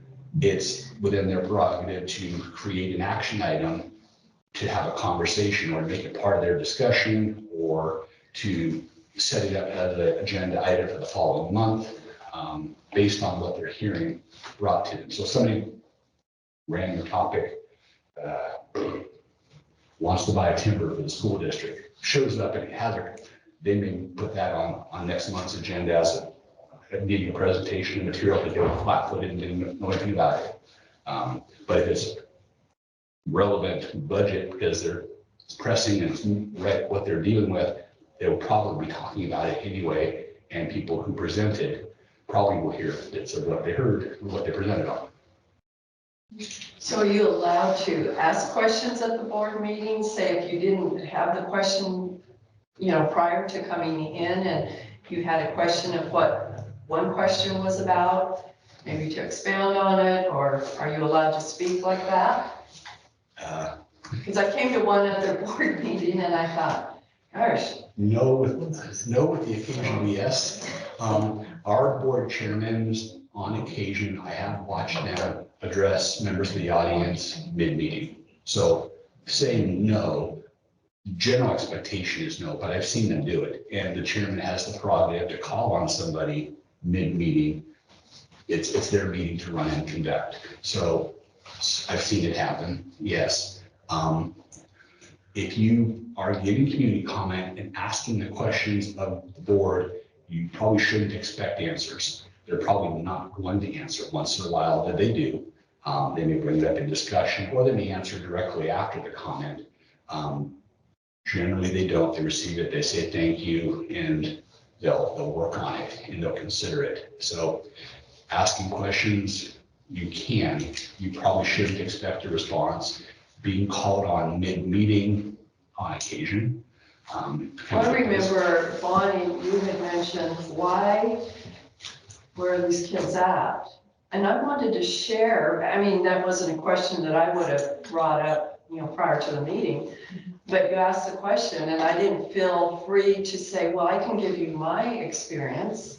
Speaker 1: it's within their prerogative to create an action item to have a conversation or make it part of their discussion or to set it up as an agenda item for the following month based on what they're hearing brought to them. So somebody random topic wants to buy a timber for the school district, shows up and it has they may put that on next month's agenda as a meeting presentation material that they were flat-footed and didn't know anything about it. But if it's relevant budget because they're pressing and it's right what they're dealing with, they will probably be talking about it anyway. And people who presented probably will hear bits of what they heard, what they presented on.
Speaker 7: So are you allowed to ask questions at the board meeting? Say if you didn't have the question, prior to coming in and you had a question of what one question was about, maybe to expound on it, or are you allowed to speak like that? Because I came to one other board meeting and I thought, gosh.
Speaker 1: No with the occasional yes. Our board chairmen, on occasion, I have watched them address members of the audience mid-meeting. So saying no, general expectation is no, but I've seen them do it. And the chairman has the prerogative to call on somebody mid-meeting. It's their meeting to run and conduct. So I've seen it happen, yes. If you are giving community comment and asking the questions of the board, you probably shouldn't expect answers. They're probably not going to answer. Once in a while that they do. They may bring it up in discussion or they may answer directly after the comment. Generally they don't. They receive it, they say thank you, and they'll work on it and they'll consider it. So asking questions, you can. You probably shouldn't expect a response. Being called on mid-meeting on occasion.
Speaker 7: Well, I remember, Bonnie, you had mentioned where are these kids at? And I wanted to share, that wasn't a question that I would have brought up, prior to the meeting. But you asked the question and I didn't feel free to say, well, I can give you my experience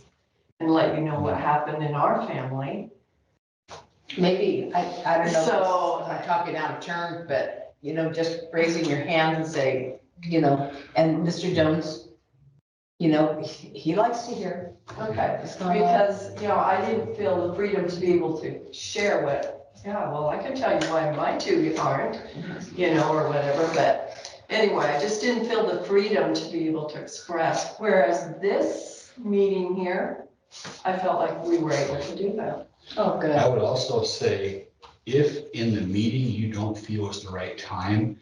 Speaker 7: and let you know what happened in our family.
Speaker 8: Maybe, I don't know,
Speaker 7: So-
Speaker 8: if I'm talking out of turn, but, just raising your hand and say, and Mr. Jones, he likes to hear.
Speaker 7: Okay,
Speaker 8: what's going on.
Speaker 7: because, I didn't feel the freedom to be able to share I can tell you why my 2 aren't, or whatever, but anyway, I just didn't feel the freedom to be able to express. Whereas this meeting here, I felt like we were able to do that.
Speaker 8: Oh, good.
Speaker 1: I would also say, if in the meeting you don't feel it's the right time,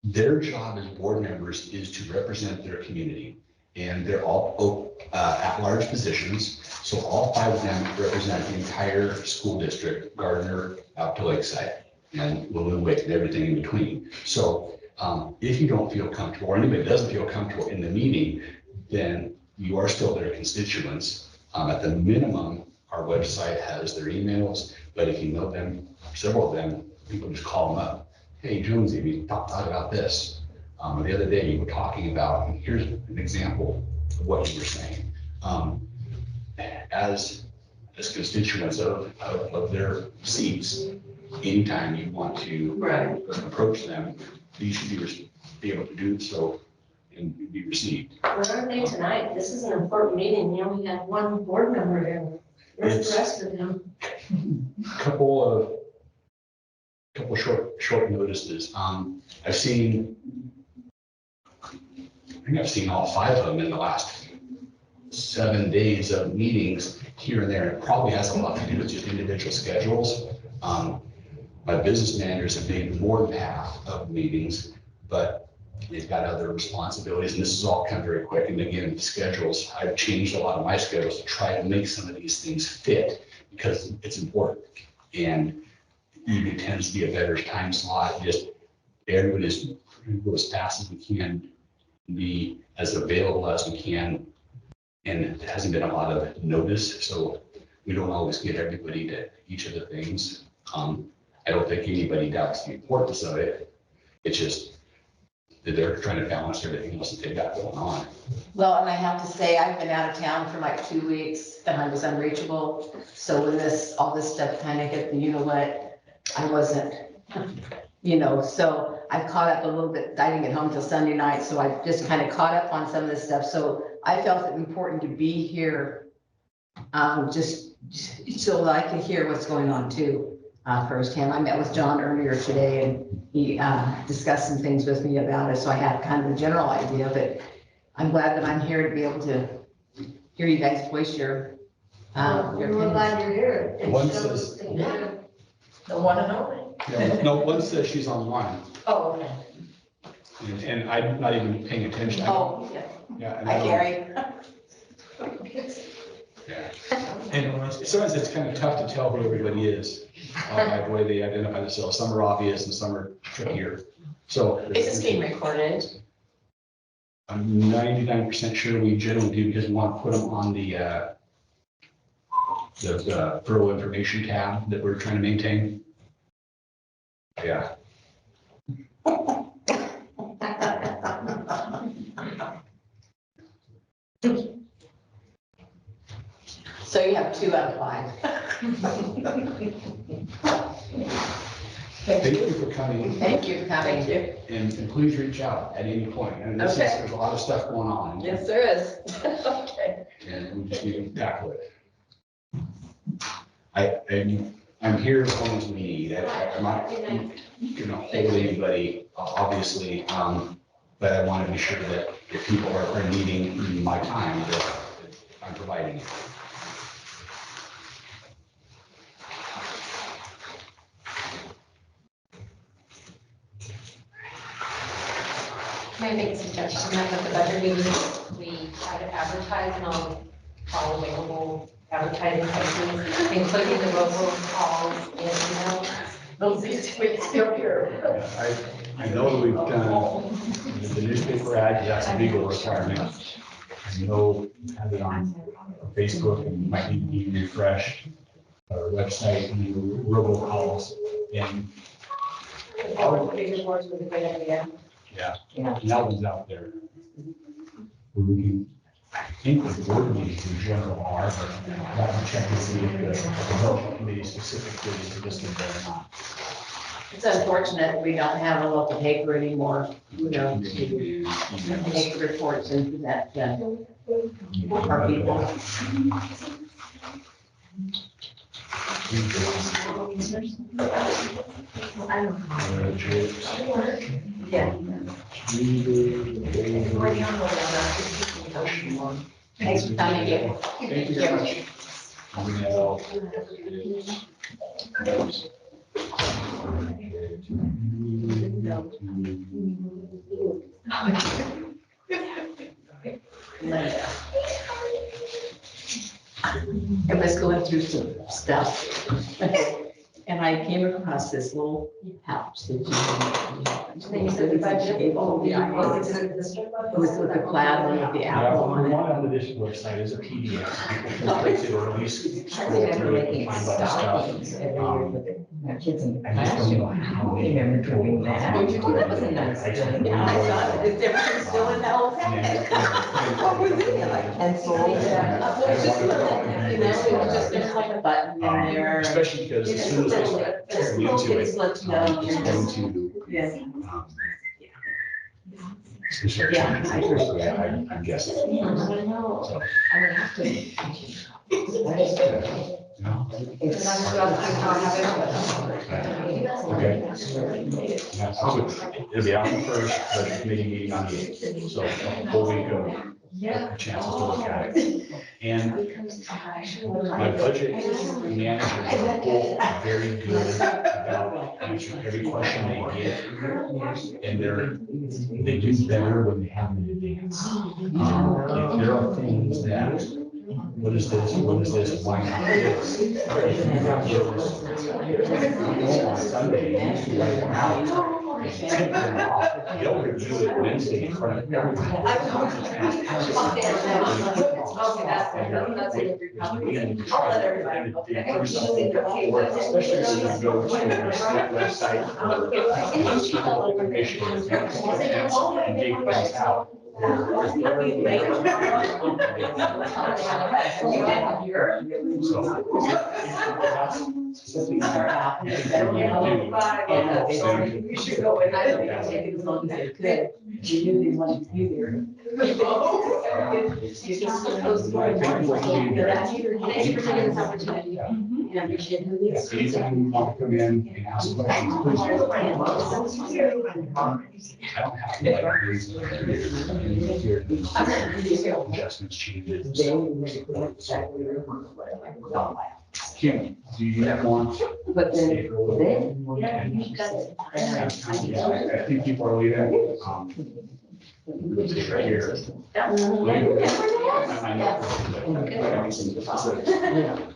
Speaker 1: their job as board members is to represent their community. And they're all at-large positions. So all 5 of them represent the entire school district, Gardner out to Lakeside and Lily Wick and everything in between. So if you don't feel comfortable or anybody doesn't feel comfortable in the meeting, then you are still their constituents. At the minimum, our website has their emails, but if you know them, several of them, people just call them up. Hey, Jonesy, we thought about this. The other day you were talking about, and here's an example of what you were saying. As constituents of their seats, anytime you want to
Speaker 7: Right.
Speaker 1: approach them, you should be able to do so and be received.
Speaker 2: Where are they tonight? This is an important meeting. You only have one board member here. Where's the rest of them?
Speaker 1: Couple short notices. I've seen all 5 of them in the last 7 days of meetings here and there. It probably has a lot to do with just individual schedules. My business managers have made more than half of meetings, but they've got other responsibilities, and this is all kind of very quick. And again, schedules, I've changed a lot of my schedules to try to make some of these things fit because it's important. And evening tends to be a better time slot. Just everyone is go as fast as we can, be as available as we can. And it hasn't been a lot of notice, so we don't always get everybody to each of the things. I don't think anybody doubts the importance of it. It's just that they're trying to balance everything else that they've got going on.
Speaker 8: Well, and I have to say, I've been out of town for like 2 weeks and I was unreachable. So when all this stuff kind of hit, you know what, I wasn't, so I've caught up a little bit. I didn't get home till Sunday night, so I just kind of caught up on some of this stuff. So I felt it important to be here, just so that I could hear what's going on too, firsthand. I met with John earlier today and he discussed some things with me about it, so I had kind of a general idea, but I'm glad that I'm here to be able to hear you guys voice your
Speaker 2: We're
Speaker 8: opinions.
Speaker 2: glad you're here. It
Speaker 1: One
Speaker 2: shows
Speaker 1: says-
Speaker 2: that
Speaker 6: The one and only.
Speaker 1: No, one says she's online,
Speaker 6: Oh, okay.
Speaker 1: and I'm not even paying attention.
Speaker 8: Oh, yeah.
Speaker 1: Yeah. and I
Speaker 8: Hi,
Speaker 1: don't-
Speaker 8: Gary.
Speaker 1: Yeah. And sometimes it's kind of tough to tell who everybody is by the way they identify themselves. Some are obvious and some are trickier. So.
Speaker 6: Is this being recorded?
Speaker 1: I'm 99% sure we generally do because we want to put them on the borough information tab that we're trying to maintain. Yeah.
Speaker 8: So you have 2 out of 5.
Speaker 1: Thank you for coming.
Speaker 8: Thank you for coming.
Speaker 1: And please reach out at any point. And this is,
Speaker 8: Okay.
Speaker 1: there's a lot of stuff going on.
Speaker 8: Yes, there is. Okay.
Speaker 1: And we just need to tackle it. I'm here as long as we need. I'm not going to hold anybody, obviously, but I want to be sure that if people are needing my time, that I'm providing it.
Speaker 6: Can I make a suggestion that at the budget meeting, we try to advertise and all available advertising places, including the robocalls and emails. Those things we still hear.
Speaker 1: I know that we've done the newspaper ad, that's a legal requirement. I know we have it on Facebook and might need to be refreshed. Our website, and robocalls, and
Speaker 6: Big reports was a great idea.
Speaker 1: yeah,
Speaker 8: Yeah.
Speaker 1: that one's out there. Where we can, I think the board meetings in general are, but I have to check and see if the development committee specifically is listed there or not.
Speaker 8: It's unfortunate we don't have a local paper anymore, to take the reports into that, our people. Yeah. Thanks for coming in.
Speaker 1: Thank you very much.
Speaker 8: I was going through some stuff. And I came across this little pouch that
Speaker 6: Then you said the budget.
Speaker 8: Oh, yeah.
Speaker 6: Was it in the district?
Speaker 8: It was with the plaid and with the
Speaker 1: Yeah,
Speaker 8: apple
Speaker 1: the
Speaker 8: on it.
Speaker 1: one on the district website is a PDF. People can place it or at least
Speaker 3: I
Speaker 1: scroll
Speaker 3: remember
Speaker 1: through it
Speaker 3: making
Speaker 1: and find other
Speaker 3: stockings
Speaker 1: stuff.
Speaker 3: every year for the kids in the
Speaker 1: I just don't know
Speaker 3: classroom.
Speaker 1: how
Speaker 3: I
Speaker 1: many
Speaker 3: remember
Speaker 1: people
Speaker 3: doing that.
Speaker 1: have
Speaker 3: Oh, that was a nice
Speaker 1: I just
Speaker 3: thing.
Speaker 1: really
Speaker 8: Yeah, I saw
Speaker 1: enjoy
Speaker 8: it. Is everything still in that whole packet? What was in it? Like pencils?
Speaker 1: I
Speaker 8: Well, it's just
Speaker 1: wanted to-
Speaker 8: little, you know, it was just, there's like a button in there.
Speaker 1: Especially because as soon as they start
Speaker 8: Just
Speaker 1: getting
Speaker 8: little
Speaker 1: into
Speaker 8: kids
Speaker 1: it,
Speaker 8: let you know.
Speaker 1: it's going to,
Speaker 8: Yeah.
Speaker 1: start
Speaker 8: Yeah,
Speaker 1: changing.
Speaker 8: I agree.
Speaker 1: So, yeah, I'm guessing. So,
Speaker 3: I would have to.
Speaker 1: no.
Speaker 5: And that's what I'll have
Speaker 1: Okay. Yeah, so it'll be on the first, budget committee meeting on the 8th. So a whole week of chances to look at it. And my budget managers are both very good about answering every question they get. And they do better when they have them in advance. If there are things that, what is this, why not this? If you got this, on Sunday, you used to write them out. Take them off. You don't review it Wednesday in front of everybody.
Speaker 5: that's a good recovery.
Speaker 1: I'll let everybody. Especially if you go to the state website. Commissioners, and dig things out.
Speaker 8: You should go with it. Take it as long as they could. You knew they wanted to be there. You just put those words on. Thank you for taking this opportunity. And appreciate who these.
Speaker 1: Anytime you want to come in and ask questions, please. I don't have to like reason here. Adjustments, changes. Kim, do you want?
Speaker 3: But then,
Speaker 1: I think people are leaving. Let's see right here.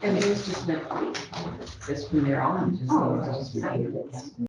Speaker 8: And there's just no, just from there on, just.